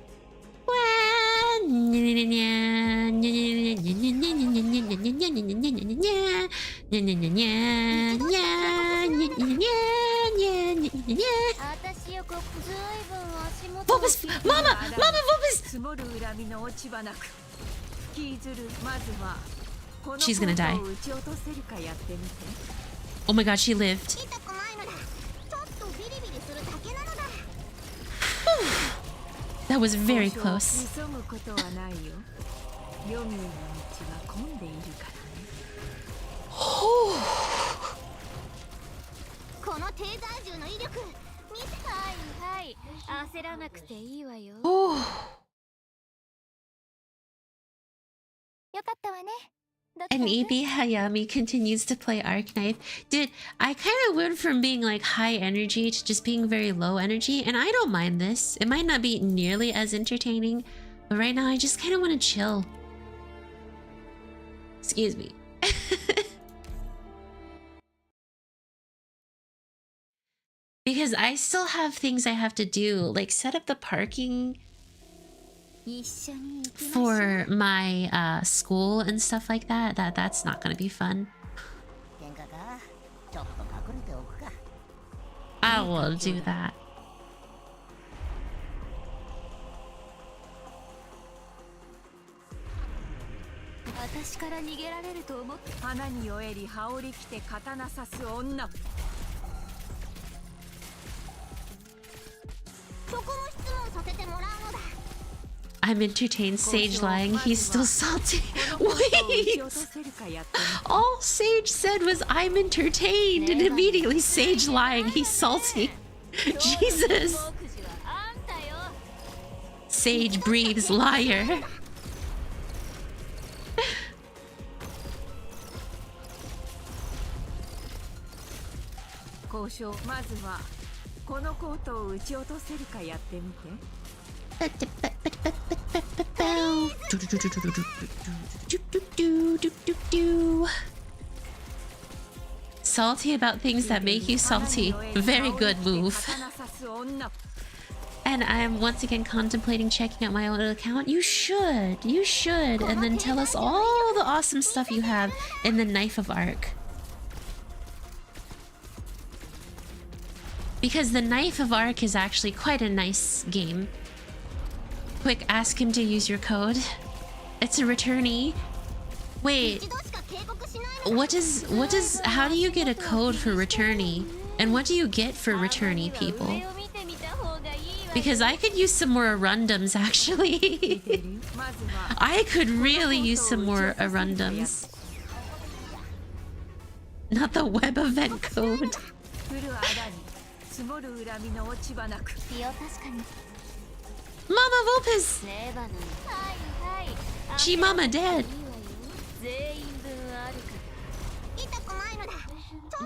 Vulpes! Mama! Mama Vulpes! 積もる恨みの落ち葉なく引きずるまずはこの She's gonna die. コートを撃ち落とせるかやってみて Oh my god, she lived. 痛くないのだ。ちょっとビリビリするだけなのだ。 That was very 交渉を close. 急ぐことはないよヨミーの道は混んでいるからねこのテーザー銃の威力見て。はいはい、焦らなくていいわよ。 Oh. よかったわね。 And EB Hayami continues to play Arknight. Dude, I kind of went from being like high energy to just being very low energy, and I don't mind this. It might not be nearly as entertaining, but right now I just kind of want to chill. Excuse me. Because I still have things I have to do, like set up the parking 一緒に行きましょう。 for my school and stuff like that. That's not gonna be fun. 喧嘩か。ちょっと隠れておくか。 I will do that. 私から逃げられると思って。花に酔えり羽織り着て刀刺す女そこも質問させてもらうのだ。 I'm entertained. Sage lying. He's still salty. このコートを撃 Wait! ち落とせるかやってみて All Sage said was I'm entertained, and immediately Sage lying. He's salty. Jesus! 目次はあんたよ。 Sage breathes liar. 交渉まずはこのコートを撃ち落とせるかやってみて Salty about things that make you salty. Very good move. 刀刺す女 And I'm once again contemplating checking out my own account. You should. You should. And then tell us all the awesome stuff you have in the Knife of Ark. Because the Knife of Ark is actually quite a nice game. Quick, ask him to use your code. It's a returnee. Wait, 一度しか警告しないの。 how do you get a code for returnee? And what do you get for returnee people? 上を見てみた方がいいわよ。 Because I could use some more arundums, actually. まずは I could really use some more arundums. Not the web event code. 降るあらに積もる恨みの落ち葉なくいや確かに。 Mama Vulpes! ねえばなの。はいはい。 She mama dead. いいわよ。全員分あるから。痛くないのだ。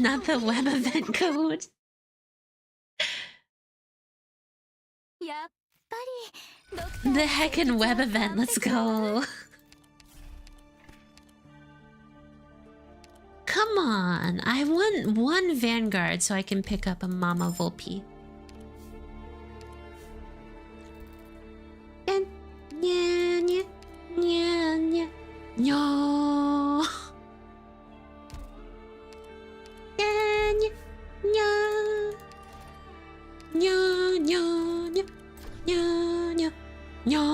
Not the web event code. やっぱり。ドクター The heckin' web event. Let's go. Come on. I want one Vanguard so I can pick up a Mama Vulpy. Nya, nya, nya, nya, nya. Nya, nya, nya, nya, nya, nya, nya, nya.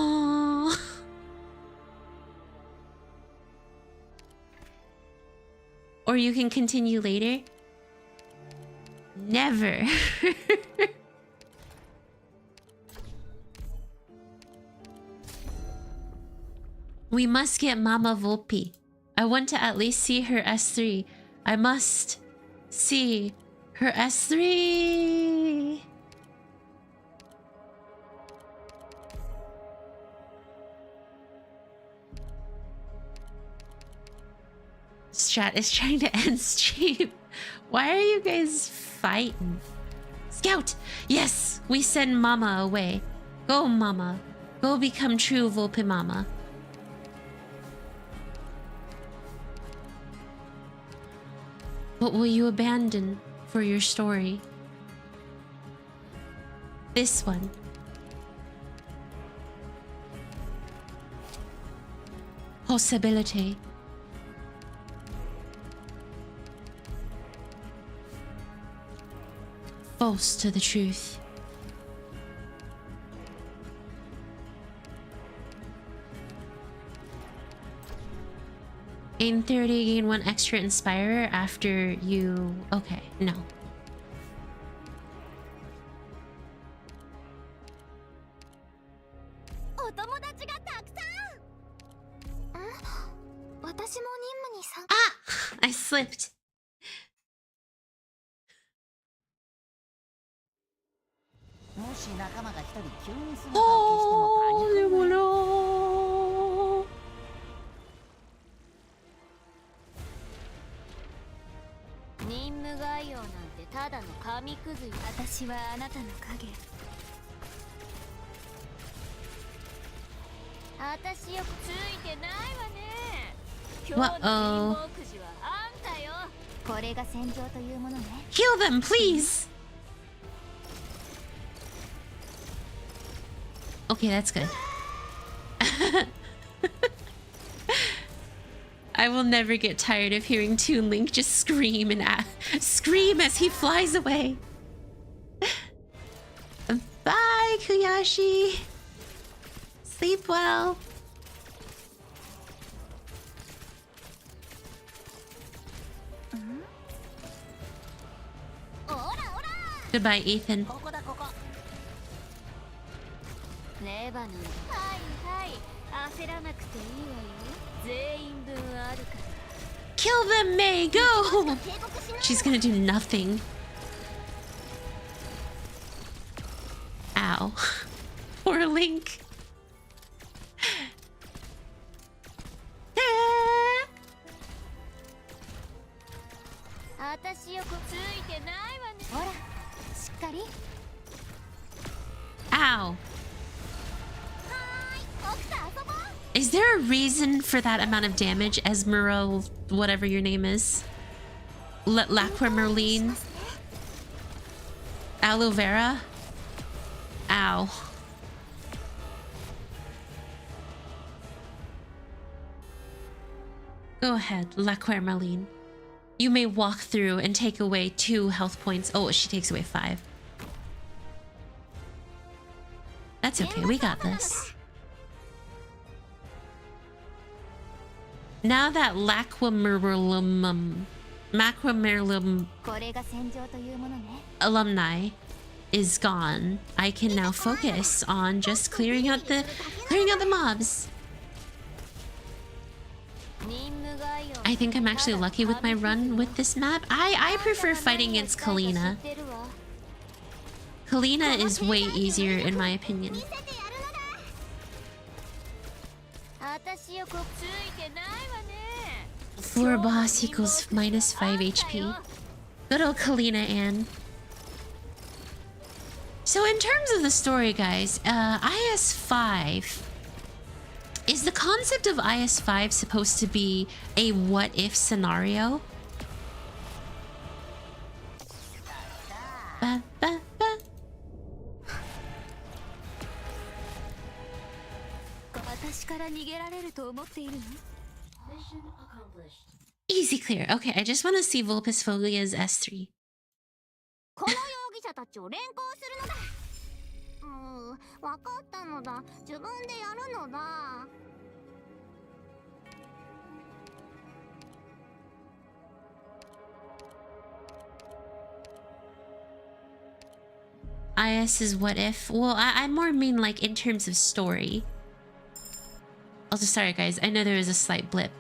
Or you can continue later. Never. We must get Mama Vulpy. I want to at least see her S3. I must see her S3. Strat is trying to end stream. Why are you guys fighting? Scout! Yes! We send Mama away. Go, Mama. Go become true Vulpy Mama. What will you abandon for your story? This one. possibility. False to the truth. Gain 30, gain 1 extra Inspirer after you... Okay, no. Ah! I slipped. Oh, 任務概要なんてただの紙くずよ。私はあなたの影。私よくついてないわね。今日の貧乏くじはあんたよ。これが戦場というものね。 Heal them, please! Okay, that's good. I will never get tired of hearing Toon Link just scream and scream as he flies away. Bye, Kuyashi. Sleep well. Goodbye, Ethan. レバノン。はいはい。焦らなくていいわよ。全員分あるから。 Kill them, May! Go! She's gonna do nothing. Ow. Poor Link. Ah. 私よくついてないわね。ほら、しっかり。 Ow. Is there a reason for that amount of damage, Esmeralda, whatever your name is? Laquamerline? Aloe vera? Ow. Go ahead, Laquamerline. You may walk through and take away 2 health points. Oh, she takes away 5. That's okay, we got this. Now that Laquamerlum alumni is gone, I can now focus on just clearing out the mobs. I think I'm actually lucky with my run with this map. I prefer fighting against Kalina. Kalina is way easier in my opinion. Floor boss equals minus 5 HP. Good old Kalina Ann. So in terms of the story, guys, IS-5... Is the concept of IS-5 supposed to be a what-if scenario? Ba, ba, ba. Easy clear. Okay, I just want to see Vulpes Foglia's S3. この容疑者たちを連行するのだ。わかったのだ。自分でやるのだ。IS is what if? Well, I more mean like in terms of story. Also, sorry guys, I know there is a slight blip.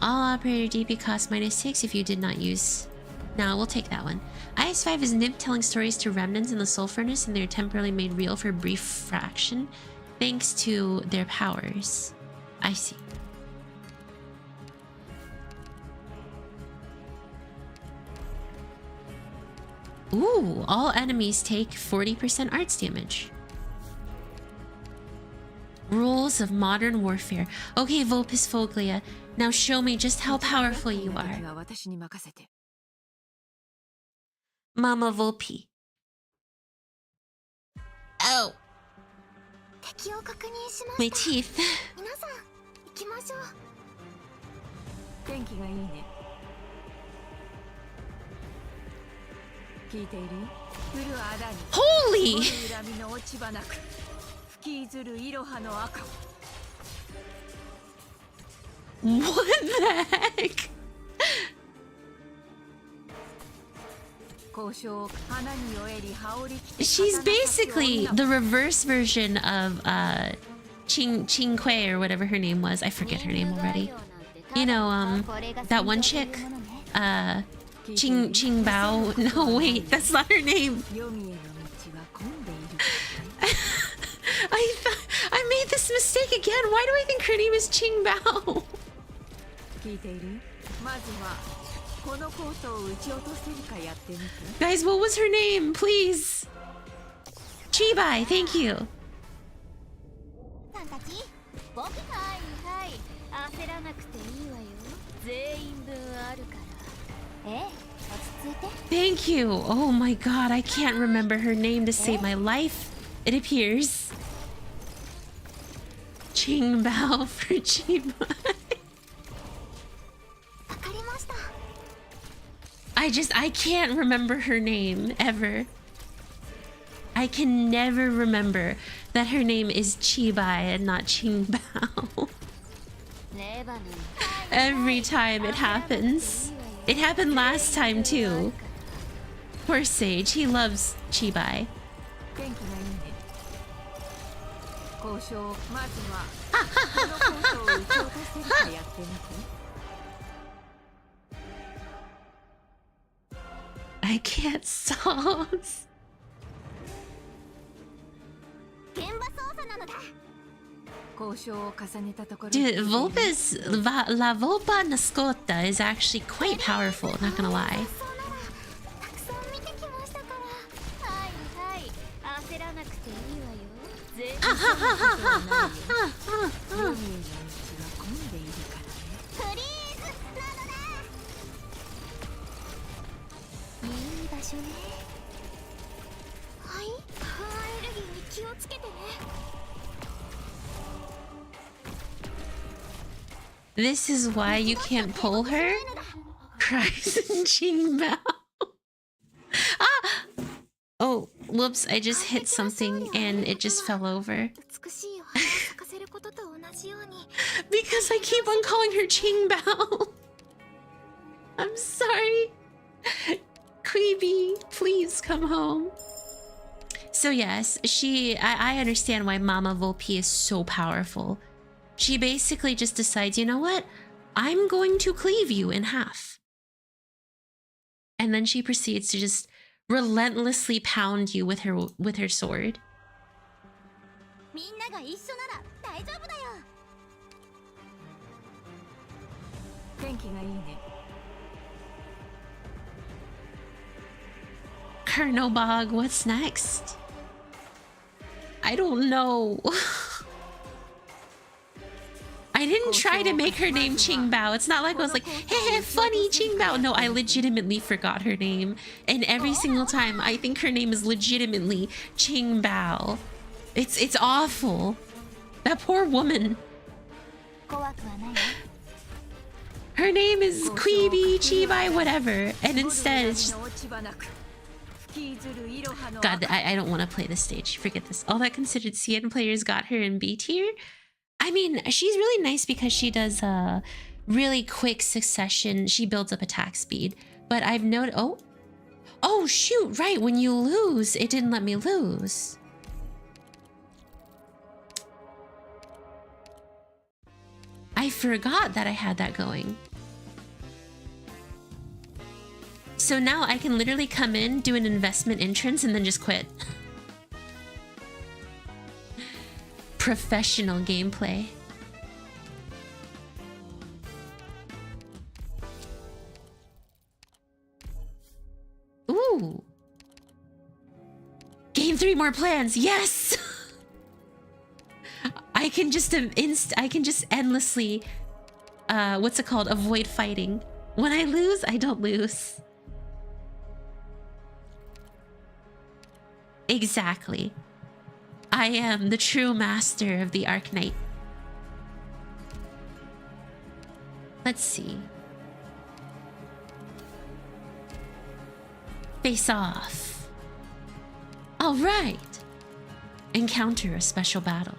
All operator DP costs -6 if you did not use... No, we'll take that one. IS-5 is Nymph telling stories to remnants in the soul furnace, and they're temporarily made real for a brief fraction thanks to their powers. I see. Ooh, all enemies take 40% arts damage. Rules of modern warfare. Okay, Vulpes Foglia, now show me just how powerful you are. Mama Volpe. Oh. My teeth. きましょう。天気がいいね。聞いている？降る穴に Holy! 掘る恨みの落ち葉なく吹きずるいろはの赤。 What the heck? 交渉花に酔えり羽織り着て She's basically the reverse version of Ching Kuei or whatever her name was. I forget her name already. You know, that one chick, Ching Bao. No, wait, that's not her name. 黄泉の道は混んでいる。 I made this mistake again. Why do I think her name is Ching Bao? 聞いている？まずはこのコートを撃ち落とせるかやってみて。 Guys, what was her name? Please. Chibai, thank you. さんたち、僕はいはい、焦らなくていいわよ。全員分あるから。ええ、落ち着いて。 Thank you. Oh my god, I can't remember her name to save my life. It appears. Ching Bao for Chibai. わかりました。 I can't remember her name ever. I can never remember that her name is Chibai and not Ching Bao. レバノン。 Every time it happens. It happened last time too. Poor Sage, he loves Chibai. 天気がいいね。交渉まずはこのコートを撃ち落とせるかやってみて。 I can't solve. 現場操作なのだ。交渉を重ねたところ。 Dude, La Volpa Nascota is actually quite powerful, not gonna lie. そうならたくさん見てきましたから。はいはい、焦らなくていいわよ。全員そういうことはないよ。黄泉の道は混んでいるからね。フリーズなのだ。いい場所ね。はい、アレルギーに気をつけてね。 This is why you can't pull her? Cries in Ching Bao. Ah! Oh, whoops, I just hit something and it just fell over. 美しいお花を咲かせることと同じように。 Because I keep on calling her Ching Bao. I'm sorry. Queeby, please come home. So yes, I understand why Mama Volpe is so powerful. She basically just decides, you know what? I'm going to cleave you in half. And then she proceeds to just relentlessly pound you with her sword. みんなが一緒なら大丈夫だよ。天気がいいね。 Colonel Bog, what's next? I don't know. I didn't try to make her name Ching Bao. It's not like I was like, hey, funny Ching Bao. No, I legitimately forgot her name. And every single time, I think her name is legitimately Ching Bao. It's awful. That poor woman. 怖くはないわ。 Her name is Queeby, Chibai, whatever. And instead, it's just... God, I don't want to play this stage. Forget this. All that considered, CN players got her in B tier. I mean, she's really nice because she does a really quick succession. She builds up attack speed. But I've noted... Oh, shoot, right. When you lose, it didn't let me lose. I forgot that I had that going. So now I can literally come in, do an investment entrance, and then just quit. Professional gameplay. Ooh. Gain 3 more plans. Yes. I can just endlessly what's it called? Avoid fighting. When I lose, I don't lose. Exactly. I am the true master of the Arc Knight. Let's see. Face off. All right. Encounter a special battle.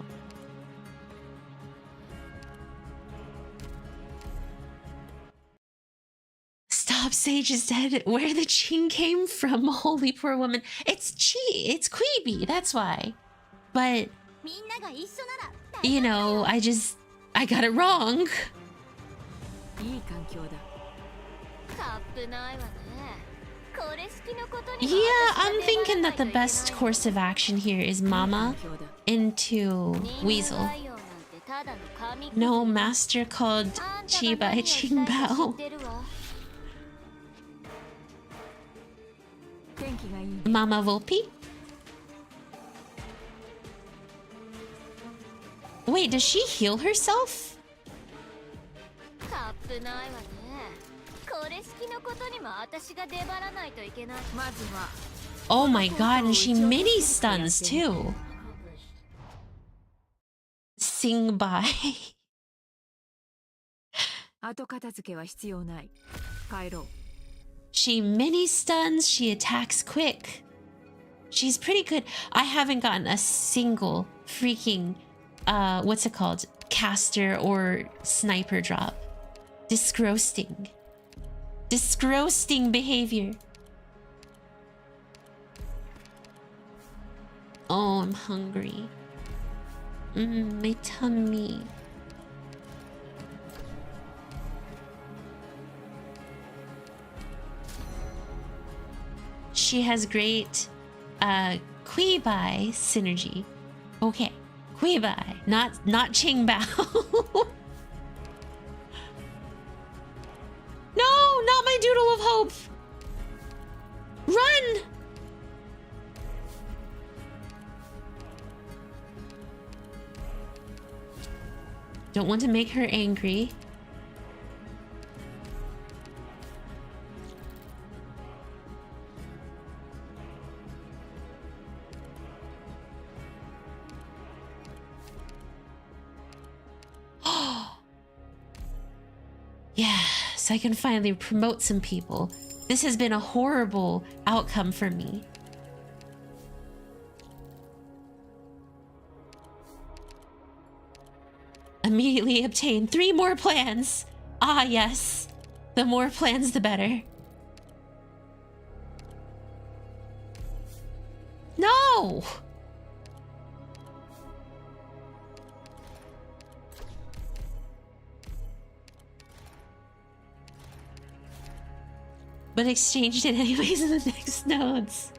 Stop, Sage is dead. Where the Ching came from, holy poor woman. It's it's Queeby, that's why. But, you know, I got it wrong. いい環境だ。 Yeah, I'm thinking that the best course of action here is Mama into Weasel. No master called Chiba Qingbao. 天気がいい。 Mama Volpe? Wait, does she heal herself? カップないわね。これ式のことにも私が出張らないといけない。まずは Oh my god, and she mini stuns too. Sing by. 後片付けは必要ない。帰ろう。 She mini stuns, she attacks quick. She's pretty good. I haven't gotten a single freaking what's it called? Caster or sniper drop. Disgrossing. Disgrossing behavior. Oh, I'm hungry. My tummy. She has great Queeby synergy. Okay, Queeby, not Qingbao. No, not my doodle of hope. Run! Don't want to make her angry. Yes, I can finally promote some people. This has been a horrible outcome for me. Immediately obtain 3 more plans. Ah, yes. The more plans, the better. No! But exchanged it anyways in the next nodes.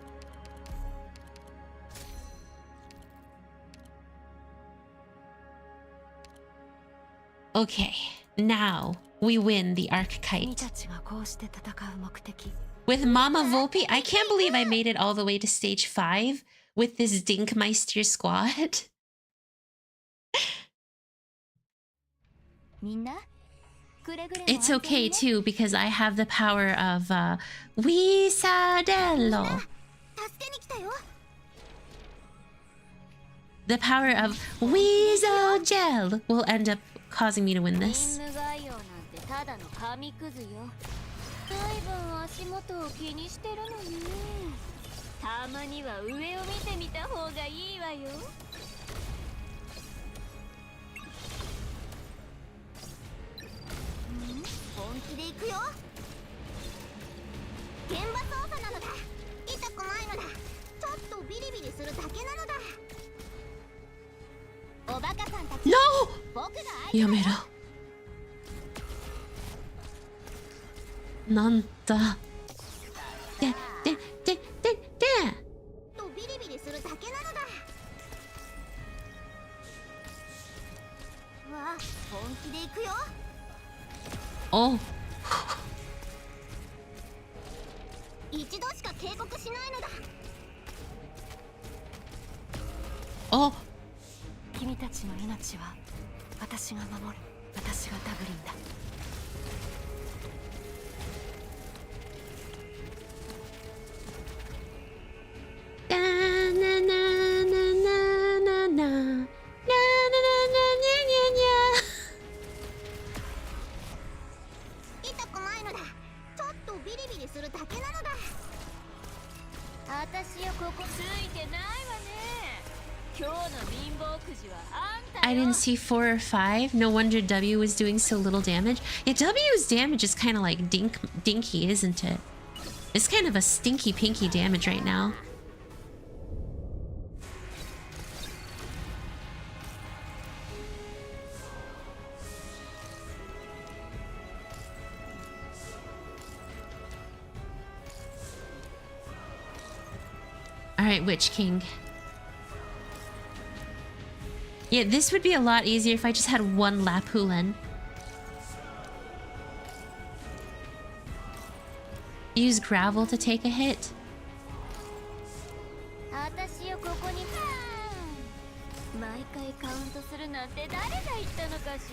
Okay, now we win the Arkknight. たちがこうして戦う目的。 With Mama Volpe, I can't believe I made it all the way to stage 5 with this Dinkmeister squad. みんな It's okay too, because I have the power of Wisadello. 助けに来たよ。 The power of Weasel Gel will end up causing me to win 任 this. 務概要なんてただの紙くずよ。随分足元を気にしてるのね。たまには上を見てみた方がいいわよ。本気で行くよ。現場操作なのだ。痛くないのだ。ちょっとビリビリするだけなのだ。おバカさんたち。 No! 僕が相手だよ。 Yamera. Nanta. De. とビリビリするだけなのだ。わあ、本気で行くよ。 Oh. 一度しか警告しないのだ。 Oh. 君たちの命は私が守る。私がダブリンだ。私よここついてないわね。今日の貧乏くじはあんた I よ。 didn't see 4 or 5. No wonder W was doing so little damage. Yeah, W's damage is kind of like dinky, isn't it? It's kind of a stinky pinky damage right now. Alright, Witch King. Yeah, this would be a lot easier if I just had one Lapulen. Use gravel to take a hit. 私よここに毎回カウントするなんて誰が言ったのかし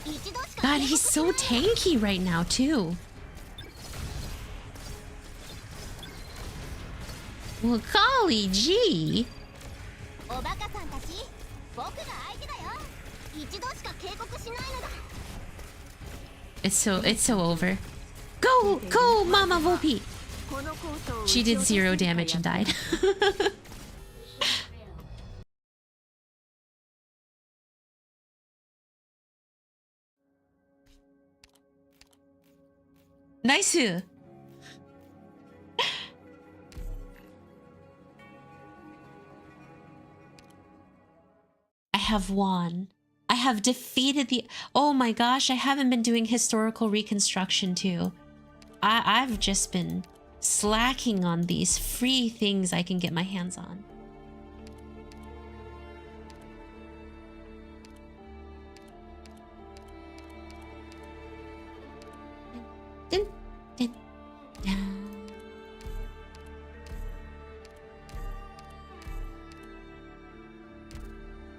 ら。一度しか God, he's so tanky right now, too. Well, golly gee. おバカさんたち、僕が相手だよ。一度しか警告しないのだ。 It's so over. Go, Mama Volpe. She did 0 damage and died. Nice. I have won. I have defeated the... Oh my gosh, I haven't been doing historical reconstruction too. I've just been slacking on these free things I can get my hands on. Dun, dun, dun.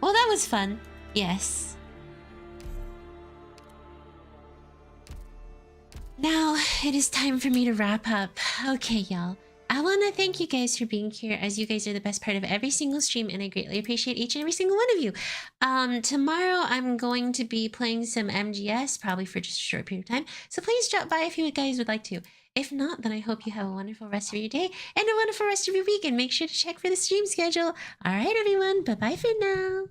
Well, that was fun. Yes. Now, it is time for me to wrap up. Okay, y'all. I want to thank you guys for being here, as you guys are the best part of every single stream, and I greatly appreciate each and every single one of you. Tomorrow, I'm going to be playing some MGS, probably for just a short period of time, so please drop by if you guys would like to. If not, then I hope you have a wonderful rest of your day and a wonderful rest of your week, and make sure to check for the stream schedule. Alright, everyone. Bye-bye for now.